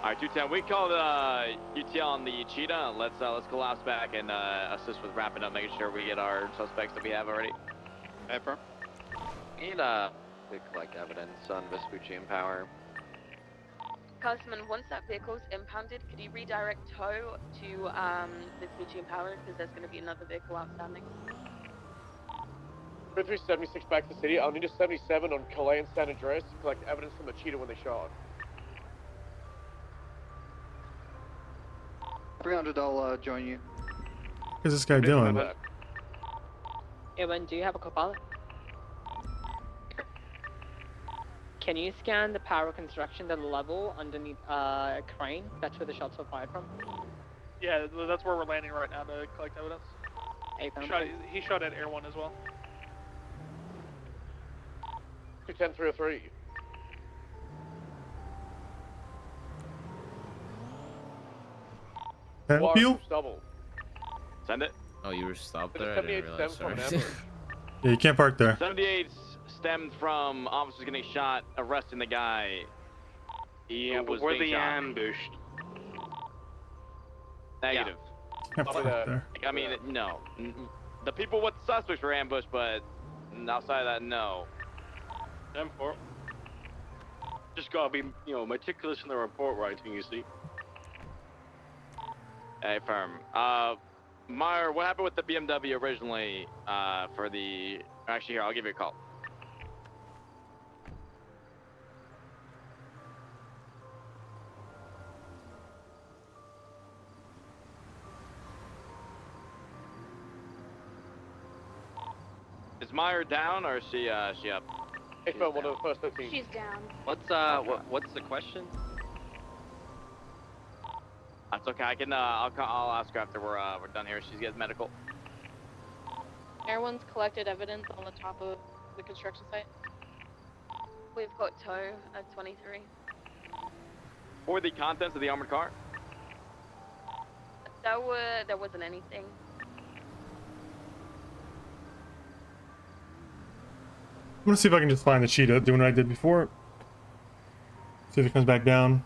Alright, 210. We called UTL on the Cheetah. Let's collapse back and assist with wrapping up, making sure we get our suspects that we have already. Affirm. And we collect evidence on Vespucci and Power. Customer, once that vehicle's impounded, could you redirect tow to Vespucci and Power, because there's gonna be another vehicle outstanding. 376 back to the city. I'll need a 77 on Calais and San Andreas to collect evidence from the cheetah when they shot. 300, I'll join you. What's this guy doing? Evan, do you have a co-pilot? Can you scan the power construction, the level underneath crane? That's where the shots were fired from. Yeah, that's where we're landing right now to collect evidence. He shot at Air 1 as well. 210, 303. Help you? Send it. Oh, you were stopped there? I didn't realize, sorry. Yeah, you can't park there. 78 stemmed from officers getting shot, arresting the guy. He was Were being they shot. ambushed? Negative. Can't park there. I mean, no. The people with the suspects were ambushed, but outside of that, no. 10-4. Just gotta be, meticulous in the report writing, you see. Hey, firm. Meyer, what happened with the BMW originally for the... Actually, here, I'll give you a call. Is Meyer down or is she up? Hey, firm, one of the first 13. She's down. What's the question? That's okay. I can. I'll ask her after we're done here. She's getting medical. Everyone's collected evidence on the top of the construction site. We've got tow at 23. For the contents of the armored car. There wasn't anything. I'm gonna see if I can just find the cheetah, doing what I did before. See if it comes back down.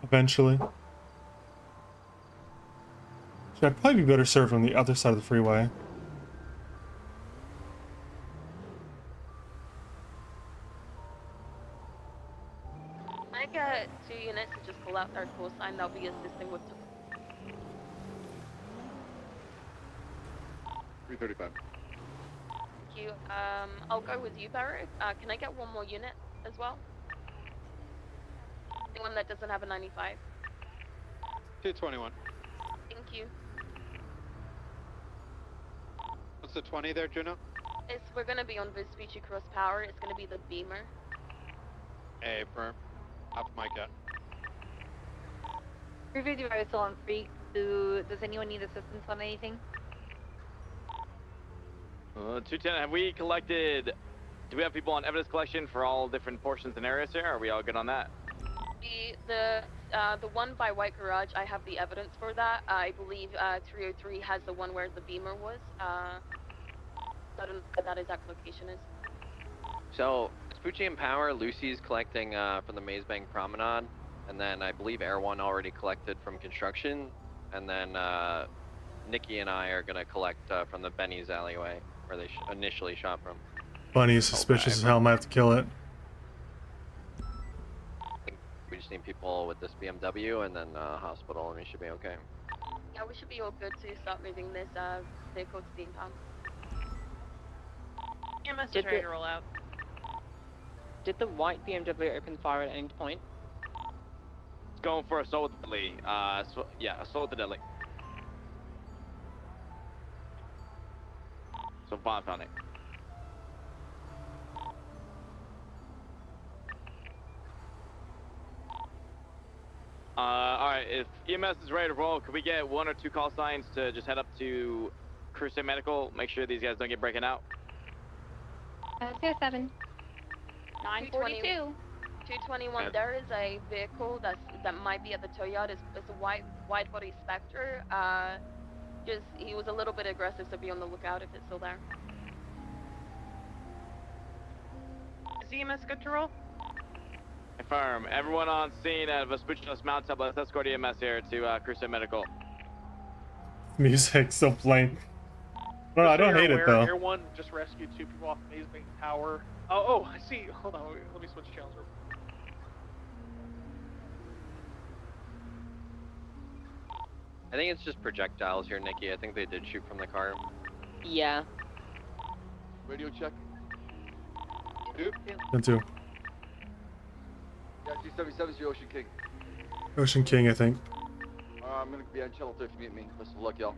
Eventually. Should I'd probably be better served on the other side of the freeway. I get 2 units to just pull out their call sign. They'll be assisting with. 335. Thank you. I'll go with you, Barrett. Can I get 1 more unit as well? Anyone that doesn't have a 95. 221. Thank you. What's the 20 there, Juno? We're gonna be on Vespucci Cross Power. It's gonna be the Beamer. Hey, firm. Off Micah. 355 is still on Freak. Does anyone need assistance on anything? 210, have we collected... Do we have people on evidence collection for all different portions and areas here? Are we all good on that? The one by White Garage, I have the evidence for that. I believe 303 has the one where the Beamer was. I don't know what that exact location is. So, Vespucci and Power, Lucy's collecting from the Maze Bank Promenade, and then I believe Air 1 already collected from construction, and then Nikki and I are gonna collect from the Benny's alleyway, where they initially shot from. Bunny is suspicious as hell, might have to kill it. I think we just need people with this BMW and then hospital, and we should be okay. Yeah, we should be all good to start moving this vehicle to the impound. EMS is ready to roll out. Did the white BMW open fire at any point? It's going for assault with the deadly. Assault with the deadly. So bomb found it. Alright, if EMS is ready to roll, could we get 1 or 2 call signs to just head up to Crusade Medical, make sure these guys don't get breaking out? 207. 942. 221, there is a vehicle that might be at the tow yard. It's a wide body Spectre. He was a little bit aggressive, so be on the lookout if it's still there. Is EMS good to roll? Confirm. Everyone on scene at Vespucci Mount Top, let's escort EMS here to Crusade Medical. Music's so plain. No, I don't hate it though. Air 1 just rescued 2 people off Maze Bank Tower. Oh, I see. Hold on, let me switch channels real quick. I think it's just projectiles here, Nikki. I think they did shoot from the car. Yeah. Radio check. 2. Yeah, G77 is your Ocean King. Ocean King, I think. I'm gonna be on channel 2 if you meet me. Best of luck, y'all.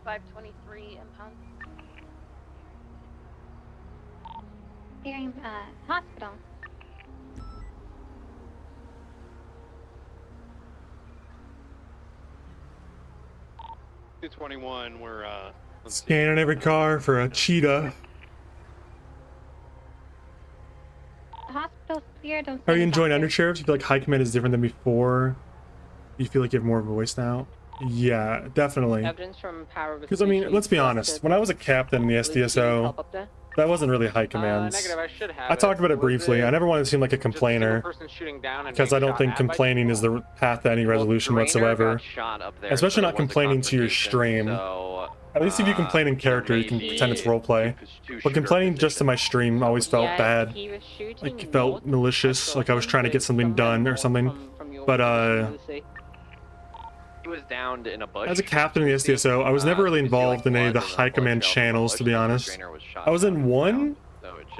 $35.23 impound. Hearing hospital. $221, we're Scanning every car for a cheetah. The hospital's clear. Don't. Are you enjoying Undersheriff? Do you feel like High Command is different than before? Do you feel like you have more of a voice now? Yeah, definitely. Evidence from Power. Because I mean, let's be honest. When I was a captain in the SDSO, that wasn't really High Command's. Negative, I should have I talked about it briefly. I never wanted to seem like a complainer, because I don't think complaining is the path to any resolution whatsoever. Especially not complaining to your stream. At least if you complain in character, you can pretend it's roleplay. But complaining just to my stream always felt bad. Like, it felt malicious, like I was trying to get something done or something. But, He was downed in a bush. as a captain in the SDSO, I was never really involved in any of the High Command channels, to be honest. I was in one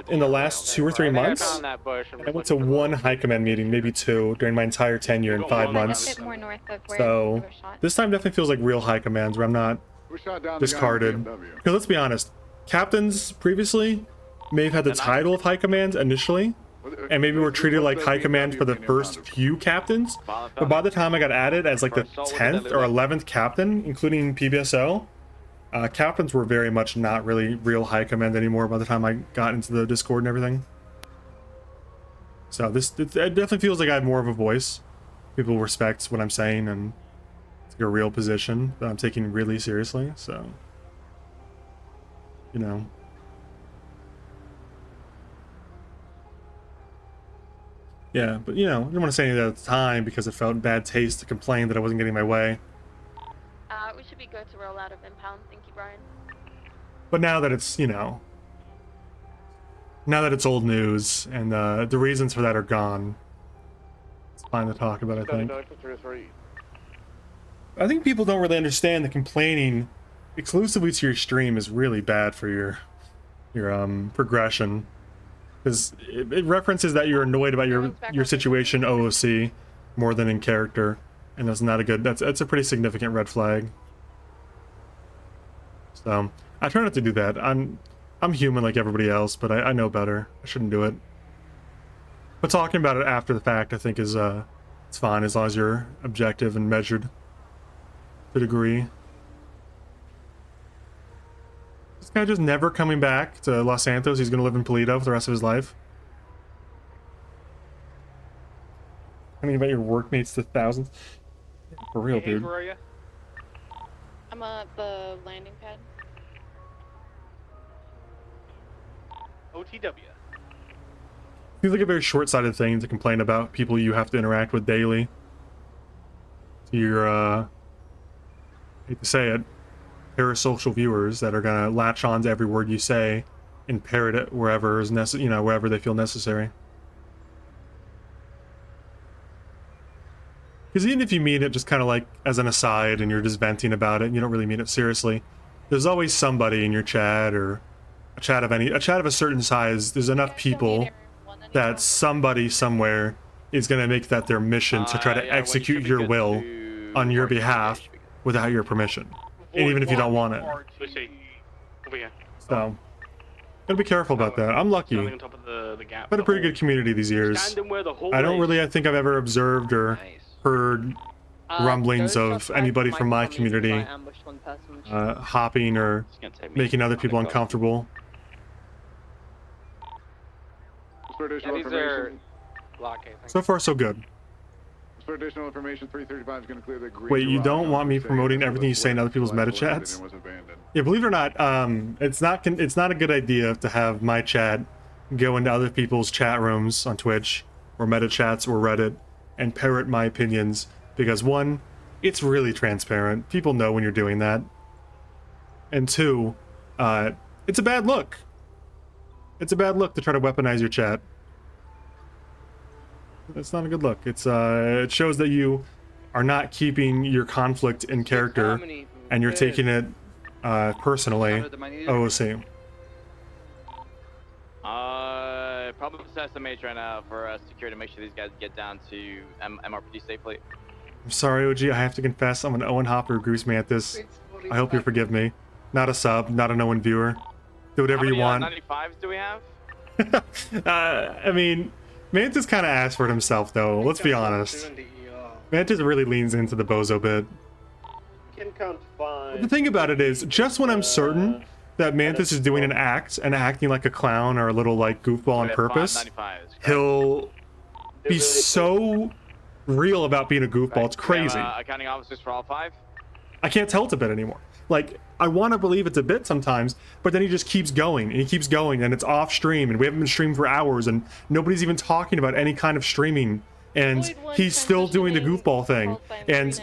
in the last 2 or 3 months. I went to 1 High Command meeting, maybe 2, during my entire tenure in 5 months. So, this time definitely feels like real High Commands, where I'm not discarded. Because let's be honest, captains previously may have had the title of High Command initially, and maybe were treated like High Command for the first few captains, but by the time I got added as like the 10th or 11th captain, including PBSO, captains were very much not really real High Command anymore by the time I got into the Discord and everything. So it definitely feels like I have more of a voice. People respect what I'm saying, and it's like a real position that I'm taking really seriously, so, you know. Yeah, but you know, I didn't want to say anything at the time because it felt in bad taste to complain that I wasn't getting my way. We should be good to roll out of impound. Thank you, Brian. But now that it's, you know, now that it's old news and the reasons for that are gone, it's fine to talk about, I think. I think people don't really understand that complaining exclusively to your stream is really bad for your progression, because it references that you're annoyed about your situation OOC more than in character, and that's not a good. That's a pretty significant red flag. So I try not to do that. I'm human like everybody else, but I know better. I shouldn't do it. But talking about it after the fact, I think is it's fine as long as you're objective and measured to a degree. This guy just never coming back to Los Santos. He's gonna live in Toledo for the rest of his life. I mean, about your workmates to thousands. For real, Hey, dude. where are you? I'm at the landing pad. OTW. Seems like a very short-sighted thing to complain about people you have to interact with daily. To your, hate to say it, parasocial viewers that are gonna latch on to every word you say and parrot it wherever is wherever they feel necessary. Because even if you mean it just kind of like as an aside and you're just venting about it and you don't really mean it seriously, there's always somebody in your chat or a chat of a certain size. There's enough people that somebody somewhere is going to make that their mission to try to execute your will on your behalf without your permission, and even if you don't want it. So gotta be careful about that. I'm lucky. I've had a pretty good community these years. I don't think I've ever observed or heard rumblings of anybody from my community hopping or making other people uncomfortable. For additional Yeah, these are information, blockade. So far, so good. for additional information, 335 is going to clear the green. Wait, you don't want me promoting everything you say in other people's meta chats? Yeah, believe it or not, it's not a good idea to have my chat go into other people's chat rooms on Twitch or meta chats or Reddit and parrot my opinions, because one, it's really transparent. People know when you're doing that. And two, it's a bad look. It's a bad look to try to weaponize your chat. That's not a good look. It shows that you are not keeping your conflict in character, and you're taking it personally. OOC. Probably SMH right now for security to make sure these guys get down to MRPD safely. I'm sorry, OG. I have to confess, I'm an Owen Hopper Goose Mantis. I hope you forgive me. Not a sub, not an Owen viewer. Do whatever you want. How many 95s do we have? I mean, Mantis kind of asked for it himself, though. Let's be honest. Mantis really leans into the bozo bit. Can count 5. The thing about it is, just when I'm certain that Mantis is doing an act and acting like a clown or a little like goofball on purpose, he'll be so real about being a goofball. It's crazy. Accounting officers for all 5? I can't tell it's a bit anymore. Like, I want to believe it's a bit sometimes, but then he just keeps going, and he keeps going, and it's off stream, and we haven't been streaming for hours, and nobody's even talking about any kind of streaming, and he's still doing the goofball thing, and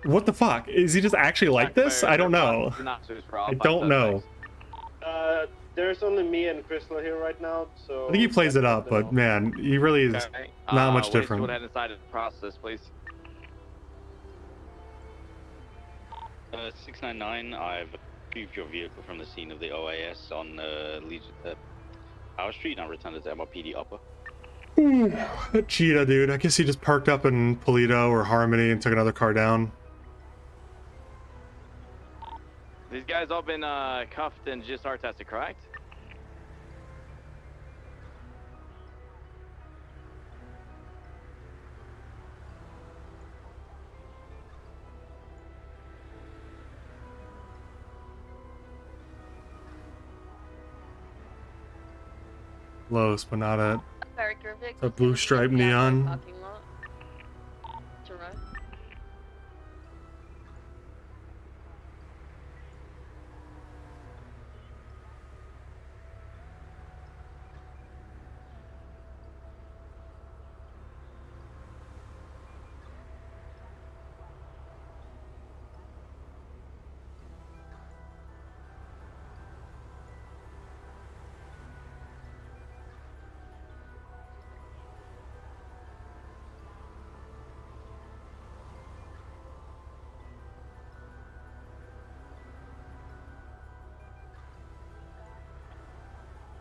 what the fuck? Is he just actually like this? I don't know. I don't know. There's only me and Crystal here right now, so... I think he plays it up, but man, he really is not much different. Go ahead inside the process, please. 699, I've retrieved your vehicle from the scene of the OAS on Power Street, and I returned it to MRPD Upper. Ooh, that cheetah, dude. I guess he just parked up in Polito or Harmony and took another car down. These guys all been cuffed and GSR tested, correct? Close, but not at Pericovic. a blue stripe neon. Parking lot. To right.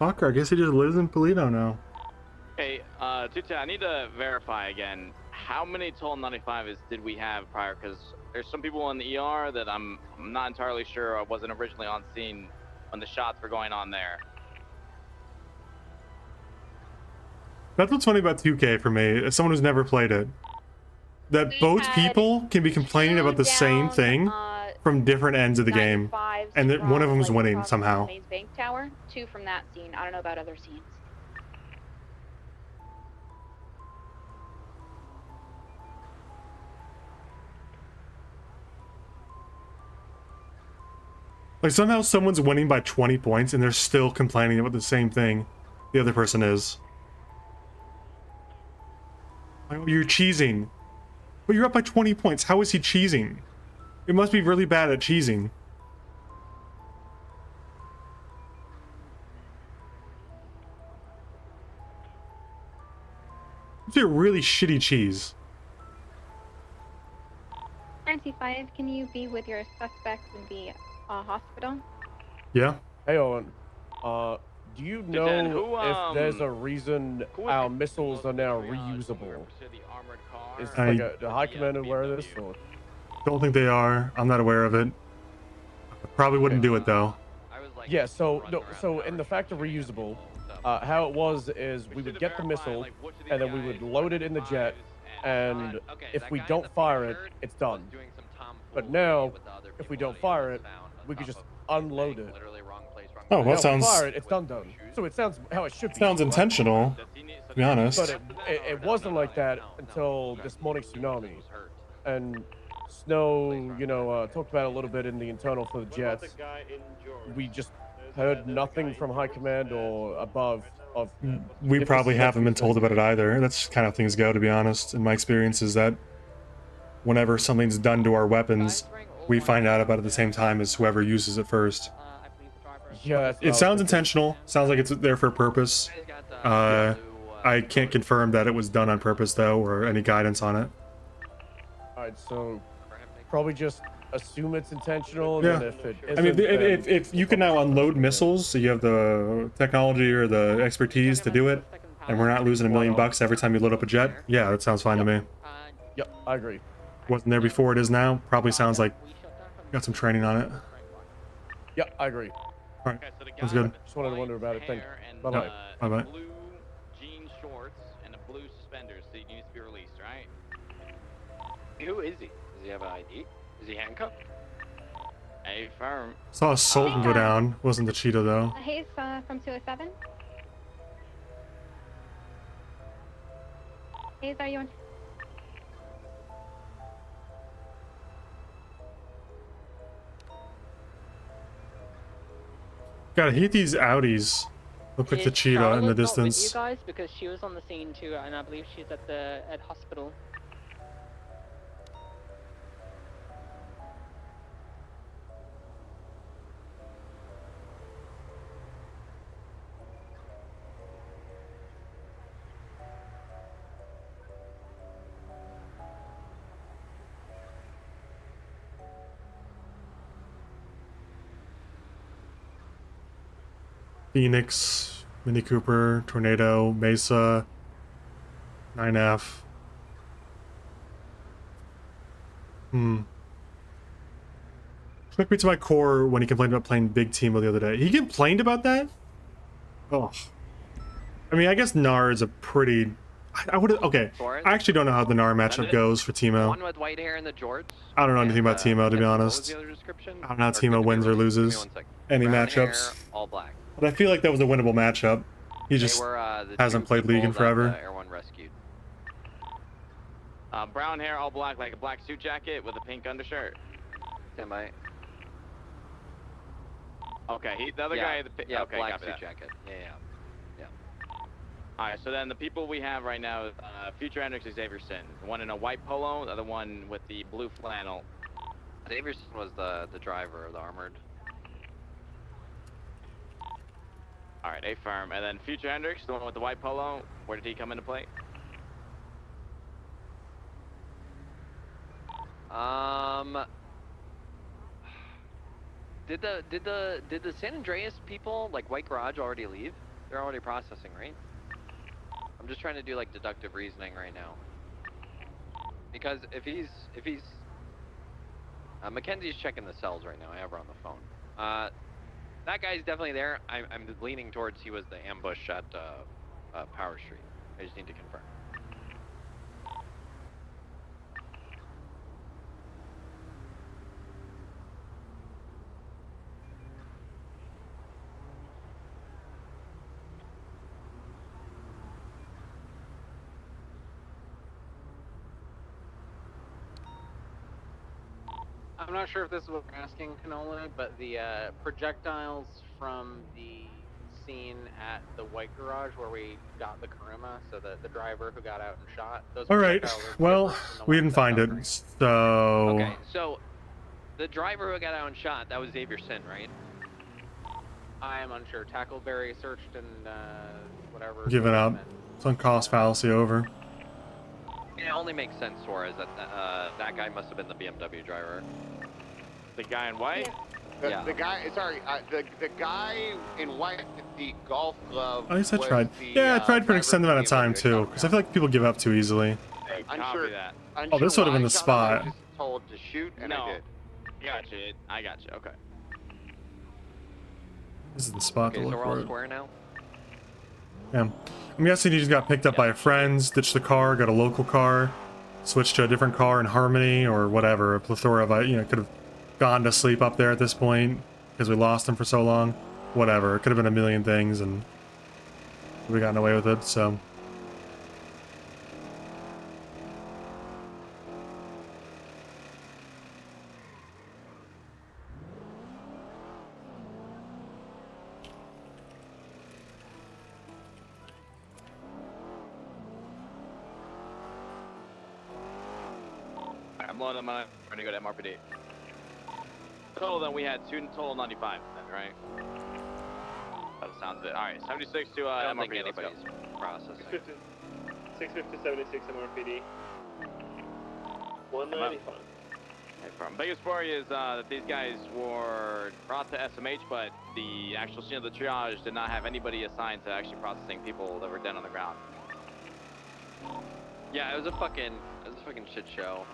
Fucker, I guess he just lives in Polito now. Hey, Tuta, I need to verify again. How many total 95s did we have prior? Because there's some people in the ER that I'm not entirely sure I wasn't originally on scene when the shots were going on there. That's what's funny about 2K for me, as someone who's never played it. That both people can be complaining about the same thing from different ends of the game, and that one of them's winning somehow. Maze Bank Tower, 2 from that scene. I don't know about other scenes. Like somehow someone's winning by 20 points and they're still complaining about the same thing the other person is. Like, oh, you're cheesing. But you're up by 20 points. How is he cheesing? It must be really bad at cheesing. It's a really shitty cheese. 95, can you be with your suspect in the hospital? Yeah. Hey, Owen. Do you know if there's a reason our missiles are now reusable? Is like the High Commander aware of this? Or? Don't think they are. I'm not aware of it. Probably wouldn't do it though. Yeah, so in the fact of reusable, how it was is we would get the missile and then we would load it in the jet, and if we don't fire it, it's done. But now, if we don't fire it, we could just unload it. Oh, well, that sounds. Fire it, it's done. So it sounds how it should be. Sounds intentional, to be honest. But it wasn't like that until this morning's tsunami, and Snow, you know, talked about it a little bit in the internal for the jets. We just heard nothing from High Command or above of. We probably haven't been told about it either. That's kind of things go, to be honest. In my experience, is that whenever something's done to our weapons, we find out about it at the same time as whoever uses it first. Yeah, it sounds intentional. Sounds like it's there for a purpose. I can't confirm that it was done on purpose though, or any guidance on it. Alright, so probably just assume it's intentional. And Yeah. then if it isn't, I mean, then if you can now unload missiles, so you have the technology or the expertise to do it, and we're not losing $1 million every time you load up a jet, yeah, that sounds fine to me. Yep, I agree. Wasn't there before, it is now. Probably sounds like got some training on it. Yep, I agree. All right, that's good. Just wanted to wonder about it. Thank you. Bye bye. Bye bye. Blue jean shorts and a blue suspenders, so he needs to be released, right? Who is he? Does he have an ID? Is he handcuffed? A firm. Saw a Sultan go down. Wasn't the Cheetah though. Hayes from 207. Hayes, are you on? God, I hate these Audis. Look like the Is Cheetah in Charlotte the not distance. with you guys, because she was on the scene too, and I believe she's at hospital. Phoenix, Mini Cooper, Tornado, Mesa, 9F. Took me to my core when he complained about playing Big Teemo the other day. He complained about that? Oh. I mean, I guess NAR is a pretty... I would okay. I actually don't know how the NAR matchup goes for Teemo. One with white hair and the jorts. I don't know anything about Teemo, to be honest. What was the other description? I don't know how Teemo wins or loses any Brown matchups. hair, all black. But I feel like that was a winnable matchup. He just the hasn't two played League in people forever. that, Air One rescued. Brown hair, all black, like a black suit jacket with a pink undershirt. Am I? Okay, the other guy, okay, black copy suit that. jacket. Yeah. All right, so then the people we have right now, Future Hendrix and Xavierson. One in a white polo, the other one with the blue flannel. Xavierson was the driver of the armored. All right, A firm, and then Future Hendrix, the one with the white polo. Where did he come into play? Did the San Andreas people, like White Garage, already leave? They're already processing, right? I'm just trying to do like deductive reasoning right now. Because if he's Mackenzie's checking the cells right now. I have her on the phone. That guy's definitely there. I'm leaning towards he was the ambush at Power Street. I just need to confirm. I'm not sure if this is what we're asking, Canola, but the projectiles from the scene at the white garage where we got the Kuruma, so the driver who got out and shot, those All right. projectiles are Well, different from the we ones didn't that find it. Valkyrie. So. Okay, so the driver who got out and shot, that was Xavier Sin, right? I am unsure. Tackleberry searched and whatever. Giving up. Some cost fallacy over. It only makes sense, Suarez, that that guy must have been the BMW driver. The guy in white? Yeah. The guy, sorry, the guy in white with the golf glove. At least I was tried. the, Yeah, I tried for an driver extended amount of time BMW too, because I feel like people give up too easily. Hey, I'm copy sure- that. Oh, this would have been the spot. I was just told to shoot, and No. I did. Gotcha. I got you. Okay. This is the spot Okay, to so look we're all for it. square now? Yeah. I'm guessing he just got picked up by a friend, ditched the car, got a local car, switched to a different car in Harmony or whatever. A plethora of, could have gone to sleep up there at this point because we lost him for so long. Whatever. It could have been a million things and we gotten away with it, so. I'm loading them on. We're gonna go to MRPD. Total, then we had total 95, then, right? That sounds it. All right, 76 to I don't think MRPD. Let's go. anybody's processing. 650, 76 MRPD. 195. No problem. Biggest worry is that these guys were brought to SMH, but the actual scene of the triage did not have anybody assigned to actually processing people that were dead on the ground. Yeah, it was a fucking shit show.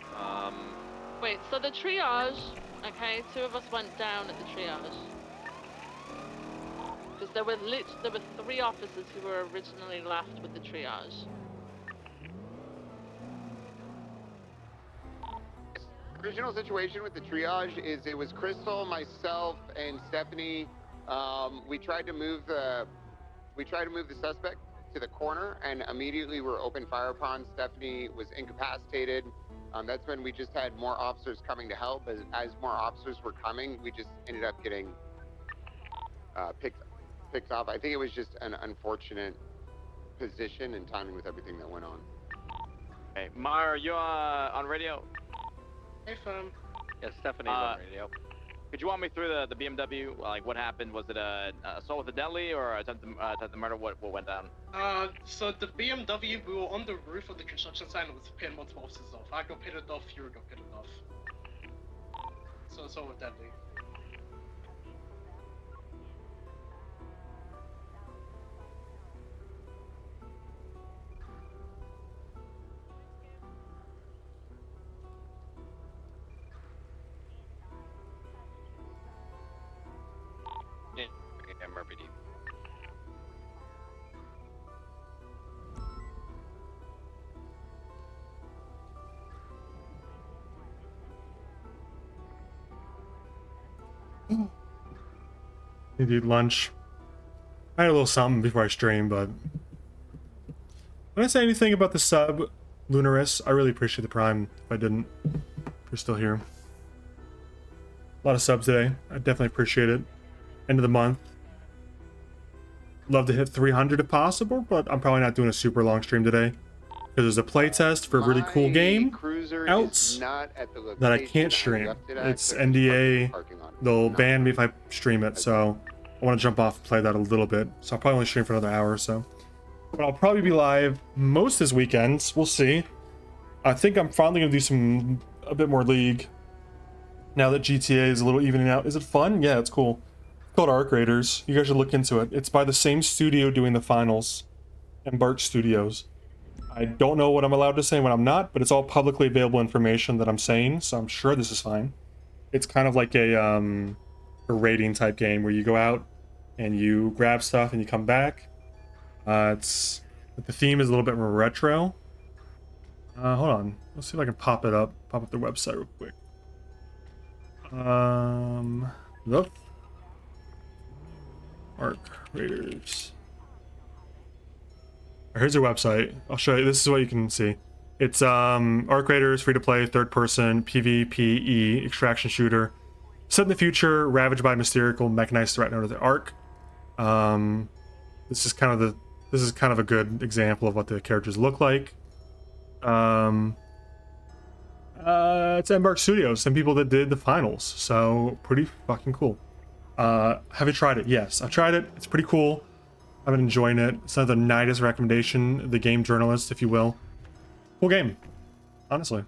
Wait, so the triage, okay, 2 of us went down at the triage. Because there were 3 officers who were originally left with the triage. Original situation with the triage is it was Crystal, myself, and Stephanie. We tried to move the suspect to the corner, and immediately were open fire upon. Stephanie was incapacitated. That's when we just had more officers coming to help. As more officers were coming, we just ended up getting picked off. I think it was just an unfortunate position and timing with everything that went on. Hey, Mar, you on radio? Hey, fam. Yeah, Stephanie's on radio. Could you walk me through the BMW? Like, what happened? Was it a assault with a deadly or attempted murder? What went down? So the BMW, we were on the roof of the construction site and was pitting multiple officers off. I got pitted off, you got pitted off. So assault with deadly. Yeah, okay, MRPD. Need to eat lunch. I had a little something before I stream, but when I say anything about the sub, Lunaris, I really appreciate the prime. If I didn't, if you're still here. A lot of subs today. I definitely appreciate it. End of the month. Love to hit 300 if possible, but I'm probably not doing a super long stream today. Because there's a playtest for a really cool game out that I can't stream. It's NDA. They'll ban me if I stream it, so I want to jump off and play that a little bit. So I'll probably only stream for another hour or so. But I'll probably be live most this weekend. We'll see. I think I'm finally going to do a bit more League. Now that GTA is a little evening out. Is it fun? Yeah, it's cool. called Arc Raiders. You guys should look into it. It's by the same studio doing the finals, Embark Studios. I don't know what I'm allowed to say and what I'm not, but it's all publicly available information that I'm saying, so I'm sure this is fine. It's kind of like a raiding type game where you go out and you grab stuff and you come back. The theme is a little bit more retro. Hold on. Let's see if I can pop it up. Pop up their website real quick. Look. Arc Raiders. Here's their website. I'll show you. This is what you can see. It's Arc Raiders, free to play, third person, PvPE, extraction shooter. Set in the future, ravaged by mystical, mechanized threat known as the Arc. This is kind of a good example of what the characters look like. It's Embark Studios, some people that did the finals, so pretty fucking cool. Have you tried it? Yes, I've tried it. It's pretty cool. I've been enjoying it. It's another Nidus recommendation, the game journalist, if you will. Cool game, honestly.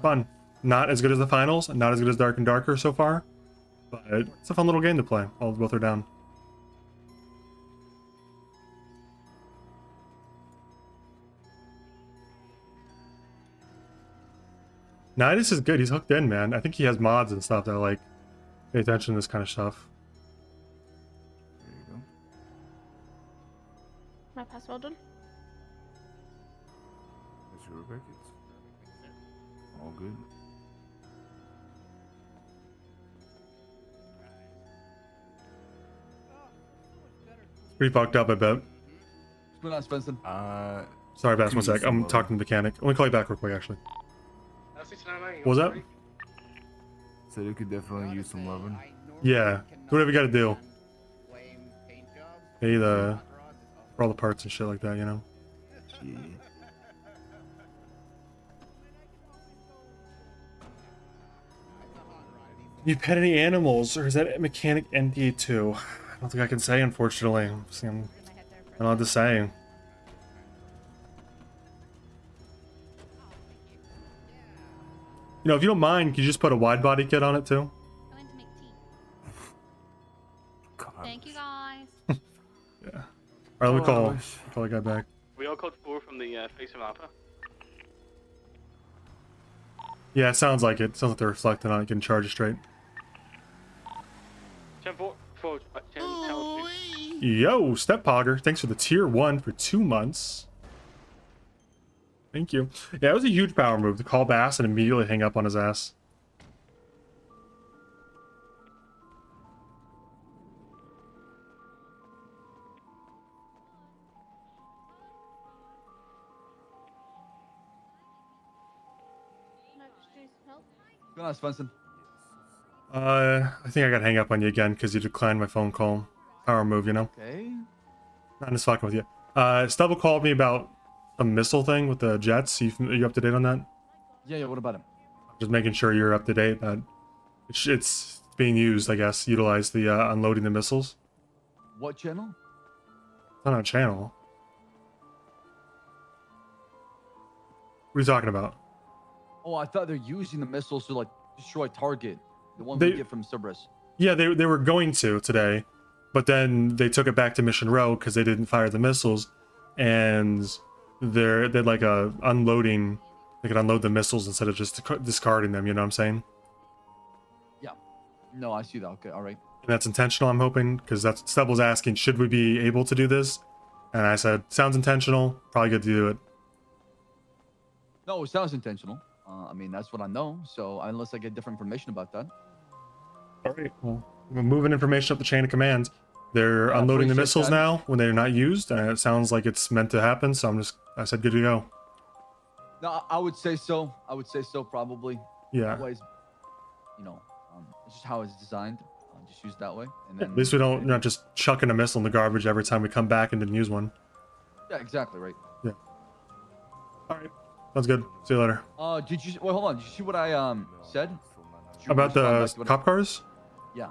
Fun. Not as good as the finals, not as good as Dark and Darker so far, but it's a fun little game to play. All both are down. Nidus is good. He's hooked in, man. I think he has mods and stuff that like pay attention to this kind of stuff. There you go. My pass well done. That's your Rebecca. All good. Pretty fucked up, I bet. What's going on, Svensen? Sorry, Bass, one sec. I'm talking to the mechanic. Let me call you back real quick, actually. What was that? Said it could definitely use some loving. Yeah, do whatever you gotta do. Pay for all the parts and shit like that, you know? Yeah. You pet any animals, or is that mechanic ND2? I don't think I can say, unfortunately. I'm not allowed to say. You know, if you don't mind, can you just put a wide body kit on it too? I went to make tea. God. Thank you guys. Yeah. Alright, let me call the guy back. We all code 4 from the face of Alpha. Yeah, it sounds like it. Sounds like they're reflecting on it, getting charges straight. 10-4, 10 Yo, Step Pogger, thanks for the tier 1 for 2 months. Thank you. Yeah, it was a huge power move to call Bass and immediately hang up on his ass. What's going on, Svensen? I think I gotta hang up on you again because you declined my phone call. Power move, you know? Okay. Not just fucking with you. Stubble called me about a missile thing with the jets. Are you up to date on that? Yeah, what about him? Just making sure you're up to date. That it's being used, I guess. Utilize the unloading the missiles. What channel? It's not on a channel. What are you talking about? Oh, I thought they're using the missiles to like destroy target. The one we get from Cerberus. Yeah, they were going to today, but then they took it back to Mission Row because they didn't fire the missiles, and they're like a unloading. They could unload the missiles instead of just discarding them. You know what I'm saying? Yeah. No, I see that. Okay, all right. And that's intentional, I'm hoping, because that's Stubble's asking, should we be able to do this? And I said, sounds intentional. Probably good to do it. No, it sounds intentional. I mean, that's what I know. So unless I get different information about that. All right. Well, we're moving information up the chain of command. They're unloading the missiles now when they're not used, and it sounds like it's meant to happen. So I said, good to go. No, I would say so. I would say so, probably. Yeah. Otherwise, it's just how it's designed. Just use it that way. And then, At least we're not just chucking a missile in the garbage every time we come back and didn't use one. Yeah, exactly right. Yeah. All right. Sounds good. See you later. Did you? Wait, hold on. Did you see what I said? About the cop cars? Yeah.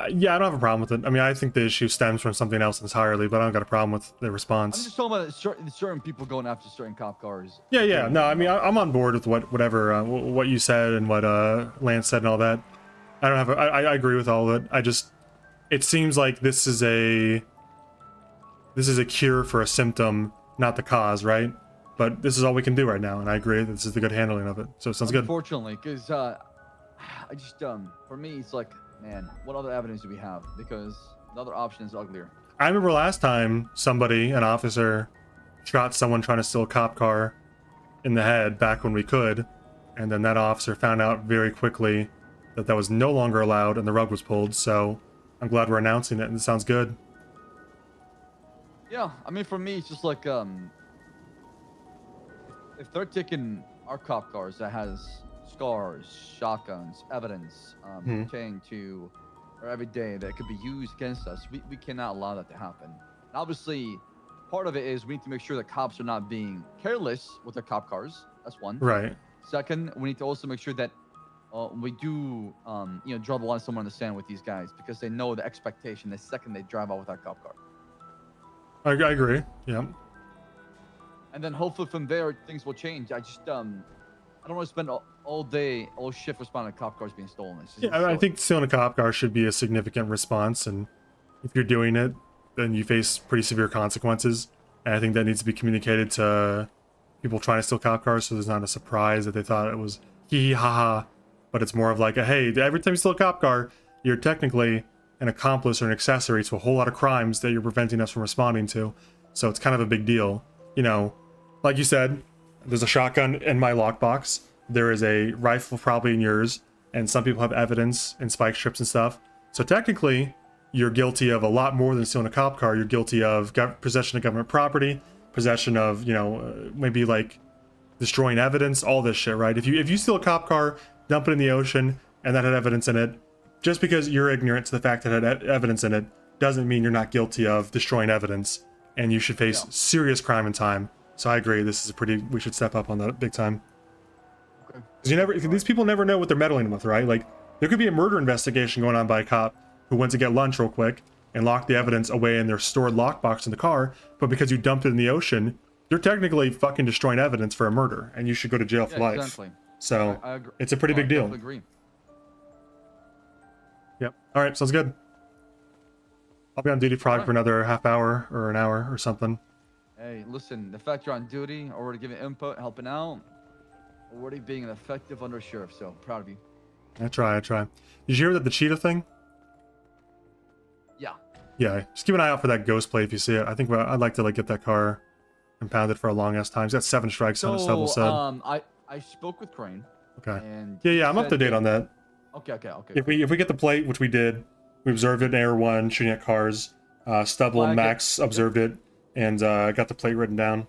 Yeah, I don't have a problem with it. I mean, I think the issue stems from something else entirely, but I don't got a problem with the response. I'm just talking about certain people going after certain cop cars. Yeah. No, I mean, I'm on board with whatever what you said and what Lance said and all that. I don't have. I agree with all of it. It seems like this is a cure for a symptom, not the cause, right? But this is all we can do right now, and I agree that this is the good handling of it. So it sounds good. Unfortunately, because I just for me it's like, man, what other evidence do we have? Because the other option is uglier. I remember last time an officer, shot someone trying to steal a cop car in the head back when we could, and then that officer found out very quickly that that was no longer allowed and the rug was pulled. So I'm glad we're announcing it, and it sounds good. Yeah, I mean, for me, it's just like, if they're taking our cop cars that has scars, shotguns, evidence, pertaining to our everyday that could be used against us, we cannot allow that to happen. And obviously, part of it is we need to make sure that cops are not being careless with their cop cars. That's one. Right. Second, we need to also make sure that we do, draw the line somewhere in the sand with these guys, because they know the expectation the second they drive out with our cop car. I agree. Yeah. And then hopefully from there things will change. I just I don't want to spend all day, all shift responding to cop cars being stolen. It's just Yeah, I think stealing a cop car should be a significant response, and if you're doing it, then you face pretty severe consequences. And I think that needs to be communicated to people trying to steal cop cars, so there's not a surprise that they thought it was hee hee ha ha, but it's more of like a, hey, every time you steal a cop car, you're technically an accomplice or an accessory to a whole lot of crimes that you're preventing us from responding to. So it's kind of a big deal. You know, like you said, there's a shotgun in my lockbox. There is a rifle probably in yours, and some people have evidence and spike strips and stuff. So technically, you're guilty of a lot more than stealing a cop car. You're guilty of possession of government property, possession of, maybe like destroying evidence, all this shit, right? If you steal a cop car, dump it in the ocean, and that had evidence in it, just because you're ignorant to the fact that it had evidence in it, doesn't mean you're not guilty of destroying evidence, and you should face serious crime and time. So I agree, this is we should step up on that big time. Because these people never know what they're meddling with, right? Like, there could be a murder investigation going on by a cop who went to get lunch real quick and locked the evidence away in their stored lockbox in the car, but because you dumped it in the ocean, you're technically fucking destroying evidence for a murder, and you should go to jail for life. Exactly. So I agree. It's a pretty big deal. I agree. Yep. All right, sounds good. I'll be on duty probably for another half hour or an hour or something. Hey, listen, the fact you're on duty, already giving input, helping out, already being an effective undersheriff, so proud of you. I try. Did you hear that the cheetah thing? Yeah. Yeah, just keep an eye out for that ghost plate if you see it. I think I'd like to get that car impounded for a long ass time. He's got 7 strikes on his level said. I spoke with Crane. Okay. And yeah, I'm up to date on that. Okay. If we get the plate, which we did, we observed it in Air 1 shooting at cars. Stubble and Max observed it and got the plate written down.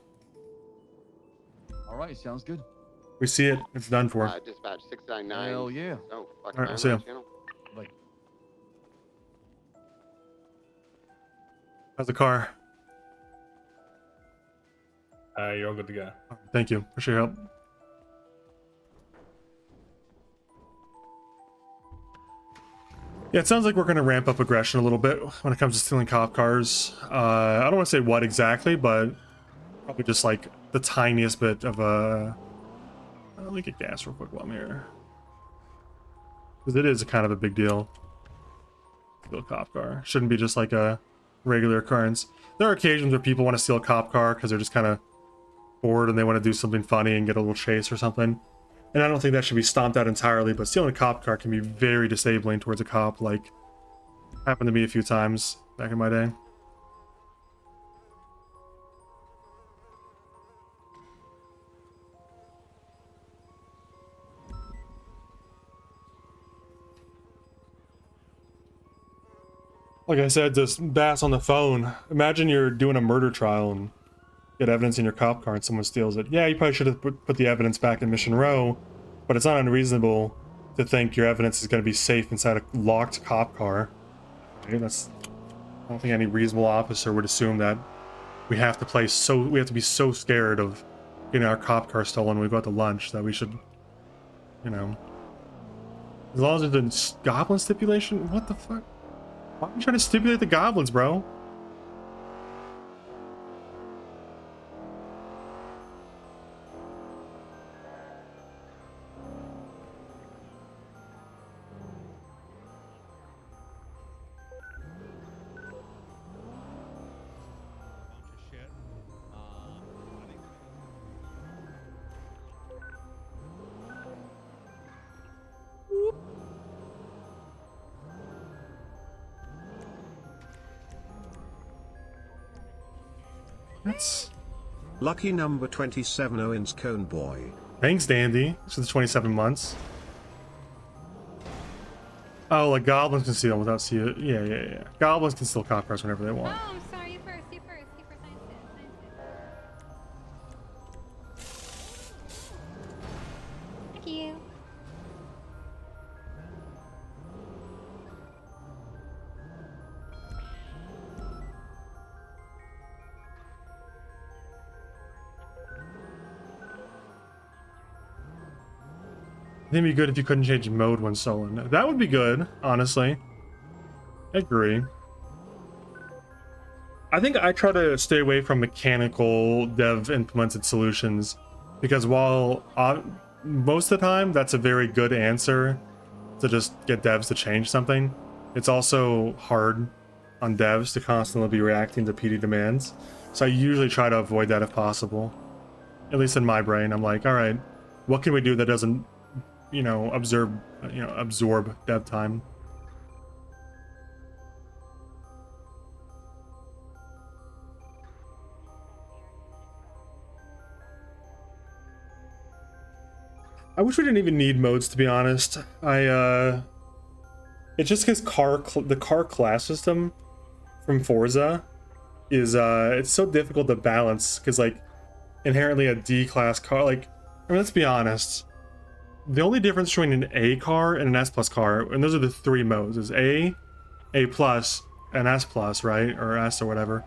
All right, sounds good. We see it. It's done for. Dispatch 699. Hell yeah. Oh, fuck. All right, we'll see ya. Bye. How's the car? You're all good to go. Thank you. Appreciate your help. Yeah, it sounds like we're going to ramp up aggression a little bit when it comes to stealing cop cars. I don't want to say what exactly, but probably just like the tiniest bit of a... Let me get gas real quick while I'm here. Because it is kind of a big deal. Steal a cop car. Shouldn't be just like a regular occurrence. There are occasions where people want to steal a cop car because they're just kind of bored and they want to do something funny and get a little chase or something. And I don't think that should be stomped out entirely, but stealing a cop car can be very disabling towards a cop, like happened to me a few times back in my day. Like I said, just Bass on the phone. Imagine you're doing a murder trial and get evidence in your cop car and someone steals it. Yeah, you probably should have put the evidence back in Mission Row, but it's not unreasonable to think your evidence is going to be safe inside a locked cop car. Okay, I don't think any reasonable officer would assume that we have to be so scared of getting our cop car stolen when we go out to lunch that we should, as long as it's a goblin stipulation. What the fuck? Why are you trying to stipulate the goblins, bro? That's... Lucky number 27 Owens Cone Boy. Thanks, Dandy. So the 27 months. Oh, like goblins can steal without see it. Yeah. Goblins can steal cop cars whenever they want. Oh, I'm sorry. You first. You first. You first. Thank you. I think it'd be good if you couldn't change mode when stolen. That would be good, honestly. I agree. I think I try to stay away from mechanical dev implemented solutions because while most of the time that's a very good answer to just get devs to change something, it's also hard on devs to constantly be reacting to PD demands. So I usually try to avoid that if possible. At least in my brain, I'm like, all right, what can we do that doesn't, absorb dev time? I wish we didn't even need modes, to be honest. It's just because the car class system from Forza is it's so difficult to balance because like inherently a D class car, like, I mean, let's be honest, the only difference between an A car and an S plus car, and those are the three modes, is A plus, and S plus, right, or S or whatever.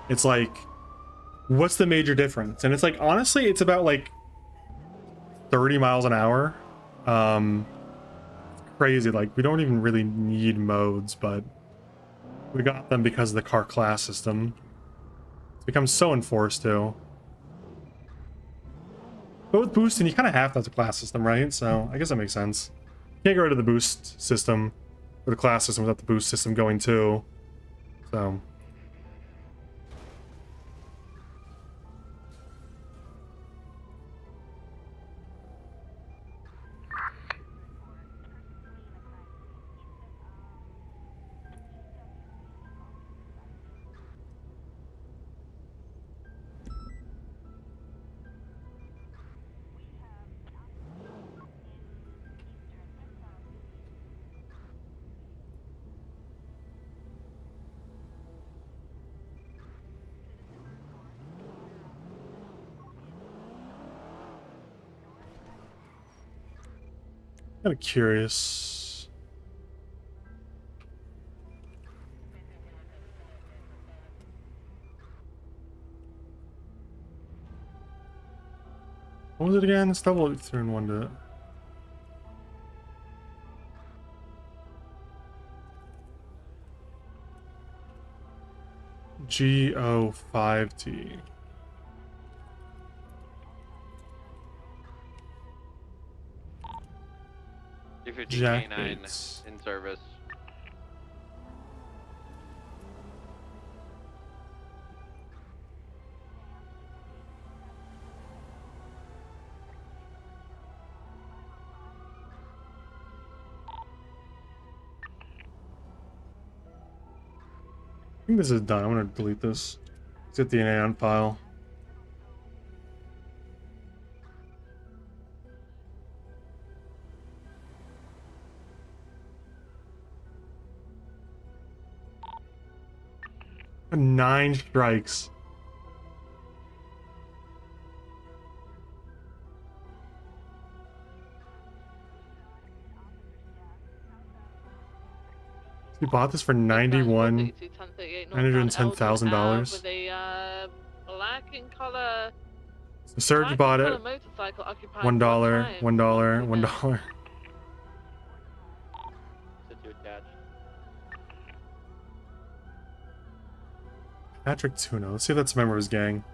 It's like, what's the major difference? And it's like, honestly, it's about like 30 miles an hour. Crazy. Like, we don't even really need modes, but we got them because of the car class system. It's become so enforced too. But with boosting, you kind of have to have the class system, right? So I guess that makes sense. You can't get rid of the boost system or the class system without the boost system going too. So kind of curious. What was it again? It's double 3 and 1 to it. GO5T. Jack K9 in service. I think this is done. I'm gonna delete this. Let's get the DNA on file. Nine strikes. You bought this for $910,000. With a black in color. The Surge bought it. Motorcycle occupied $1. $1. Patrick Tuna. Let's see if that's a member of his gang.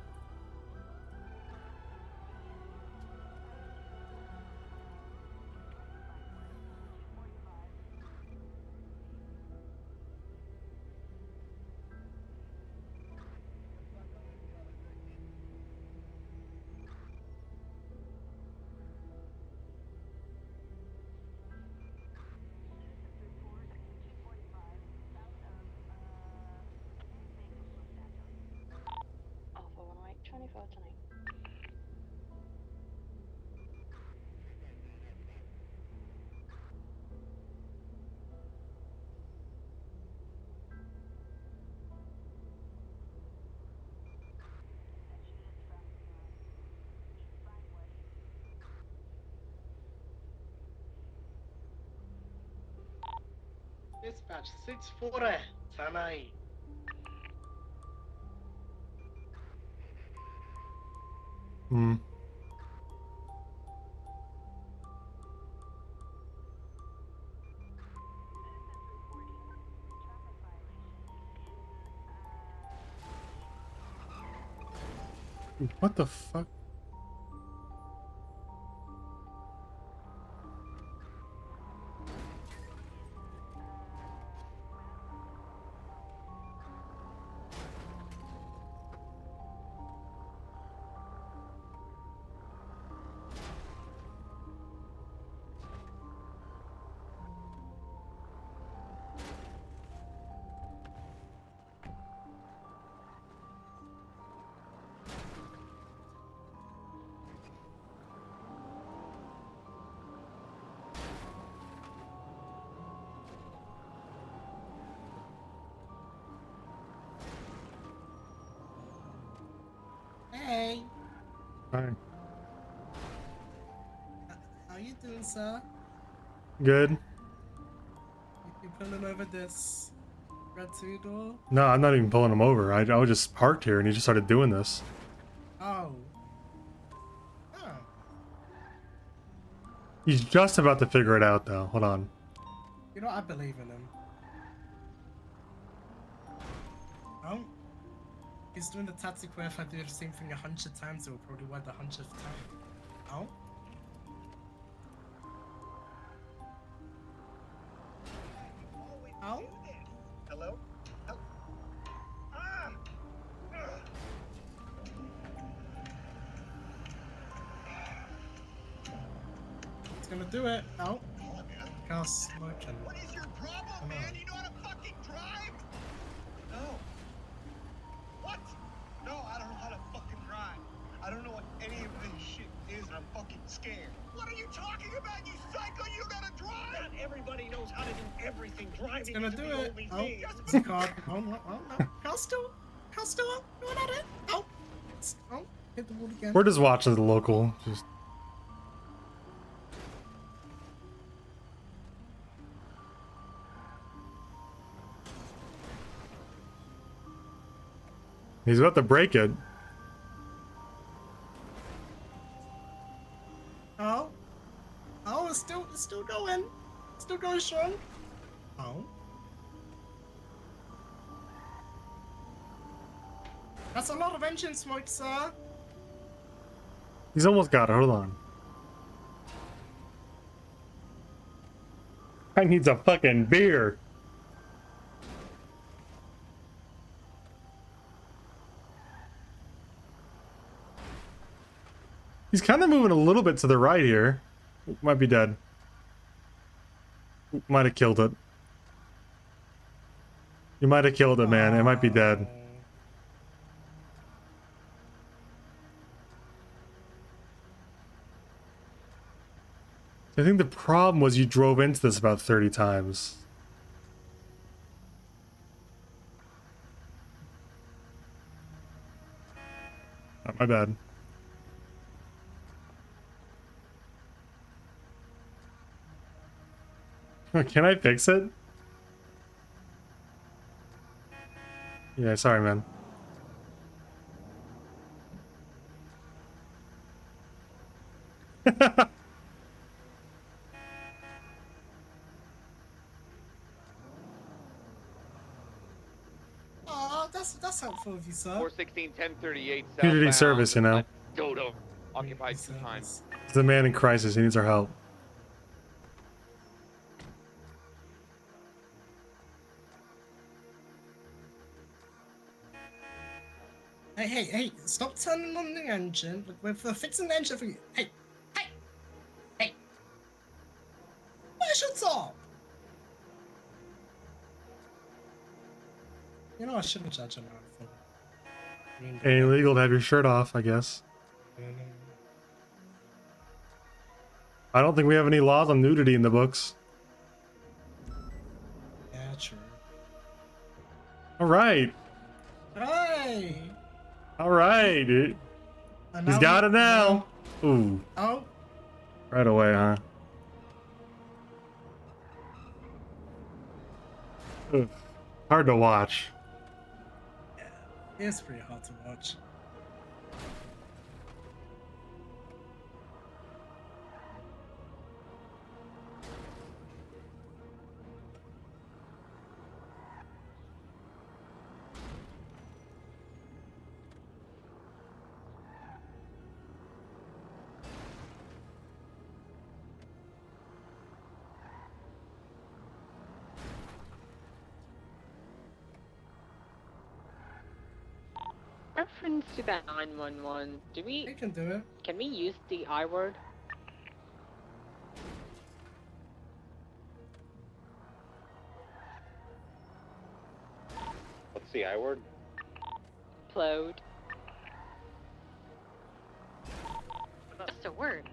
vote tonight. Dispatch 640 tonight. Hmm. What the fuck? Hey, Hi. how you doing, sir? Good. You pulling over this red two-door? No, I'm not even pulling him over. I was just parked here and he just started doing this. Oh. Oh. He's just about to figure it out though. Hold on. You know, I believe in him. Oh. He's doing the tattoo where if I do the same thing 100 times, it will probably work the 100th time. Oh. Oh. Hello? It's gonna do it. Oh. Car's smoking. What is your problem, man? You know how to fucking drive? No. What? No, I don't know how to fucking drive. I don't know what any of this shit is, and I'm fucking scared. What are you talking about, you psycho? You know how to drive? Not everybody knows how to do everything. Driving It's gonna isn't do the it. only Oh. thing. It's a car. Oh, no. Oh, no. Car's still going at it. Oh. Oh. Hit the wall again. We're just watching the local. Just. He's about to break it. Oh. Oh, it's still going. Still going strong. Oh. That's a lot of engine smoke, sir. He's almost got it. Hold on. I need a fucking beer. He's kind of moving a little bit to the right here. Might be dead. Might have killed it. You might have killed it, man. It might be dead. I think the problem was you drove into this about 30 times. Oh, my bad. Can I fix it? Yeah, sorry, man. Oh, that's helpful of you, sir. 416, 1038 Community southbound. service, you know. Dodo. Occupied 2 times. He's a man in crisis. He needs our help. Hey, stop turning on the engine. Look, we're fixing the engine for you. Hey. Where's your top? You know, I shouldn't judge him out. Ain't illegal to have your shirt off, I guess. I don't think we have any laws on nudity in the books. Yeah, true. All right. Hey! All right, dude. He's got it now. Ooh. Oh. Right away, huh? Ugh. Hard to watch. Yeah, it's pretty hard to watch. Reference to that 911. Do we? I can do it. Can we use the I word? What's the I word? Plode. Just a word.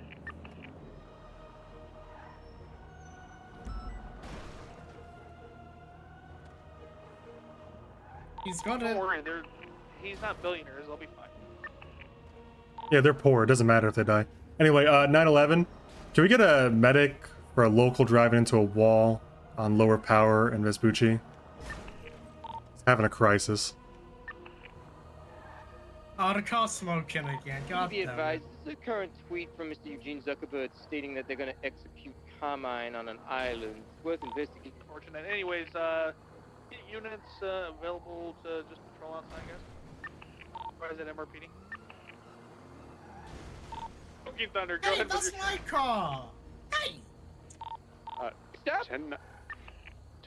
He's got Don't it. worry, he's not billionaires. They'll be fine. Yeah, they're poor. It doesn't matter if they die. Anyway, 911. Can we get a medic for a local driving into a wall on lower power in Vespucci? He's having a crisis. Oh, the car's smoking again. God Be damn it. advised, this is a current tweet from Mr. Eugene Zuckerberg stating that they're going to execute Carmine on an island. It's worth investigating. Fortunate. Anyways, units available to just patrol outside, guys. Or is it MRPD? Okay, Thunder, go Hey, ahead with that's your... my car! Hey!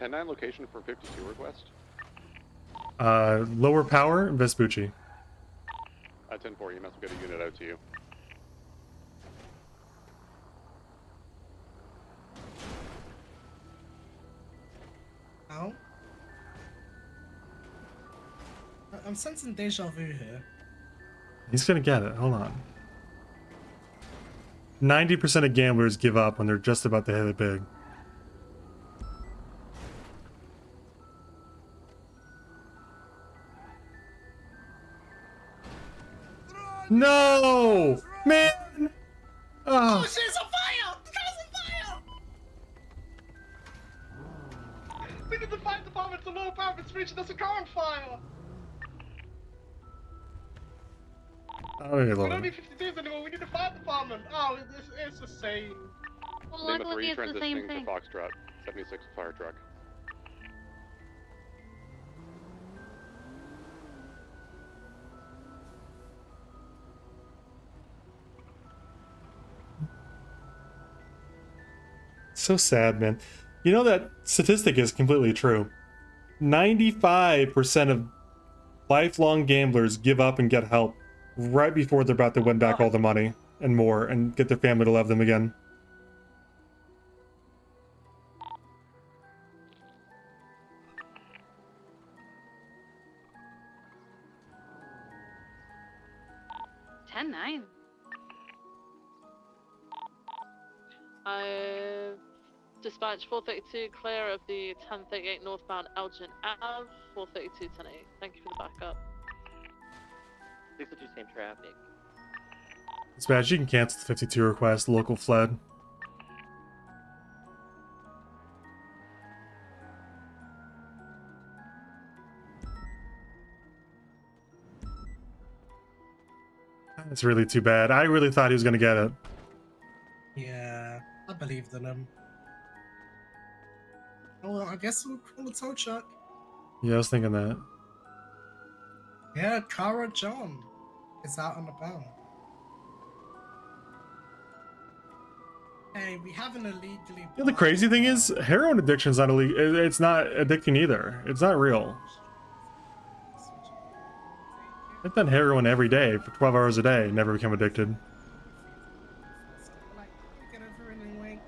10-9 location for 52 request. Lower power in Vespucci. 10-4, EMS will get a unit out to you. Ow. I'm sensing deja vu here. He's gonna get it. Hold on. 90% of gamblers give up when they're just about to hit it big. No! Man! Oh, Oh. she's on fire! The car's on fire! We need the fire department to low power. It's reaching us a car on fire. Oh, yeah, We Lord. don't need 52s anymore. We need the fire department. Oh, it's the same. Well, Lima luckily 3 it's the same transitioning thing. to Foxtrot. 76 fire truck. So sad, man. You know that statistic is completely true. 95% of lifelong gamblers give up and get help right before they're about to win back all the money and more and get their family to love them again. Dispatch 432 clear of the 1038 northbound Elgin Ave, 432 10-8. Thank you for the backup. 602 same traffic. It's bad. You can cancel the 52 request. The local fled. That's really too bad. I really thought he was going to get it. Yeah, I believed in him. Oh, well, I guess we'll call a tow truck. Yeah, I was thinking that. Yeah, Cara John is out and about. Hey, we haven't illegally. Yeah, the crazy thing is, heroin addiction is not illegal. It's not addicting either. It's not real. I've done heroin every day for 12 hours a day. Never become addicted. Get over it anyway.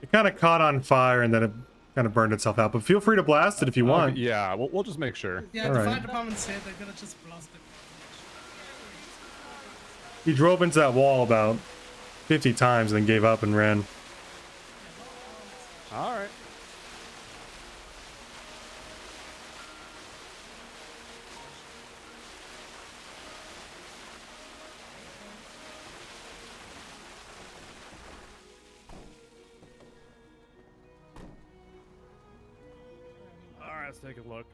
It kind of caught on fire and then it kind of burned itself out. But feel free to blast it if you want. Okay, yeah, we'll just make sure. Yeah, All the right. fire department's here. They're gonna just blast it. He drove into that wall about 50 times and then gave up and ran. All right. All right, let's take a look.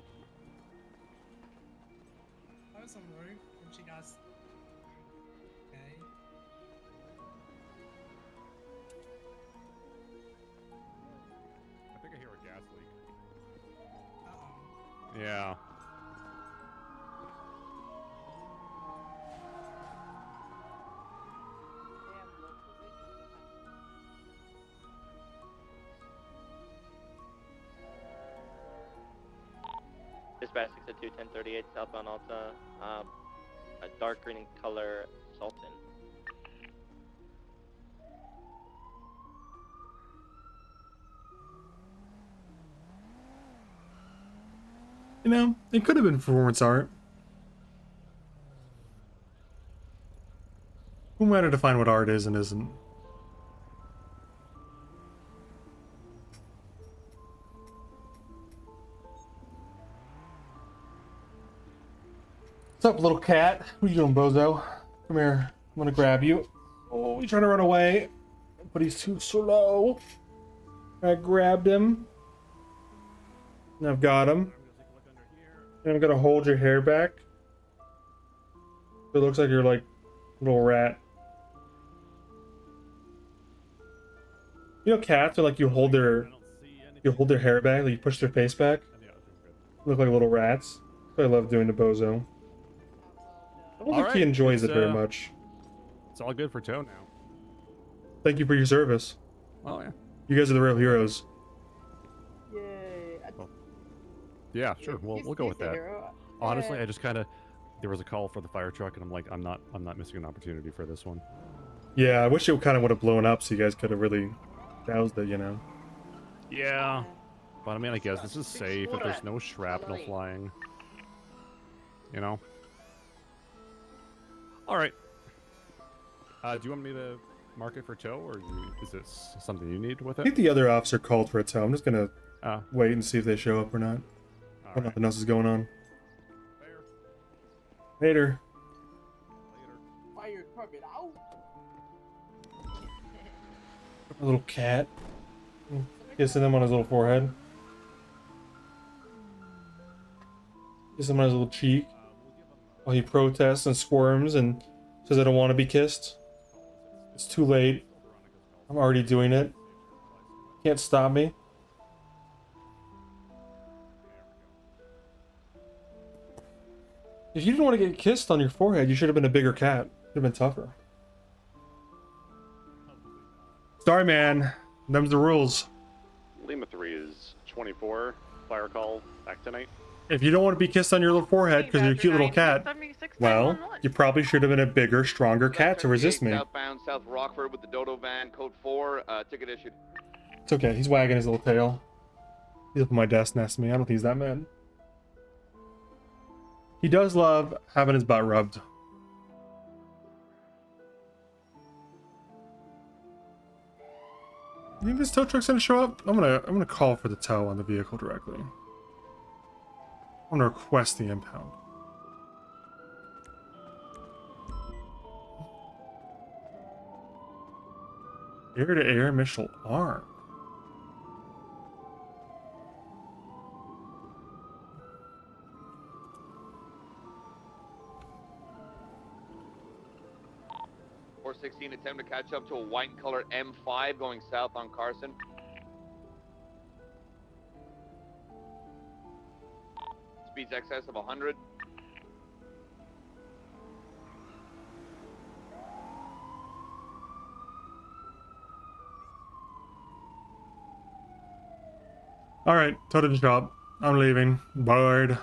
I was on the roof. What you guys? Okay. I think I hear a gas leak. Uh-oh. Yeah. Dispatch 602 1038 southbound Alta, a dark green in color Sultan. You know, it could have been performance art. Who am I to define what art is and isn't? What's up, little cat? What are you doing, bozo? Come here. I'm gonna grab you. Oh, he's trying to run away, but he's too slow. I grabbed him. And I've got him. And I'm gonna hold your hair back. It looks like you're like a little rat. You know, cats are like you hold their hair back, like you push their face back. Look like little rats. That's what I love doing to Bozo. I don't think he enjoys it very much. It's all good for Toe now. Thank you for your service. Oh yeah. You guys are the real heroes. Yeah, sure. We'll go with that. Honestly, I just kind of there was a call for the fire truck, and I'm like, I'm not missing an opportunity for this one. Yeah, I wish it kind of would have blown up so you guys could have really doused it, you know. Yeah, but I mean, I guess this is safe if there's no shrapnel flying. You know. All right. Do you want me to mark it for tow, or is this something you need with I it? think the other officer called for a tow. I'm just gonna wait and see if they show up or not. If nothing else is going on. Later. Fire department out. A little cat. Kissing him on his little forehead. Kissing him on his little cheek. While he protests and squirms and says, I don't want to be kissed. It's too late. I'm already doing it. Can't stop me. If you didn't want to get kissed on your forehead, you should have been a bigger cat. Should have been tougher. Sorry, man. Them's the rules. Lima 3 is 24. Fire call back tonight. If you don't want to be kissed on your little forehead because you're a cute little cat, well, you probably should have been a bigger, stronger cat to resist me. Southbound South Rockford with the Dodo van, code 4, ticket issued. It's okay. He's wagging his little tail. He's up on my desk next to me. I don't think he's that mad. He does love having his butt rubbed. You think this tow truck's gonna show up? I'm gonna call for the tow on the vehicle directly. I'm gonna request the impound. Air-to-air missile arm. Attempt to catch up to a white color M5 going south on Carson. Speeds excess of 100. All right, tow to the shop. I'm leaving. Bored.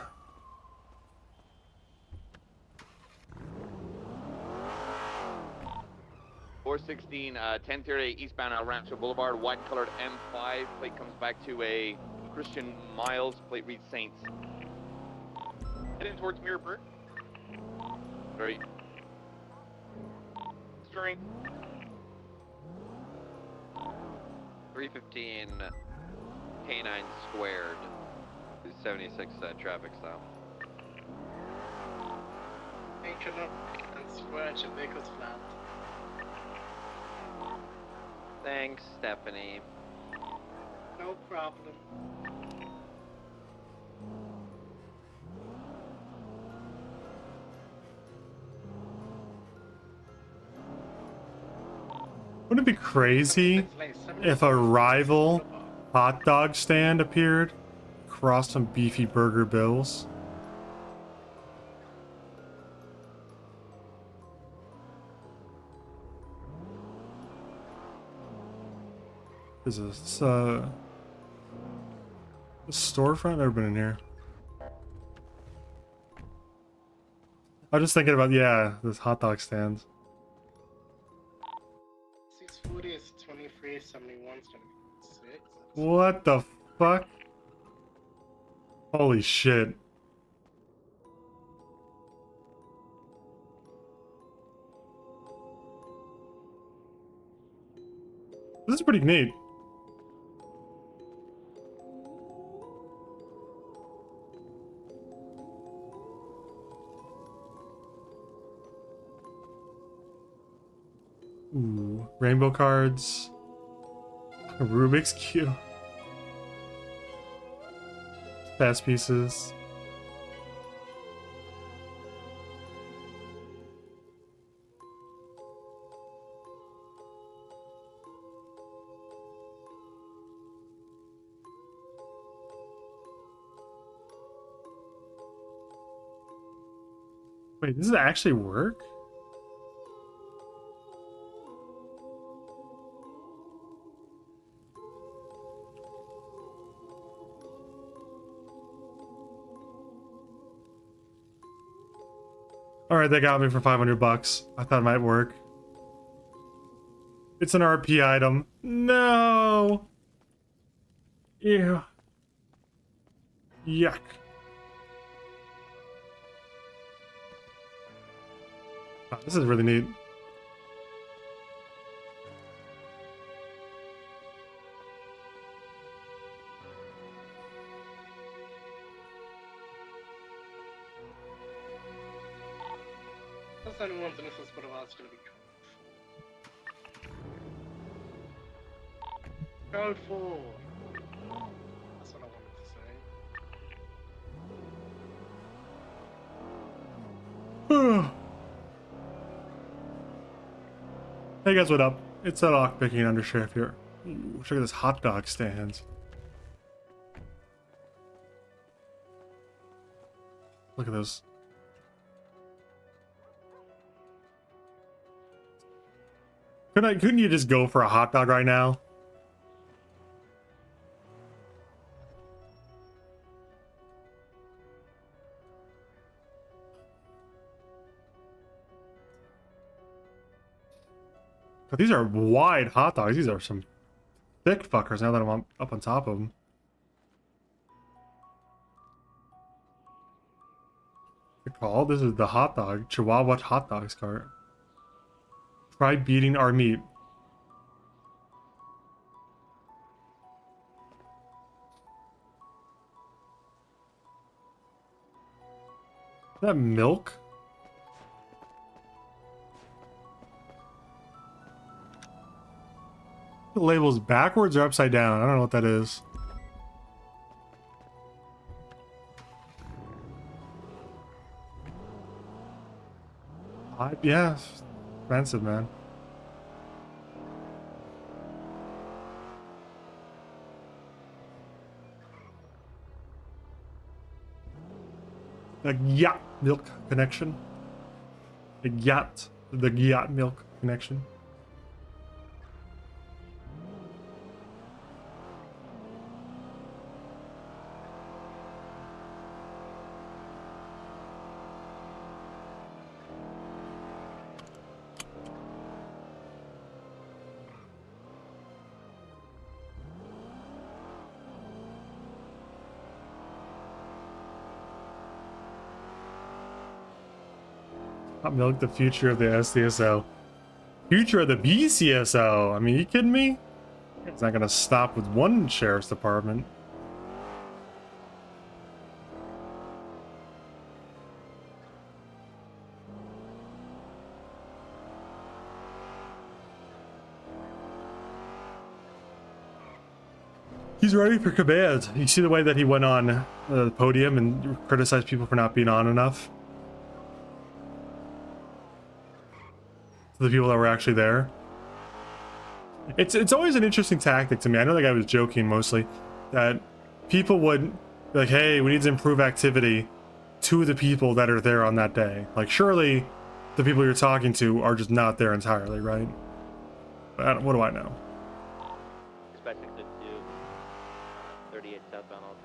416, 1038 eastbound El Rancho Boulevard, white and colored M5. Plate comes back to a Christian Miles. Plate reads Saints. Heading towards Mirror. Right. Steering. 315 K9 squared. 76 traffic stop. Making up and scratch and make us flat. Thanks, Stephanie. No problem. Wouldn't it be crazy if a rival hot dog stand appeared across some beefy burger bills? Is this a storefront? Never been in here. I was just thinking about, yeah, this hot dog stand. 640 is 23, 71 is gonna be 6. What the fuck? Holy shit. This is pretty neat. Ooh, rainbow cards. A Rubik's Cube. Fast pieces. Wait, does it actually work? Alright, they got me for 500 bucks. I thought it might work. It's an RP item. No! Ew. Yuck. Wow, this is really neat. That's anyone's in this is what it's gonna be code 4. That's what I wanted to say. Hey guys, what up? It's that lockpicking Undersheriff here. Ooh, check out this hot dog stand. Look at this. Couldn't you just go for a hot dog right now? But these are wide hot dogs. These are some thick fuckers now that I'm up on top of them. They're called? This is the hot dog. Chihuahua hot dogs cart. Try beating our meat. Is that milk? The label's backwards or upside down? I don't know what that is. Yeah, expensive, man. The yacht milk connection. The yacht milk connection. Hot milk, the future of the SDSO. Future of the BCSO. I mean, you kidding me? It's not gonna stop with one sheriff's department. He's ready for command. You see the way that he went on the podium and criticized people for not being on enough? The people that were actually there. It's always an interesting tactic to me. I know that guy was joking mostly, that people would be like, hey, we need to improve activity to the people that are there on that day. Like, surely the people you're talking to are just not there entirely, right? But what do I know? Expect exit to 38 southbound Alta.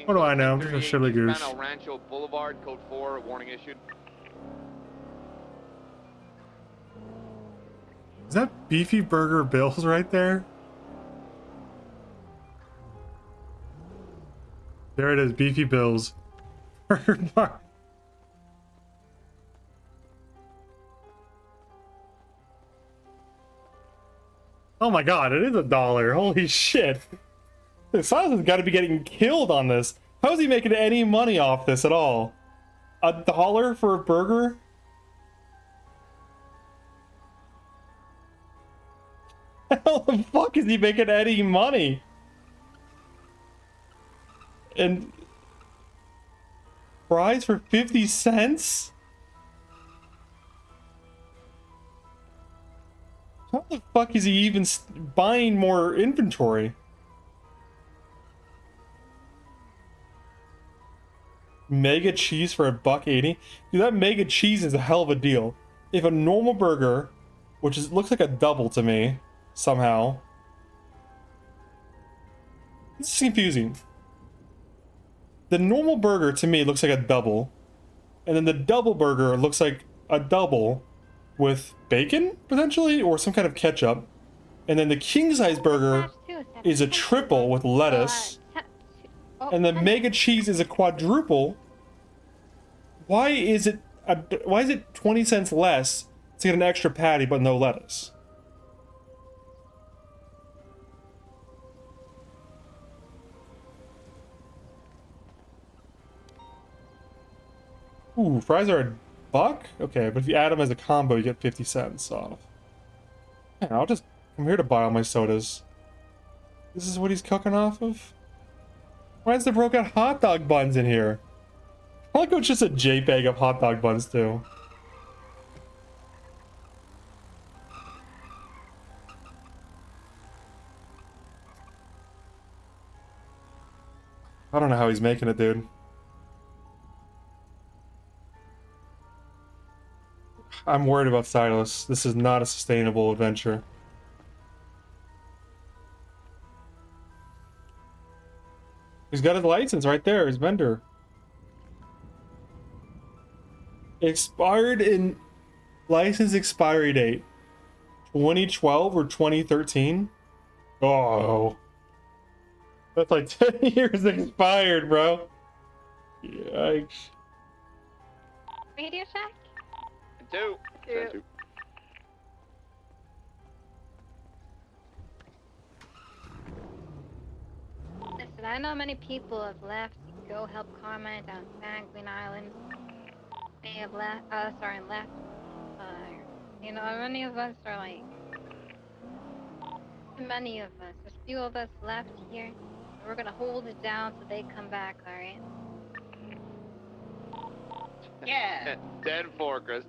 What do I know? I'm just a shittily goose. El Rancho Boulevard, code 4, warning issued. Is that Beefy Burger Bill's right there? There it is, Beefy Bill's. Oh my god, it is $1. Holy shit. Silas has got to be getting killed on this. How is he making any money off this at all? $1 for a burger? How the fuck is he making any money? And fries for 50 cents? How the fuck is he even buying more inventory? Mega cheese for $1.80? Dude, that mega cheese is a hell of a deal. If a normal burger, which looks like a double to me, somehow. This is confusing. The normal burger to me looks like a double. And then the double burger looks like a double with bacon, potentially, or some kind of ketchup. And then the king size burger is a triple with lettuce. And the mega cheese is a quadruple. Why is it 20 cents less to get an extra patty but no lettuce? Ooh, fries are $1? Okay, but if you add them as a combo, you get 50 cents off. Man, I'm here to buy all my sodas. This is what he's cooking off of? Why is there broken hot dog buns in here? I like how it's just a JPEG of hot dog buns, too. I don't know how he's making it, dude. I'm worried about Silas. This is not a sustainable adventure. He's got his license right there, his vendor. Expired in... License expiry date. 2012 or 2013? Oh. That's like 10 years expired, bro. Yikes. Radio Shack? Two. Listen, I know many people have left to go help Carmine down Sanguine Island. They have left. Left. You know, many of us are like. Many of us. There's a few of us left here. We're gonna hold it down till they come back, alright? Yeah. 10-4, Chris.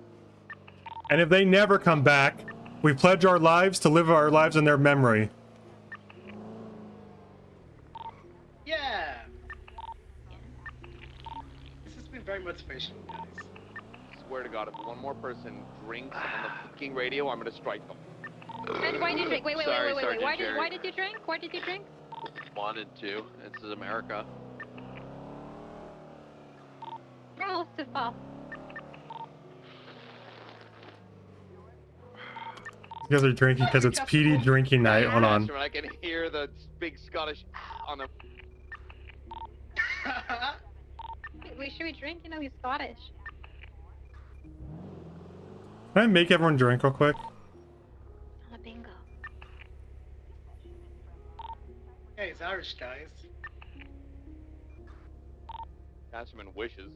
And if they never come back, we pledge our lives to live our lives in their memory. Yeah. This has been very motivational, guys. Swear to God, if one more person drinks on the fucking radio, I'm gonna strike them. Why did you drink? Wait. Sorry, Why Sergeant did you drink? Why did you drink? Wanted to. This is America. Rules to fall. You guys are drinking because it's PD drinking night. Hold on. I can hear the big Scottish on the... Wait, should we drink? You know, he's Scottish. Can I make everyone drink real quick? A bingo. Yeah, he's Irish, guys. Councilman wishes.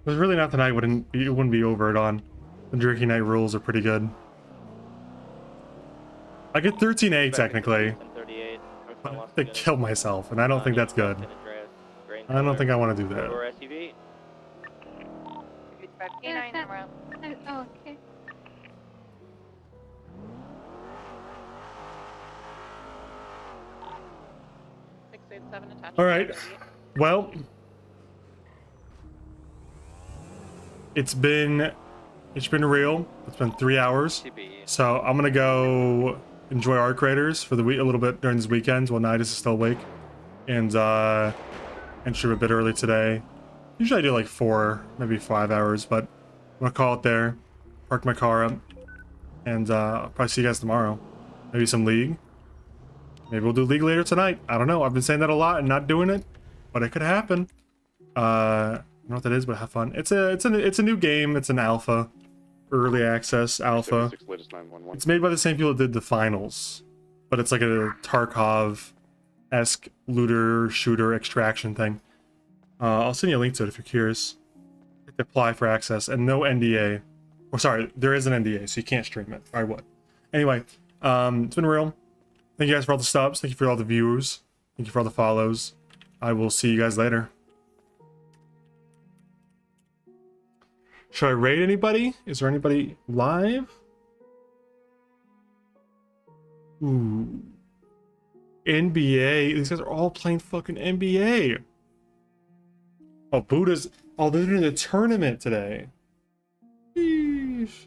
There's really nothing it wouldn't be over it on. The drinking night rules are pretty good. I get 13A technically. 1038. I have to kill myself, and I don't think that's good. I don't think I want to do that. Or SUV. Oh, okay. All right. Well, it's been real. It's been 3 hours. So I'm gonna go enjoy Arc Creators for the week a little bit during this weekend while Nidus is still awake, and stream a bit early today. Usually I do like 4, maybe 5 hours, but I'm gonna call it there. Park my car up, and I'll probably see you guys tomorrow. Maybe some League. Maybe we'll do League later tonight. I don't know. I've been saying that a lot and not doing it, but it could happen. I don't know what that is, but have fun. It's a new game. It's an alpha, early access alpha. It's made by the same people that did the finals, but it's like a Tarkov-esque looter shooter extraction thing. I'll send you a link to it if you're curious. You have to apply for access and no NDA. Or sorry, there is an NDA, so you can't stream it. I would. Anyway, it's been real. Thank you guys for all the subs. Thank you for all the viewers. Thank you for all the follows. I will see you guys later. Should I raid anybody? Is there anybody live? Ooh. NBA. These guys are all playing fucking NBA. Oh, Buddha's... Oh, they're doing the tournament today. Sheesh.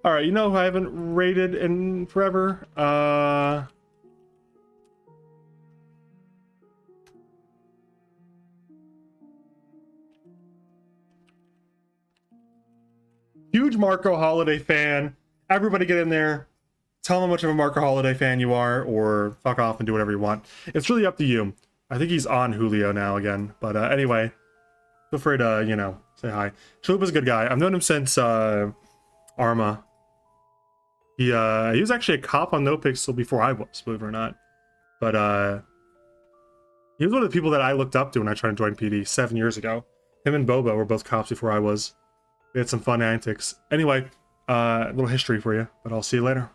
Alright, you know who I haven't rated in forever? Huge Marco Holiday fan. Everybody get in there. Tell him how much of a Marco Holiday fan you are, or fuck off and do whatever you want. It's really up to you. I think he's on Julio now again. But anyway, feel free to, you know, say hi. Chalupa's a good guy. I've known him since Arma. He was actually a cop on NoPixel before I was, believe it or not. But he was one of the people that I looked up to when I tried to join PD 7 years ago. Him and Bobo were both cops before I was. We had some fun antics. Anyway, a little history for you, but I'll see you later.